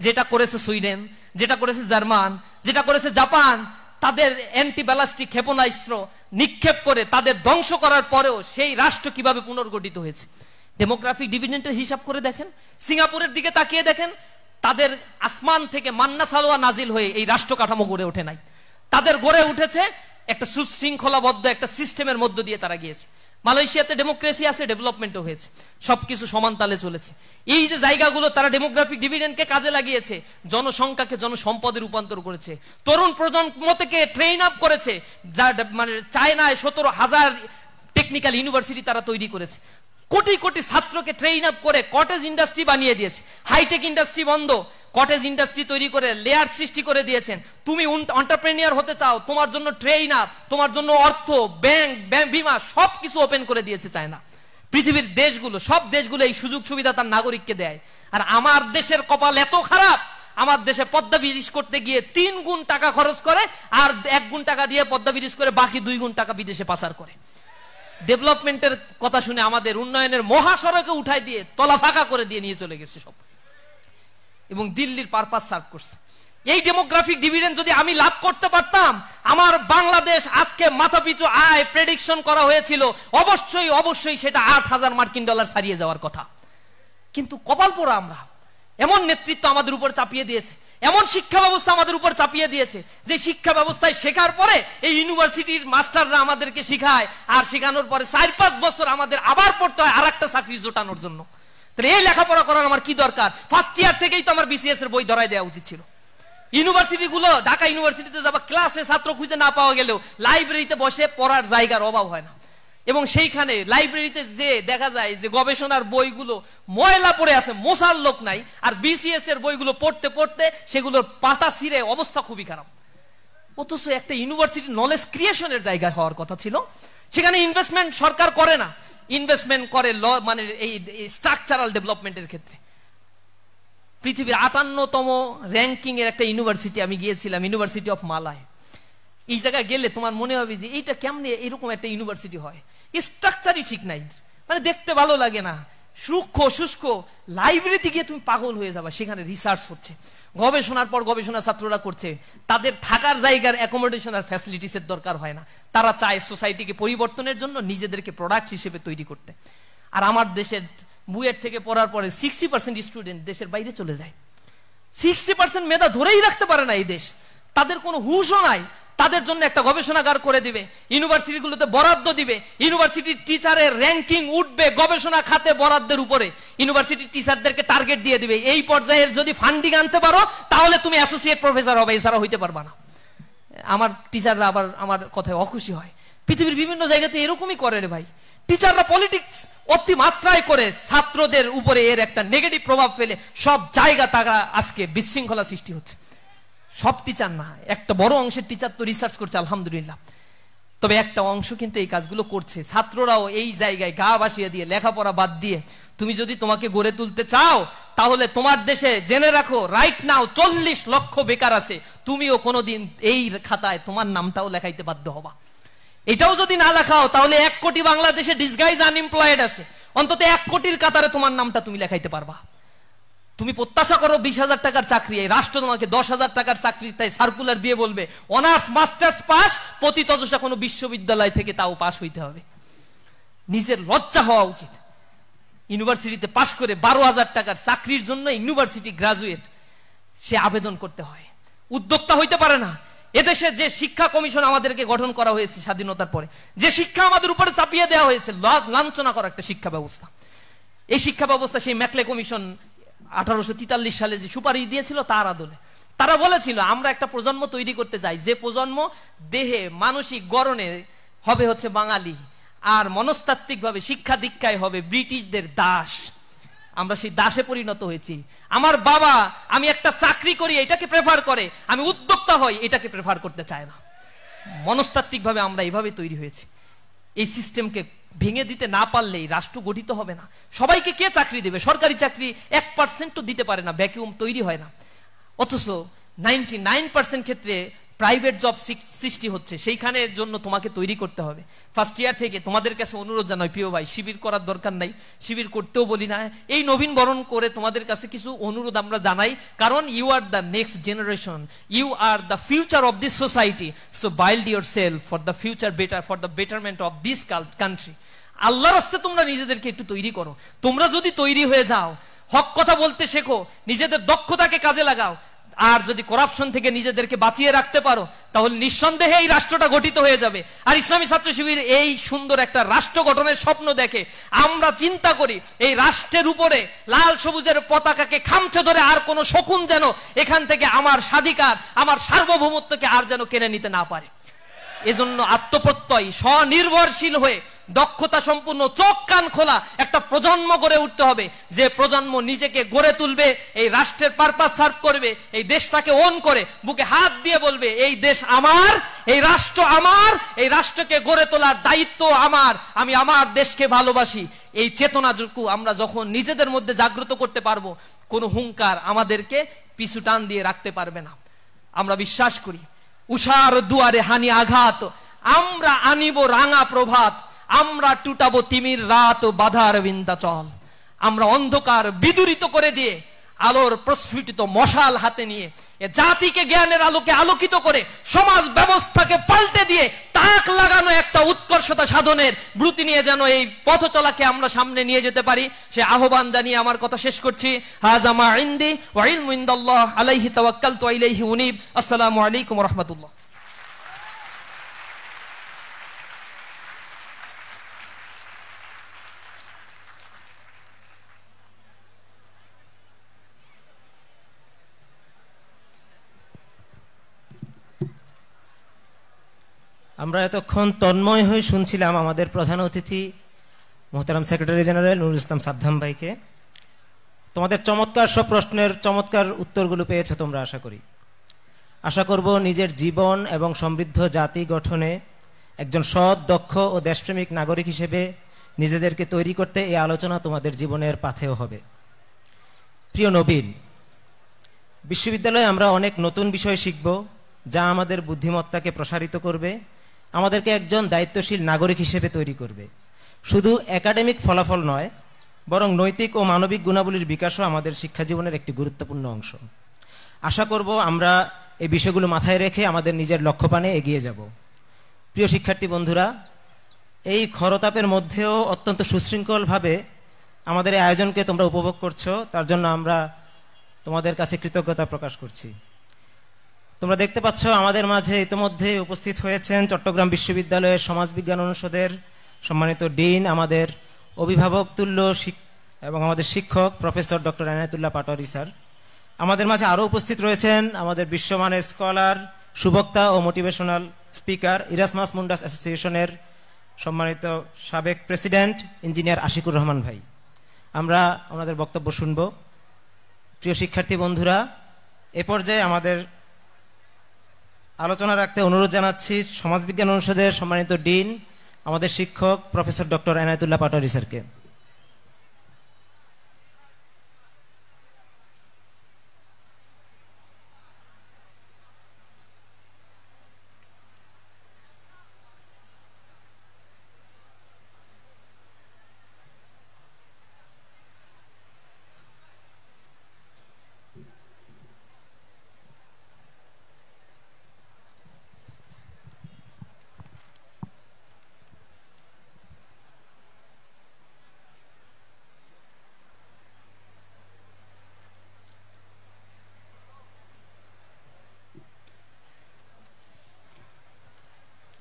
যেটা করেছে সুইডেন, যেটা করেছে জার্মান, যেটা করেছে জাপান, তাদের অ্যান্টি ব্যালিস্টিক ক্ষেপণাস্ত্র নিক্ষেপ করে তাদের ধ্বংস করার পরেও সেই রাষ্ট্র কিভাবে পুনর্গঠিত হয়েছে। ডেমোগ্রাফিক ডিভিডেন্ডের হিসাব করে দেখেন, সিঙ্গাপুরের দিকে তাকিয়ে দেখেন, তাদের আসমান থেকে মান্না সালোয়া নাজিল হয়ে এই রাষ্ট্র কাঠামো গড়ে ওঠে নাই, তাদের গড়ে উঠেছে একটা সুশৃঙ্খলাবদ্ধ একটা সিস্টেমের মধ্য দিয়ে তারা গিয়েছে। মালয়েশিয়াতে ডেমোক্রেসি আছে, ডেভেলপমেন্টও হয়েছে, সবকিছু সমান তালে চলেছে। এই যে জায়গাগুলো তারা ডেমোগ্রাফিক ডিভিডেন্ডকে কাজে লাগিয়েছে, জনসংখ্যাকে জনসম্পদে রূপান্তর করেছে, তরুণ প্রজন্ম থেকে ট্রেন আপ করেছে, যা মানে চায়নায় 17,000 টেকনিক্যাল ইউনিভার্সিটি তারা তৈরি করেছে, কোটি কোটি ছাত্রকে ট্রেন আপ করে কটেজ ইন্ডাস্ট্রি বানিয়ে দিয়েছে, হাইটেক ইন্ডাস্ট্রি বন্ধ, কটেজ ইন্ডাস্ট্রি তৈরি করে লেয়ার সৃষ্টি করে দিয়েছেন। তুমি এন্টারপ্রেনিয়র হতে চাও, তোমার জন্য ট্রেন আপ, তোমার জন্য অর্থ, ব্যাংক, বীমা সবকিছু ওপেন করে দিয়েছে চায়না। পৃথিবীর দেশগুলো, সব দেশগুলো এই সুযোগ সুবিধা তার নাগরিককে দেয়। আর আমার দেশের কপাল এত খারাপ, আমার দেশে পদ্মা ব্রিজ করতে গিয়ে 3 গুণ টাকা খরচ করে, আর 1 গুণ টাকা দিয়ে পদ্মা ব্রিজ করে বাকি 2 গুণ টাকা বিদেশে পাচার করে। ডেভেলপমেন্টের কথা শুনে আমাদের উন্নয়নের মহাসড়কে উঠাই দিয়ে তলা ফাঁকা করে দিয়ে নিয়ে চলে গেছে সব, এবং দিল্লির পারপাস সার্ভ করছে। এই ডেমোগ্রাফিক ডিভিডেন্ড যদি আমি লাভ করতে পারতাম, আমার বাংলাদেশ আজকে মাথাপিছু আয় প্রেডিকশন করা হয়েছিল অবশ্যই অবশ্যই সেটা $8,000 ছাড়িয়ে যাওয়ার কথা। কিন্তু কপাল পোড়া আমরা, এমন নেতৃত্ব আমাদের উপর চাপিয়ে দিয়েছে, এমন শিক্ষা ব্যবস্থা আমাদের উপর চাপিয়ে দিয়েছে, যে শিক্ষা ব্যবস্থায় শেখার পরে এই ইউনিভার্সিটির মাস্টাররা আমাদেরকে শিখায়, আর শেখানোর পরে 4-5 বছর আমাদের আবার পড়তে হয় আরেকটা চাকরি জোটানোর জন্য। তাহলে এই লেখাপড়া করার আমার কি দরকার? ফার্স্ট ইয়ার থেকেই তো আমার বিসিএস এর বই ধরাই দেওয়া উচিত ছিল। ইউনিভার্সিটি গুলো, ঢাকা ইউনিভার্সিটিতে যাবা, ক্লাসে ছাত্র খুঁজে না পাওয়া গেলেও লাইব্রেরিতে বসে পড়ার জায়গার অভাব হয় না, এবং সেইখানে লাইব্রেরিতে যে দেখা যায় যে গবেষণার বইগুলো ময়লা পড়ে আছে, মোছার লোক নাই, আর বিসিএস এর বইগুলো পড়তে পড়তে সেগুলোর পাতা ছিঁড়ে অবস্থা খুবই খারাপ। অথচ একটা ইউনিভার্সিটি নলেজ ক্রিয়েশনের জায়গা হওয়ার কথা ছিল, সেখানে ইনভেস্টমেন্ট সরকার করে না, ইনভেস্টমেন্ট করে মানে এই স্ট্রাকচারাল ডেভেলপমেন্টের ক্ষেত্রে। পৃথিবীর 58তম র্যাঙ্কিং এর একটা ইউনিভার্সিটি আমি গিয়েছিলাম, ইউনিভার্সিটি অফ মালয়। এই জায়গায় গেলে তোমার মনে হবে যে এইটা কেমনে এরকম একটা ইউনিভার্সিটি হয়, স্ট্রাকচারই ঠিক নাই, মানে দেখতে ভালো লাগে না, সূক্ষ্ম শুষ্ক। লাইব্রেরিতে গিয়ে তুমি পাগল হয়ে যাবা, সেখানে রিসার্চ হচ্ছে, গবেষণার পর গবেষণা ছাত্ররা করছে, তাদের থাকার জায়গার অ্যাকোমোডেশন আর ফ্যাসিলিটিস এর দরকার হয় না, তারা চায় সোসাইটিকে পরিবর্তনের জন্য নিজেদেরকে প্রোডাক্ট হিসেবে তৈরি করতে। আর আমার দেশের বুয়েট থেকে পড়ার পরে 60% স্টুডেন্ট দেশের বাইরে চলে যায়। 60% মেধা ধরেই রাখতে পারে না এই দেশ, তাদের কোনো হুঁশও নাই। তাদের জন্য একটা গবেষণাগার করে দিবে, ইউনিভার্সিটিগুলোতে বরাদ্দ দিবে, ইউনিভার্সিটির টিচারের র্যাঙ্কিং উঠবে গবেষণা খাতে বরাদ্দের উপরে, ইউনিভার্সিটির টিচারদেরকে টার্গেট দিয়ে দিবে, এই পর্যায়ের যদি ফান্ডিং আনতে পারো তাহলে তুমি অ্যাসোসিয়েট প্রফেসর হবে, এছাড়া হইতে পারবা না। আমার টিচাররা আবার আমার কথায় অখুশি হয়। পৃথিবীর বিভিন্ন জায়গাতে এরকমই করে রে ভাই, টিচাররা পলিটিক্স অতিমাত্রায় করে ছাত্রদের উপরে এর একটা নেগেটিভ প্রভাব ফেলে সব জায়গা তারা আজকে বিশৃঙ্খলা সৃষ্টি হচ্ছে। সব টিচার না, একটা বড় অংশের টিচার তো রিসার্চ করছে আলহামদুলিল্লাহ, তবে একটা অংশ কিন্তু এই কাজগুলো করছে। ছাত্ররাও এই জায়গায় গা ভাসিয়ে দিয়ে লেখাপড়া বাদ দিয়ে তুমি যদি তোমাকে গড়ে তুলতে চাও, তাহলে তোমার দেশে জেনে রাখো রাইট নাও 40 লক্ষ বেকার আছে, তুমিও কোনোদিন এই খাতায় তোমার নামটাও লেখাইতে বাধ্য হবা। এটাও যদি না লেখাও তাহলে 1 কোটি বাংলাদেশে ডিসগাইজ আনএমপ্লয়েড আছে, অন্তত 1 কোটির কাতারে তোমার নামটা তুমি লেখাইতে পারবা। তুমি প্রত্যাশা করো 20,000 টাকার চাকরি, এই রাষ্ট্র তোমাকে 10,000 টাকার চাকরি তাই সার্কুলার দিয়ে বলবে অনার্স মাস্টার্স পাস, পতিতদশা কোনো বিশ্ববিদ্যালয় থেকে তাও পাস হইতে হবে। নিজের লজ্জা হওয়া উচিত। ইউনিভার্সিটিতে পাস করে 12,000 টাকার চাকরির জন্য ইউনিভার্সিটি গ্রাজুয়েট সে আবেদন করতে হয়, উদ্যোক্তা হইতে পারে না। এদেশে যে শিক্ষা কমিশন আমাদেরকে গঠন করা হয়েছে স্বাধীনতার পরে, যে শিক্ষা আমাদের উপরে চাপিয়ে দেওয়া হয়েছে, লাঞ্ছনা করা একটা শিক্ষা ব্যবস্থা। এই শিক্ষা ব্যবস্থা সেই ম্যাকলে কমিশন 1843 সালে যে সুপারিশ দিয়েছিল তার আদলে তারা বলেছিল আমরা একটা প্রজন্ম তৈরি করতে চাই, যে প্রজন্ম দেহে মানসিক গড়নে হবে হচ্ছে বাঙালি, আর মনস্তাত্ত্বিক ভাবে শিক্ষা দীক্ষায় হবে ব্রিটিশদের দাস। আমরা সেই দাসে পরিণত হয়েছি। আমার বাবা আমি একটা চাকরি করি এটাকে প্রেফার করে, আমি উদ্যোক্তা হই এটাকে প্রেফার করতে চায় না। মনস্তাত্ত্বিক ভাবে আমরা এইভাবে তৈরি হয়েছি। এই সিস্টেমকে ভেঙে দিতে না পারলেই রাষ্ট্র গঠিত হবে না। সবাইকে কে চাকরি দেবে? সরকারি চাকরি 1% দিতে পারে না, ভ্যাকুয়াম তৈরি হয় না। অথচ 99% ক্ষেত্রে প্রাইভেট জব সৃষ্টি হচ্ছে, সেইখানের জন্য তোমাকে তৈরি করতে হবে। ফার্স্ট ইয়ার থেকে তোমাদের কাছে অনুরোধ জানাই প্রিয় ভাই, শিবির করার দরকার নাই, শিবির করতেও বলি না, এই নবীন বরণ করে তোমাদের কাছে কিছু অনুরোধ আমরা জানাই, কারণ you are the next generation, you are the future of this society, so build yourself for the future better, for the betterment of this country. আল্লাহর রাস্তায় তোমরা নিজেদেরকে একটু তৈরি করো। তোমরা যদি তৈরি হয়ে যাও, হক কথা বলতে শেখো, নিজেদের দক্ষতাকে কাজে লাগাও, আর যদি করাপশন থেকে নিজেদেরকে বাঁচিয়ে রাখতে পারো, তাহলে নিঃসন্দেহে এই রাষ্ট্রটা গঠিত হয়ে যাবে। আর ইসলামী ছাত্র শিবির এই সুন্দর একটা রাষ্ট্র গঠনের স্বপ্ন দেখে। আমরা চিন্তা করি এই রাষ্ট্রের উপরে লাল সবুজের পতাকাকে খামচে ধরে আর কোন শকুন যেন এখান থেকে আমার স্বাধিকার, আমার সার্বভৌমত্বকে আর যেন কেড়ে নিতে না পারে। এজন্য আত্মপ্রত্যয়, স্বনির্ভরশীল হয়ে দক্ষতা সম্পূর্ণ চোখ কান খোলা একটা প্রজন্ম গড়ে উঠতে হবে, যে প্রজন্ম নিজেকে গড়ে তুলবে, এই রাষ্ট্রের পারপাস সার্ভ করবে, এই দেশটাকে ওন করে বুকে হাত দিয়ে বলবে এই দেশ আমার, এই রাষ্ট্র আমার, এই রাষ্ট্রকে গড়ে তোলার দায়িত্ব আমার, আমি আমার দেশকে ভালোবাসি। এই চেতনাটুকু আমরা যখন নিজেদের মধ্যে জাগ্রত করতে পারবো, কোনো হুঙ্কার আমাদেরকে পিছু টান দিয়ে রাখতে পারবে না। আমরা বিশ্বাস করি উষার দুয়ারে হানি আঘাত, আমরা আনিব রাঙা প্রভাত, আমরা টুটাবো তিমির রাত বাধার বিন্ধ্যাচল। আমরা অন্ধকার বিদূরিত করে দিয়ে আলোর প্রস্ফুটিত মশাল হাতে নিয়ে এ জাতিকে জ্ঞানের আলোকে আলোকিত করে সমাজ ব্যবস্থাকে পাল্টে দিয়ে তাক লাগানো একটা উৎকর্ষতা সাধনের ব্রুতি নিয়ে যেন এই পথ চলাকে আমরা সামনে নিয়ে যেতে পারি, সে আহ্বান জানিয়ে আমার কথা শেষ করছি। হাযা মা ইনদি ওয়া ইলমু ইনদাল্লাহ আলাইহি তাওয়াক্কালতু ওয়া ইলাইহি উনীব। আসসালামু আলাইকুম ওয়া রাহমাতুল্লাহ। আমরা এতক্ষণ তন্ময় হয়ে শুনছিলাম আমাদের প্রধান অতিথি মোহতারাম সেক্রেটারি জেনারেল নুরুল ইসলাম সাদ্দাম ভাইকে। তোমাদের চমৎকার সব প্রশ্নের চমৎকার উত্তরগুলো পেয়েছো তোমরা, আশা করব নিজের জীবন এবং সমৃদ্ধ জাতি গঠনে একজন সৎ, দক্ষ ও দেশপ্রেমিক নাগরিক হিসেবে নিজেদেরকে তৈরি করতে এই আলোচনা তোমাদের জীবনের পাথেয় হবে। প্রিয় নবীন, বিশ্ববিদ্যালয়ে আমরা অনেক নতুন বিষয় শিখব, যা আমাদের বুদ্ধিমত্তাকে প্রসারিত করবে, আমাদেরকে একজন দায়িত্বশীল নাগরিক হিসেবে তৈরি করবে। শুধু একাডেমিক ফলাফল নয়, বরং নৈতিক ও মানবিক গুণাবলীর বিকাশও আমাদের শিক্ষা জীবনের একটি গুরুত্বপূর্ণ অংশ। আশা করব আমরা এই বিষয়গুলো মাথায় রেখে আমাদের নিজের লক্ষ্যপানে এগিয়ে যাব। প্রিয় শিক্ষার্থী বন্ধুরা, এই খরতাপের মধ্যেও অত্যন্ত সুশৃঙ্খলভাবে আমাদের এই আয়োজনকে তোমরা উপভোগ করছো, তার জন্য আমরা তোমাদের কাছে কৃতজ্ঞতা প্রকাশ করছি। তোমরা দেখতে পাচ্ছ আমাদের মাঝে ইতিমধ্যে উপস্থিত হয়েছেন চট্টগ্রাম বিশ্ববিদ্যালয়ের সমাজবিজ্ঞান অনুষদের সম্মানিত ডিন, আমাদের অভিভাবক তুল্য এবং আমাদের শিক্ষক professor doctor Enayetullah Patwari sir. আমাদের মাঝে আরও উপস্থিত রয়েছেন আমাদের বিশ্বমানের স্কলার, সুবক্তা ও মোটিভেশনাল স্পিকার, ইরাসমাস মুন্ডাস অ্যাসোসিয়েশনের সম্মানিত সাবেক প্রেসিডেন্ট ইঞ্জিনিয়ার আশিকুর রহমান ভাই। আমরা ওনাদের বক্তব্য শুনব। প্রিয় শিক্ষার্থী বন্ধুরা, এ পর্যায়ে আমাদের আলোচনা রাখতে অনুরোধ জানাচ্ছি সমাজবিজ্ঞান অনুষদের সম্মানিত ডিন, আমাদের শিক্ষক প্রফেসর ডক্টর এনায়েতুল্লাহ পাটোয়ারী স্যারকে।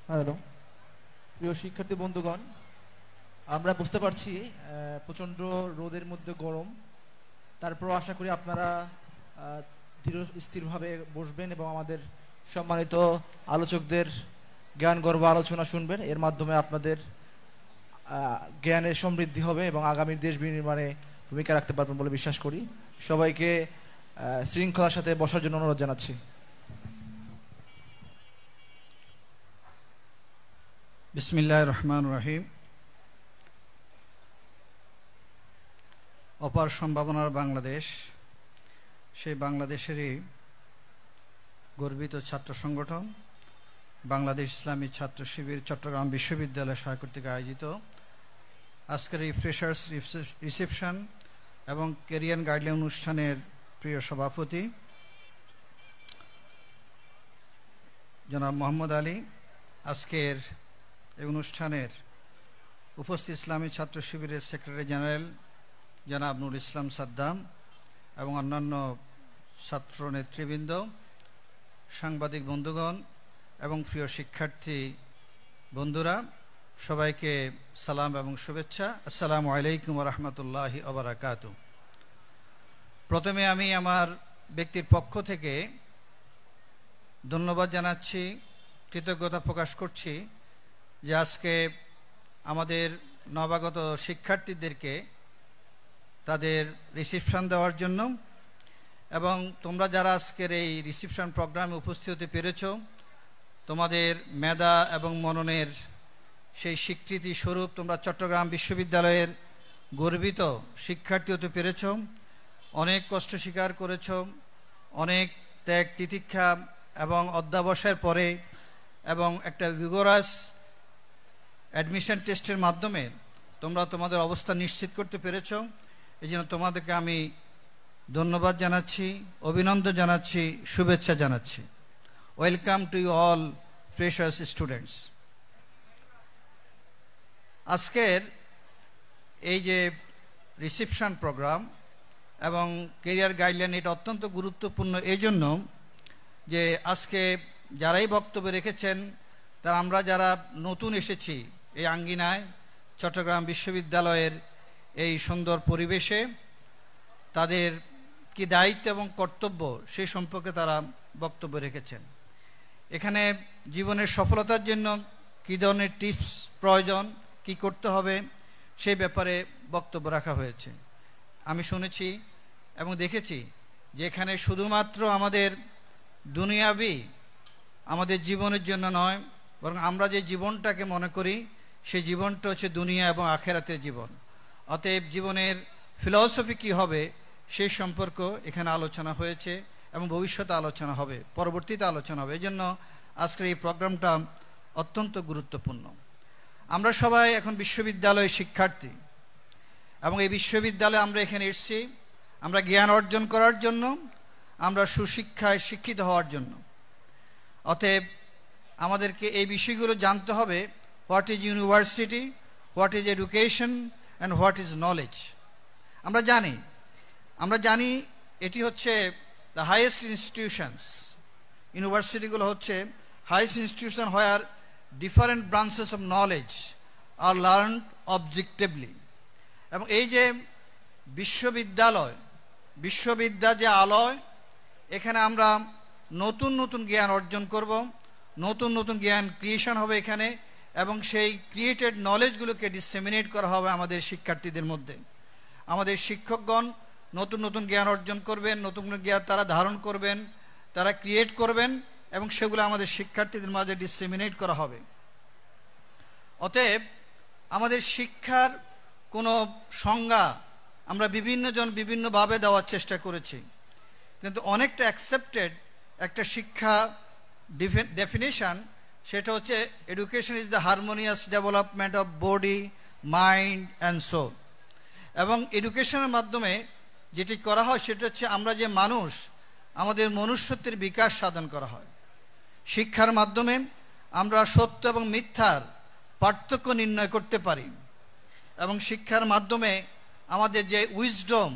হ্যালো প্রিয় শিক্ষার্থী বন্ধুগণ, আমরা বুঝতে পারছি প্রচণ্ড রোদের মধ্যে গরম, তারপর আশা করি আপনারা স্থিরভাবে বসবেন এবং আমাদের সম্মানিত আলোচকদের জ্ঞানগর্ভ আলোচনা শুনবেন। এর মাধ্যমে আপনাদের জ্ঞানের সমৃদ্ধি হবে এবং আগামীর দেশ বিনির্মাণে ভূমিকা রাখতে পারবেন বলে বিশ্বাস করি। সবাইকে শৃঙ্খলার সাথে বসার জন্য অনুরোধ জানাচ্ছি। বিসমিল্লাহির রহমানির রহিম। অপার সম্ভাবনার বাংলাদেশ, সেই বাংলাদেশেরই গর্বিত ছাত্র সংগঠন বাংলাদেশ ইসলামী ছাত্র শিবির চট্টগ্রাম বিশ্ববিদ্যালয় শাখা কর্তৃক আয়োজিত আজকের এই ফ্রেশার্স রিসেপশন এবং ক্যারিয়ার গাইডলাইন অনুষ্ঠানের প্রিয় সভাপতি জনাব মোহাম্মদ আলী, আজকের এই অনুষ্ঠানের উপস্থিত ইসলামী ছাত্র শিবিরের সেক্রেটারি জেনারেল জনাব নুরুল ইসলাম সাদ্দাম এবং অন্যান্য ছাত্র নেতৃবৃন্দ, সাংবাদিক বন্ধুগণ এবং প্রিয় শিক্ষার্থী বন্ধুরা, সবাইকে সালাম এবং শুভেচ্ছা। আসসালামু আলাইকুম ওয়া রাহমাতুল্লাহি ওয়া বারাকাতুহু। প্রথমে আমি আমার ব্যক্তির পক্ষ থেকে ধন্যবাদ জানাচ্ছি, কৃতজ্ঞতা প্রকাশ করছি যে আজকে আমাদের নবাগত শিক্ষার্থীদেরকে তাদের রিসিপশন দেওয়ার জন্য, এবং তোমরা যারা আজকের এই রিসিপশন প্রোগ্রামে উপস্থিত হতে পেরেছ, তোমাদের মেধা এবং মননের সেই স্বীকৃতি স্বরূপ তোমরা চট্টগ্রাম বিশ্ববিদ্যালয়ের গর্বিত শিক্ষার্থী হতে পেরেছ। অনেক কষ্ট স্বীকার করেছ, অনেক ত্যাগ তিতিক্ষা এবং অধ্যাবসায়ের পরে এবং একটা ভিগোরাস অ্যাডমিশন টেস্টের মাধ্যমে তোমরা তোমাদের অবস্থান নিশ্চিত করতে পেরেছ। এই জন্য তোমাদেরকে আমি ধন্যবাদ জানাচ্ছি, অভিনন্দন জানাচ্ছি, শুভেচ্ছা জানাচ্ছি। Welcome to you all freshers students. আজকের এই যে রিসিপশন প্রোগ্রাম এবং কেরিয়ার গাইডলাইন, এটা অত্যন্ত গুরুত্বপূর্ণ এই জন্য যে আজকে যারাই বক্তব্য রেখেছেন তারা আমরা যারা নতুন এসেছি এই আঙ্গিনায়, চট্টগ্রাম বিশ্ববিদ্যালয়ের এই সুন্দর পরিবেশে, তাদের কি দায়িত্ব এবং কর্তব্য সেই সম্পর্কে তারা বক্তব্য রেখেছেন। এখানে জীবনের সফলতার জন্য কী ধরনের টিপস প্রয়োজন, কি করতে হবে, সেই ব্যাপারে বক্তব্য রাখা হয়েছে। আমি শুনেছি এবং দেখেছি যে এখানে শুধুমাত্র আমাদের দুনিয়াবি আমাদের জীবনের জন্য নয়, বরং আমরা যে জীবনটাকে মনে করি সেই জীবনটা হচ্ছে দুনিয়া এবং আখেরাতের জীবন। অতএব জীবনের ফিলসফি কী হবে সেই সম্পর্ক এখানে আলোচনা হয়েছে এবং ভবিষ্যতে আলোচনা হবে, পরবর্তীতে আলোচনা হবে। এই জন্য আজকের এই প্রোগ্রামটা অত্যন্ত গুরুত্বপূর্ণ। আমরা সবাই এখন বিশ্ববিদ্যালয়ের শিক্ষার্থী এবং এই বিশ্ববিদ্যালয়ে আমরা এখানে এসেছি আমরা জ্ঞান অর্জন করার জন্য, আমরা সুশিক্ষায় শিক্ষিত হওয়ার জন্য। অতএব আমাদেরকে এই বিষয়গুলো জানতে হবে। What is university, what is education and what is knowledge. আমরা জানি এটি হচ্ছে দ্য হাইয়েস্ট ইনস্টিটিউশনস। ইউনিভার্সিটিগুলো হচ্ছে highest institution where different branches of knowledge are learned objectively. এবং এই যে বিশ্ববিদ্যা যে আলয়, এখানে আমরা নতুন নতুন জ্ঞান অর্জন করব, নতুন নতুন জ্ঞান ক্রিয়েশন হবে এখানে, এবং সেই ক্রিয়েটেড নলেজগুলোকে ডিসেমিনেট করা হবে আমাদের শিক্ষার্থীদের মধ্যে। আমাদের শিক্ষকগণ নতুন নতুন জ্ঞান অর্জন করবেন, নতুন নতুন জ্ঞান তারা ধারণ করবেন, তারা ক্রিয়েট করবেন এবং সেগুলো আমাদের শিক্ষার্থীদের মাঝে ডিসেমিনেট করা হবে। অতএব আমাদের শিক্ষার কোনো সংজ্ঞা আমরা বিভিন্নজন বিভিন্নভাবে দেওয়ার চেষ্টা করেছি, কিন্তু অনেকটা অ্যাকসেপ্টেড একটা শিক্ষা ডেফিনেশন, সেটা হচ্ছে education is the harmonious development of body, mind and soul. এবং এডুকেশনের মাধ্যমে যেটি করা হয় সেটা হচ্ছে আমরা যে মানুষ, আমাদের মনুষ্যত্বের বিকাশ সাধন করা হয়। শিক্ষার মাধ্যমে আমরা সত্য এবং মিথ্যার পার্থক্য নির্ণয় করতে পারি, এবং শিক্ষার মাধ্যমে আমাদের যে উইজডম,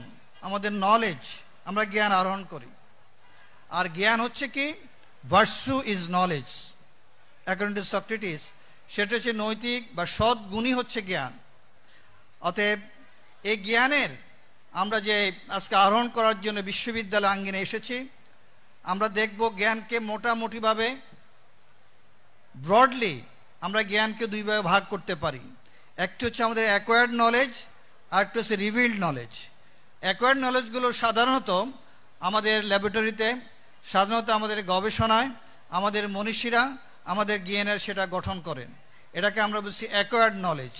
আমাদের নলেজ, আমরা জ্ঞান আহরণ করি। আর জ্ঞান হচ্ছে কি? Virtue is knowledge according to Socrates. সেটা হচ্ছে নৈতিক বা সৎ গুণই হচ্ছে জ্ঞান। অতএব এই জ্ঞানের আমরা যে আজকে আহরণ করার জন্য বিশ্ববিদ্যালয় আঙ্গিনে এসেছি, আমরা দেখব জ্ঞানকে মোটামুটিভাবে ব্রডলি আমরা জ্ঞানকে দুই ভাগে ভাগ করতে পারি। একটি হচ্ছে আমাদের অ্যাকোয়ার্ড নলেজ, আর একটি হচ্ছে রিভিল্ড নলেজ। অ্যাকোয়ার্ড নলেজগুলো সাধারণত আমাদের ল্যাবরেটরিতে, সাধারণত আমাদের গবেষণায় আমাদের মনীষীরা আমাদের জ্ঞানের সেটা গঠন করেন। এটাকে আমরা বলছি অ্যাকোয়ার্ড নলেজ।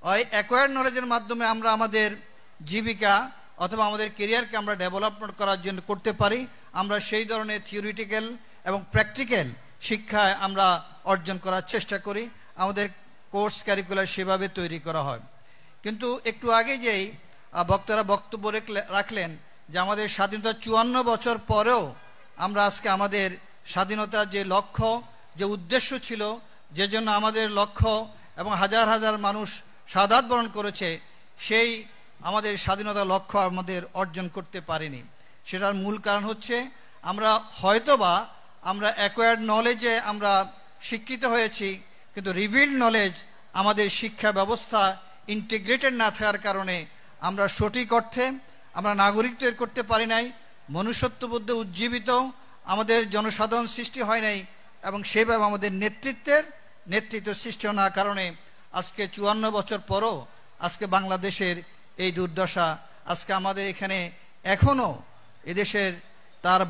ওই অ্যাকোয়ার্ড নলেজের মাধ্যমে আমরা আমাদের জীবিকা অথবা আমাদের কেরিয়ারকে আমরা ডেভেলপমেন্ট করার জন্য করতে পারি। আমরা সেই ধরনের থিওরিটিক্যাল এবং প্র্যাকটিক্যাল শিক্ষায় আমরা অর্জন করার চেষ্টা করি। আমাদের কোর্স ক্যারিকুলার সেভাবে তৈরি করা হয়। কিন্তু একটু আগে যেই বক্তারা বক্তব্য রাখলেন যে আমাদের স্বাধীনতা 54 বছর পরেও আমরা আজকে আমাদের স্বাধীনতার যে লক্ষ্য, যে উদ্দেশ্য ছিল, যে জন্য আমাদের লক্ষ্য এবং হাজার হাজার মানুষ শাহাদাত বরণ করেছে, সেই আমাদের স্বাধীনতার লক্ষ্য আমাদের অর্জন করতে পারিনি। সেটার মূল কারণ হচ্ছে আমরা হয়তোবা আমরা অ্যাকোয়ার্ড নলেজে আমরা শিক্ষিত হয়েছি, কিন্তু রিভিল্ড নলেজ আমাদের শিক্ষা ব্যবস্থা ইন্টিগ্রেটেড না থাকার কারণে আমরা সঠিক অর্থে আমরা নাগরিক তৈরি করতে পারি নাই, মনুষ্যত্ববোধ উজ্জীবিত আমাদের জনসাধারণ সৃষ্টি হয় নাই, এবং সেভাবে আমাদের নেতৃত্ব সৃষ্টি না কারণে আজকে 54 বছর পরও আজকে বাংলাদেশের এই দুর্দশা। আজকে আমাদের এখানে এখনো এদেশের তার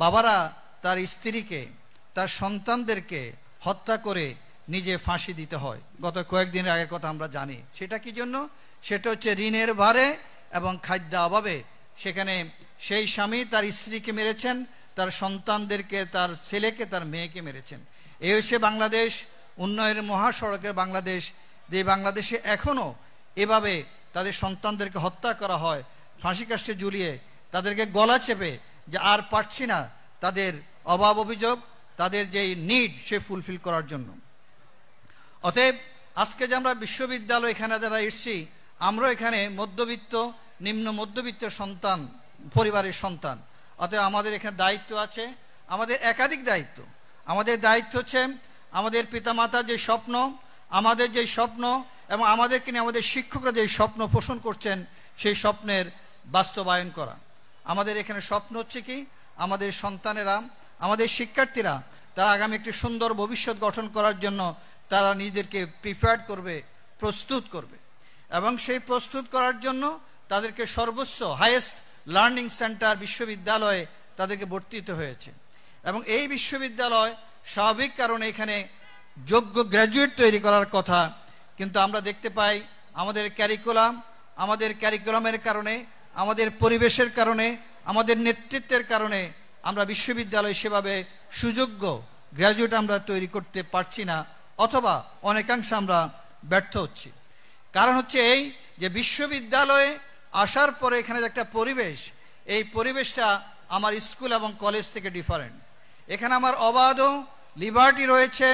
বাবারা তার স্ত্রীকে তার সন্তানদেরকে হত্যা করে নিজে ফাঁসি দিতে হয়। গত কয়েকদিনের আগের কথা আমরা জানি। সেটা কি জন্য? সেটা হচ্ছে ঋণের ভারে এবং খাদ্য অভাবে। সেখানে সেই স্বামী তার স্ত্রীকে মেরেছেন, তার সন্তানদেরকে, তার ছেলেকে, তার মেয়েকে মেরেছেন। এই হচ্ছে বাংলাদেশ, উন্নয়নের মহাসড়কের বাংলাদেশ, যে বাংলাদেশে এখনো এভাবে তাদের সন্তানদেরকে হত্যা করা হয়, ফাঁসি কাস্টে ঝুলিয়ে তাদেরকে গলা চেপে, যে আর পারছি না তাদের অভাব অভিযোগ, তাদের যেই নিড সে ফুলফিল করার জন্য। অতএব আজকে যে আমরা বিশ্ববিদ্যালয় এখানে যারা এসেছি, আমরা এখানে মধ্যবিত্ত, নিম্ন মধ্যবিত্ত সন্তান, পরিবারের সন্তান। অতএব আমাদের এখানে দায়িত্ব আছে, আমাদের একাধিক দায়িত্ব। আমাদের দায়িত্ব হচ্ছে আমাদের পিতামাতার যে স্বপ্ন, আমাদের যে স্বপ্ন, এবং আমাদেরকে নিয়ে আমাদের শিক্ষকরা যে স্বপ্ন পোষণ করছেন, সেই স্বপ্নের বাস্তবায়ন করা। আমাদের এখানে স্বপ্ন হচ্ছে কি, আমাদের সন্তানেরা, আমাদের শিক্ষার্থীরা তারা আগামী একটি সুন্দর ভবিষ্যৎ গঠন করার জন্য তারা নিজেদেরকে প্রিপেয়ার করবে, প্রস্তুত করবে, এবং সেই প্রস্তুত করার জন্য তাদেরকে সর্বোচ্চ হাইয়েস্ট লার্নিং সেন্টার বিশ্ববিদ্যালয়ে তাদেরকে ভর্তি হতে হয়েছে। এবং এই বিশ্ববিদ্যালয় স্বাভাবিক কারণে এখানে যোগ্য গ্র্যাজুয়েট তৈরি করার কথা, কিন্তু আমরা দেখতে পাই আমাদের ক্যারিকুলামের কারণে, আমাদের পরিবেশের কারণে, আমাদের নেতৃত্বের কারণে আমরা বিশ্ববিদ্যালয়ে সেভাবে সুযোগ্য গ্র্যাজুয়েট আমরা তৈরি করতে পারছি না, অথবা অনেকাংশে আমরা ব্যর্থ হচ্ছি। কারণ হচ্ছে এই যে বিশ্ববিদ্যালয়ে আসার পরে এখানে যে একটা পরিবেশ, এই পরিবেশটা আমার স্কুল এবং কলেজ থেকে ডিফারেন্ট। এখানে আমার অবাধ লিবার্টি রয়েছে,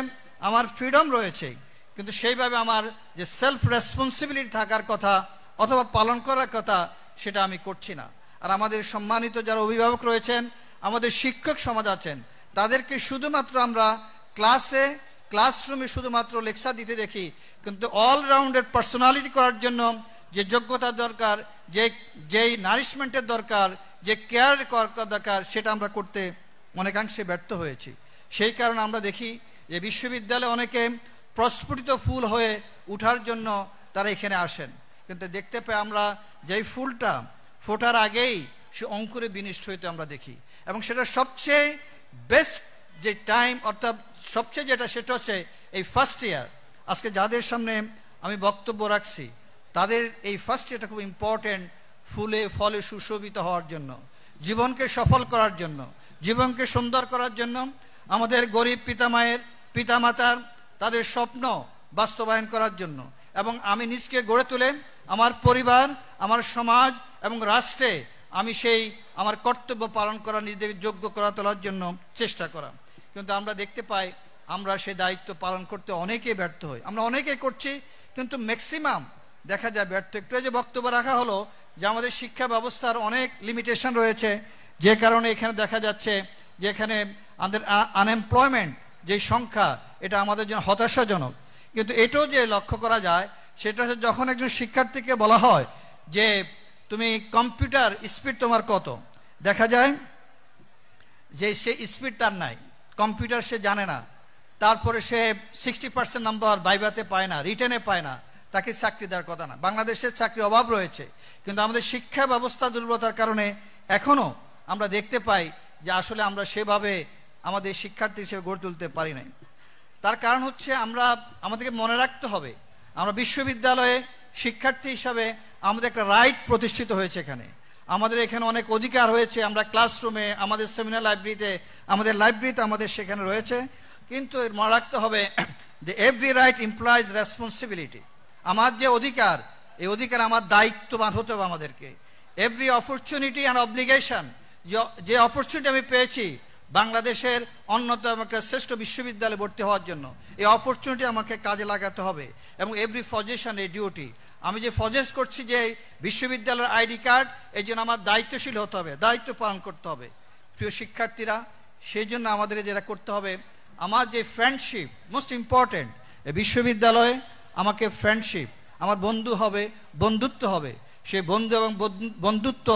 আমার ফ্রিডম রয়েছে, কিন্তু সেইভাবে আমার যে সেলফ রেসপন্সিবিলিটি থাকার কথা অথবা পালন করার কথা, সেটা আমি করছি না। আর আমাদের সম্মানিত যারা অভিভাবক রয়েছেন, আমাদের শিক্ষক সমাজ আছেন, তাদেরকে শুধুমাত্র আমরা ক্লাসরুমে শুধুমাত্র লেকচার দিতে দেখি, কিন্তু অলরাউন্ডের পার্সোনালিটি করার জন্য যে যোগ্যতা দরকার, যেই নারিশমেন্টের দরকার, যে কেয়ার করার দরকার, সেটা আমরা করতে অনেকাংশে ব্যর্থ হয়েছি। সেই কারণে আমরা দেখি যে বিশ্ববিদ্যালয়ে অনেকে প্রস্ফুটিত ফুল হয়ে উঠার জন্য তারা এখানে আসেন, কিন্তু দেখতে পাই আমরা যেই ফুলটা ফোটার আগেই সে অঙ্কুরে বিনষ্ট হইতে আমরা দেখি। এবং সেটা সবচেয়ে বেস্ট যে টাইম, অর্থাৎ সবচেয়ে সেটা হচ্ছে এই ফার্স্ট ইয়ার। আজকে যাদের সামনে আমি বক্তব্য রাখছি, তাদের এই ফার্স্ট ইয়ারটা খুব ইম্পর্টেন্ট, ফুলে ফলে সুশোভিত হওয়ার জন্য, জীবনকে সফল করার জন্য, জীবনকে সুন্দর করার জন্য, আমাদের গরিব পিতামাতার তাদের স্বপ্ন বাস্তবায়ন করার জন্য, এবং আমি নিজকে গড়ে তুলে আমার পরিবার, আমার সমাজ এবং রাষ্ট্রে আমি সেই আমার কর্তব্য পালন করা, নিজেকে যোগ্য করা তোলার জন্য চেষ্টা করা। কিন্তু আমরা দেখতে পাই আমরা সেই দায়িত্ব পালন করতে অনেকেই ব্যর্থ হই। আমরা অনেকেই করছি, কিন্তু ম্যাক্সিমাম দেখা যায় ব্যর্থ। একটু যে বক্তব্য রাখা হলো যে আমাদের শিক্ষা ব্যবস্থার অনেক লিমিটেশন রয়েছে, যে কারণে এখানে দেখা যাচ্ছে যে এখানে আমাদের আনএমপ্লয়মেন্ট যে সংখ্যা, এটা আমাদের জন্য হতাশাজনক। কিন্তু এটাও যে লক্ষ্য করা যায়, সেটা হচ্ছে যখন একজন শিক্ষার্থীকে বলা হয় যে তুমি কম্পিউটার স্পিড তোমার কত, দেখা যায় যে সে স্পিড তার নাই, কম্পিউটার সে জানে না, তারপরে সে 60% নাম্বার ভাইভাতে পায় না, রিটেনে পায় না, তাকে চাকরি দেওয়ার কথা না। বাংলাদেশের চাকরির অভাব রয়েছে, কিন্তু আমাদের শিক্ষা ব্যবস্থা দুর্বলতার কারণে এখনো আমরা দেখতে পাই যে আসলে আমরা সেভাবে আমাদের শিক্ষার্থী হিসেবে গড়ে তুলতে পারি নাই। তার কারণ হচ্ছে আমাদেরকে মনে রাখতে হবে, আমরা বিশ্ববিদ্যালয়ে শিক্ষার্থী হিসাবে আমাদের একটা রাইট প্রতিষ্ঠিত হয়েছে। আমাদের এখানে অনেক অধিকার হয়েছে, আমরা ক্লাসরুমে, আমাদের সেমিনার লাইব্রেরিতে, আমাদের সেখানে রয়েছে। কিন্তু মনে রাখতে হবে যে এভরি রাইট ইমপ্লয়েজ রেসপন্সিবিলিটি। আমার যে অধিকার, এই অধিকার আমার দায়িত্ববান হতে হবে আমাদেরকে। এভরি অপরচুনিটি অ্যান্ড অব্লিগেশন, যে অপরচুনিটি আমি পেয়েছি বাংলাদেশের অন্যতম একটা শ্রেষ্ঠ বিশ্ববিদ্যালয়ে ভর্তি হওয়ার জন্য এই অপরচুনিটি আমাকে কাজে লাগাতে হবে। এবং এভরি ফজেশন এ ডিউটি, আমি যে ফজেস করছি যে বিশ্ববিদ্যালয়ের আইডি কার্ড, এই জন্য আমার দায়িত্বশীল হতে হবে, দায়িত্ব পালন করতে হবে। প্রিয় শিক্ষার্থীরা, সেই জন্য আমাদের যেটা করতে হবে, আমার যে ফ্রেন্ডশিপ মোস্ট ইম্পর্টেন্ট, এই বিশ্ববিদ্যালয়ে আমাকে ফ্রেন্ডশিপ, আমার বন্ধু হবে, বন্ধুত্ব হবে। সেই বন্ধু এবং বন্ধুত্ব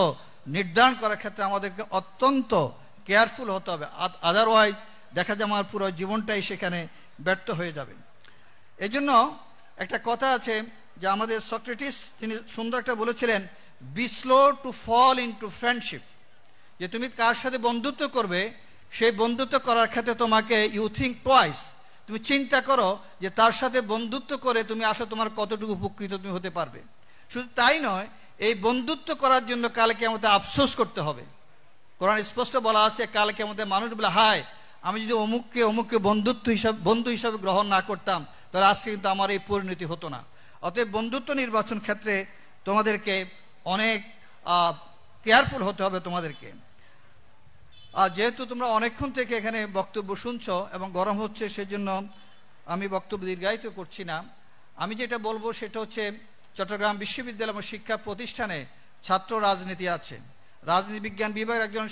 নির্ধারণ করার ক্ষেত্রে আমাদেরকে অত্যন্ত কেয়ারফুল হতে হবে, আদারওয়াইজ দেখা যায় আমার পুরো জীবনটাই সেখানে ব্যর্থ হয়ে যাবে। এই জন্য একটা কথা আছে যে আমাদের সক্রেটিস তিনি সুন্দর একটা বলেছিলেন, be slow to fall into friendship, যে তুমি কার সাথে বন্ধুত্ব করবে সেই বন্ধুত্ব করার ক্ষেত্রে তোমাকে ইউ থিঙ্ক টুয়াইস, তুমি চিন্তা করো যে তার সাথে বন্ধুত্ব করে তুমি আসলে তোমার কতটুকু উপকৃত তুমি হতে পারবে। শুধু তাই নয়, এই বন্ধুত্ব করার জন্য কালকে আমাদের আফসোস করতে হবে। কোরআন স্পষ্ট বলা আছে, কালকে আমাদের মানুষ বলে, হায় আমি যদি অমুককে বন্ধু হিসাবে গ্রহণ না করতাম তাহলে আজকে কিন্তু আমার এই পরিণতি হতো না। অতএব বন্ধুত্ব নির্বাচন ক্ষেত্রে তোমাদেরকে অনেক কেয়ারফুল হতে হবে তোমাদেরকে। আর যেহেতু তোমরা অনেকক্ষণ থেকে এখানে বক্তব্য শুনছো এবং গরম হচ্ছে, সেজন্য আমি বক্তব্য দীর্ঘায়িত করছি না। আমি যেটা বলবো সেটা হচ্ছে, চট্টগ্রাম বিশ্ববিদ্যালয় এবং শিক্ষা প্রতিষ্ঠানে ছাত্র রাজনীতি আছে। রাজনীতি বিজ্ঞান বিভাগের একজন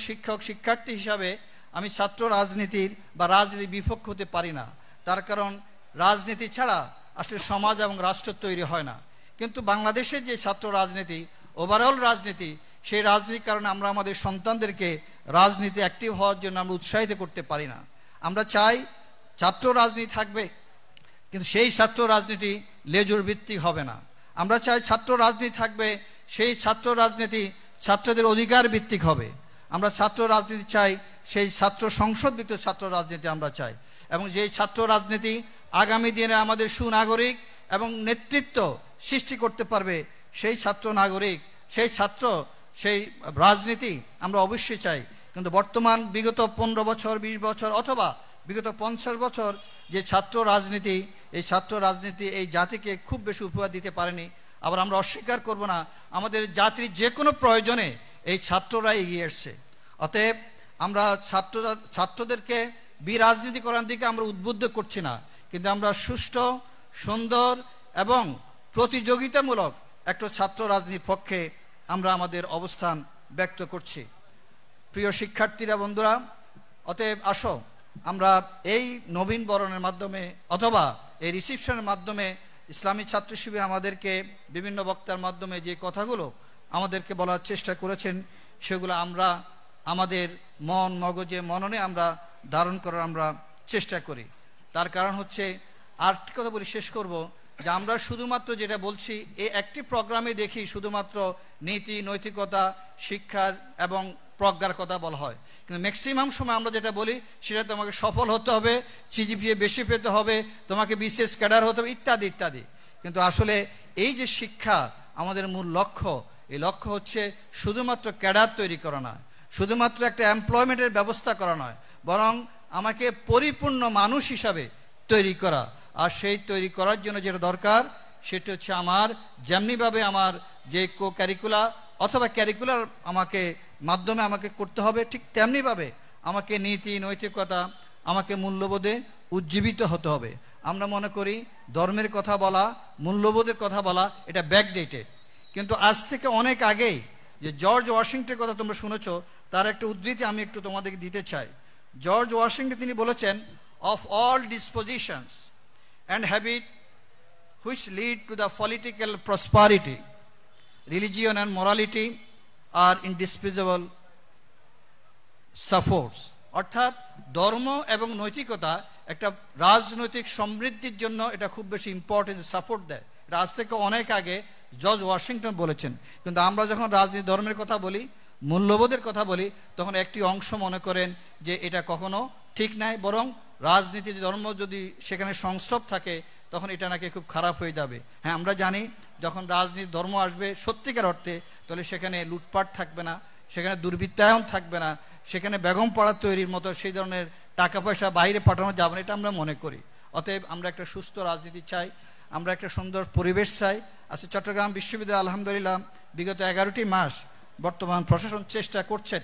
শিক্ষার্থী হিসাবে আমি ছাত্র রাজনীতির বা রাজনীতির বিপক্ষ হতে পারি না। তার কারণ রাজনীতি ছাড়া আসলে সমাজ এবং রাষ্ট্র তৈরি হয় না। কিন্তু বাংলাদেশের যে ছাত্র রাজনীতি, ওভারঅল রাজনীতি, সেই রাজনীতির কারণে আমরা আমাদের সন্তানদেরকে রাজনীতি অ্যাক্টিভ হওয়ার জন্য আমরা উৎসাহিত করতে পারি না। আমরা চাই ছাত্র রাজনীতি থাকবে, কিন্তু সেই ছাত্র রাজনীতি লেজুর ভিত্তিক হবে না। আমরা চাই ছাত্র রাজনীতি থাকবে, সেই ছাত্র রাজনীতি ছাত্রদের অধিকার ভিত্তিক হবে। আমরা ছাত্র রাজনীতি চাই, সেই ছাত্র সংসদ ভিত্তিক ছাত্র রাজনীতি আমরা চাই। এবং যেই ছাত্র রাজনীতি আগামী দিনে আমাদের সুনাগরিক এবং নেতৃত্ব সৃষ্টি করতে পারবে, সেই ছাত্র নাগরিক, সেই রাজনীতি আমরা অবশ্যই চাই। কিন্তু বর্তমান বিগত 15 বছর, 20 বছর অথবা বিগত 50 বছর যে ছাত্র রাজনীতি, এই ছাত্র রাজনীতি এই জাতিকে খুব বেশি উপহার দিতে পারেনি। আবার আমরা অস্বীকার করব না, আমাদের জাতির যে কোনো প্রয়োজনে এই ছাত্ররা এগিয়ে এসছে। অতএব আমরা ছাত্রদেরকে বিরাজনীতি করার দিকে আমরা উদ্বুদ্ধ করছি না, কিন্তু আমরা সুষ্ঠু, সুন্দর এবং প্রতিযোগিতামূলক একটা ছাত্র রাজনীতির পক্ষে আমরা আমাদের অবস্থান ব্যক্ত করছি। প্রিয় শিক্ষার্থীরা, বন্ধুরা, অতএব আসো আমরা এই নবীন বরণের মাধ্যমে অথবা এই রিসিপশনের মাধ্যমে ইসলামী ছাত্র শিবির আমাদেরকে বিভিন্ন বক্তার মাধ্যমে যে কথাগুলো আমাদেরকে বলার চেষ্টা করেছেন, সেগুলো আমরা আমাদের মন মগজে মননে আমরা ধারণ করার আমরা চেষ্টা করি। তার কারণ হচ্ছে, আরেকটি কথা বলি, শেষ করব, যে আমরা শুধুমাত্র যেটা বলছি এই একটি প্রোগ্রামে দেখি শুধুমাত্র নীতি, নৈতিকতা, শিক্ষা এবং প্রজ্ঞার কথা বলা হয়, কিন্তু ম্যাক্সিমাম সময় আমরা যেটা বলি সেটা তোমাকে সফল হতে হবে, সিজিপিএ বেশি পেতে হবে, তোমাকে বিশেষ ক্যাডার হতে হবে, ইত্যাদি ইত্যাদি। কিন্তু আসলে এই যে শিক্ষা আমাদের মূল লক্ষ্য, এই লক্ষ্য হচ্ছে শুধুমাত্র ক্যাডার তৈরি করা নয়, শুধুমাত্র একটা এমপ্লয়মেন্টের ব্যবস্থা করা নয়, বরং আমাকে পরিপূর্ণ মানুষ হিসাবে তৈরি করা। আর সেই তৈরি করার জন্য যেটা দরকার সেটা হচ্ছে আমার যেমনিভাবে আমার যে ক্যারিকুলার অথবা ক্যারিকুলার মাধ্যমে আমাকে করতে হবে, ঠিক তেমনিভাবে আমাকে নীতি, নৈতিকতা, আমাকে মূল্যবোধে উজ্জীবিত হতে হবে। আমরা মনে করি ধর্মের কথা বলা, মূল্যবোধের কথা বলা এটা ব্যাকডেটেড, কিন্তু আজ থেকে অনেক আগেই যে জর্জ ওয়াশিংটনের কথা তোমরা শুনেছ, তার একটা উদ্ধৃতি আমি একটু তোমাদেরকে দিতে চাই। জর্জ ওয়াশিংটন তিনি বলেছেন, of all dispositions and habit which lead to the political prosperity, religion and morality are indispensable supports. অর্থাৎ ধর্ম এবং নৈতিকতা একটা রাজনৈতিক সমৃদ্ধির জন্য এটা খুব বেশি ইম্পর্টেন্ট সাপোর্ট দেয়। এটা আজ থেকে অনেক আগে জর্জ ওয়াশিংটন বলেছেন। কিন্তু আমরা যখন রাজনীতি, ধর্মের কথা বলি, মূল্যবোধের কথা বলি, তখন একটি অংশ মনে করেন যে এটা কখনো ঠিক নাই, বরং রাজনীতি, ধর্ম যদি সেখানে সংস্রব থাকে তখন এটা নাকি খুব খারাপ হয়ে যাবে। হ্যাঁ, আমরা জানি যখন রাজনীতি, ধর্ম আসবে সত্যিকার অর্থে, তাহলে সেখানে লুটপাট থাকবে না, সেখানে দুর্বৃত্তায়ন থাকবে না, সেখানে বেগম পাড়া তৈরির মতো সেই ধরনের টাকা পয়সা বাইরে পাঠানো যাবে না, এটা আমরা মনে করি। অতএব আমরা একটা সুস্থ রাজনীতি চাই, আমরা একটা সুন্দর পরিবেশ চাই। আজকে চট্টগ্রাম বিশ্ববিদ্যালয় আলহামদুলিল্লাহ বিগত 11টি মাস বর্তমান প্রশাসন চেষ্টা করছেন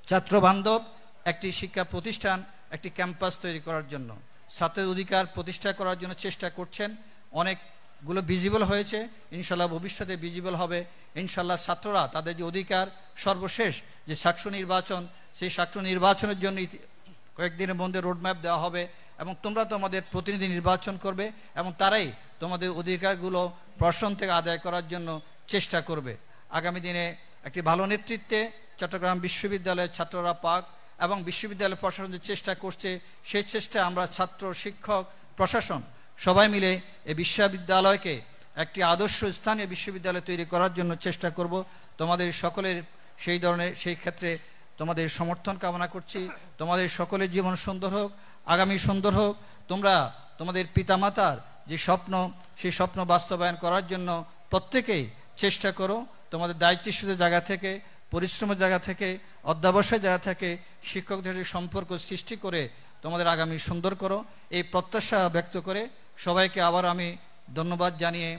ছাত্র বান্ধব একটি শিক্ষা প্রতিষ্ঠান, একটি ক্যাম্পাস তৈরি করার জন্য, ছাত্রের অধিকার প্রতিষ্ঠা করার জন্য চেষ্টা করছেন। অনেকগুলো ভিজিবল হয়েছে, ইনশাল্লাহ ভবিষ্যতে ভিজিবল হবে। ইনশাল্লাহ ছাত্ররা তাদের যে অধিকার, সর্বশেষ যে সাক্ষ্য নির্বাচন, সেই সাক্ষ্য নির্বাচনের জন্য কয়েকদিনের মধ্যে রোডম্যাপ দেওয়া হবে এবং তোমরা তোমাদের প্রতিনিধি নির্বাচন করবে এবং তারাই তোমাদের অধিকারগুলো প্রশাসন থেকে আদায় করার জন্য চেষ্টা করবে। আগামী দিনে একটি ভালো নেতৃত্বে চট্টগ্রাম বিশ্ববিদ্যালয়ের ছাত্ররা পাক এবং বিশ্ববিদ্যালয় প্রশাসন যে চেষ্টা করছে, সেই চেষ্টা আমরা ছাত্র, শিক্ষক, প্রশাসন সবাই মিলে এই বিশ্ববিদ্যালয়কে একটি আদর্শ স্থানীয় বিশ্ববিদ্যালয় তৈরি করার জন্য চেষ্টা করব। তোমাদের সকলের সেই ক্ষেত্রে তোমাদের সমর্থন কামনা করছি। তোমাদের সকলের জীবন সুন্দর হোক, আগামী সুন্দর হোক। তোমরা তোমাদের পিতামাতার যে স্বপ্ন, সেই স্বপ্ন বাস্তবায়ন করার জন্য প্রত্যেকেই চেষ্টা করো। তোমাদের দায়িত্বশীলের জায়গা থেকে, পরিশ্রমের জায়গা থেকে, অধ্যাবসায়ের জায়গা থেকে শিক্ষকদের সম্পর্ক সৃষ্টি করে তোমাদের আগামী সুন্দর করো, এই প্রত্যাশা ব্যক্ত করে সবাইকে আবার আমি ধন্যবাদ জানিয়ে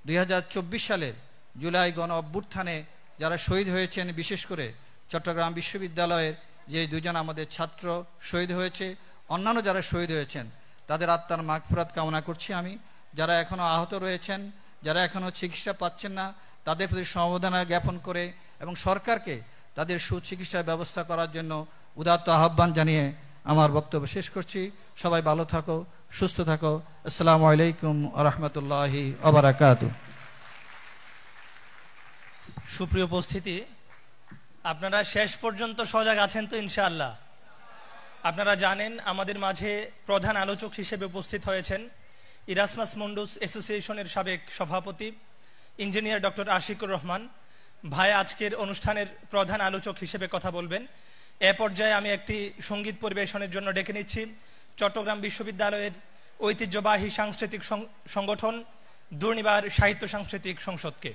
2024 সালের জুলাই গণ অভ্যুত্থানে যারা শহীদ হয়েছেন, বিশেষ করে চট্টগ্রাম বিশ্ববিদ্যালয়ের যে দুজন আমাদের ছাত্র শহীদ হয়েছে, অন্যান্য যারা শহীদ হয়েছেন তাদের আত্মার মাগফিরাত কামনা করছি আমি। যারা এখনও আহত রয়েছেন, যারা এখনও চিকিৎসা পাচ্ছেন না, তাদের প্রতি সমবেদনা জ্ঞাপন করে এবং সরকারকে তাদের সুচিকিৎসার ব্যবস্থা করার জন্য উদাত্ত আহ্বান জানিয়ে আমার বক্তব্য শেষ করছি। সবাই ভালো থাকো, সুস্থ থাকো। আসসালামু আলাইকুম ওয়া রাহমাতুল্লাহি ওয়া বারাকাতুহু। সুপ্রিয় উপস্থিতি, আপনারা শেষ পর্যন্ত সজাগ আছেন তো ইনশাআল্লাহ? আপনারা জানেন আমাদের মাঝে প্রধান আলোচক হিসেবে উপস্থিত হয়েছেন ইরাসমাস মুন্ডুস অ্যাসোসিয়েশনের সাবেক সভাপতি ইঞ্জিনিয়ার ডক্টর আশিকুর রহমান ভাই। আজকের অনুষ্ঠানের প্রধান আলোচক হিসেবে কথা বলবেন। এ পর্যায়ে আমি একটি সঙ্গীত পরিবেশনের জন্য ডেকে নিচ্ছি চট্টগ্রাম বিশ্ববিদ্যালয়ের ঐতিহ্যবাহী সাংস্কৃতিক সংগঠন দুর্নিবার সাহিত্য সাংস্কৃতিক সংসদকে।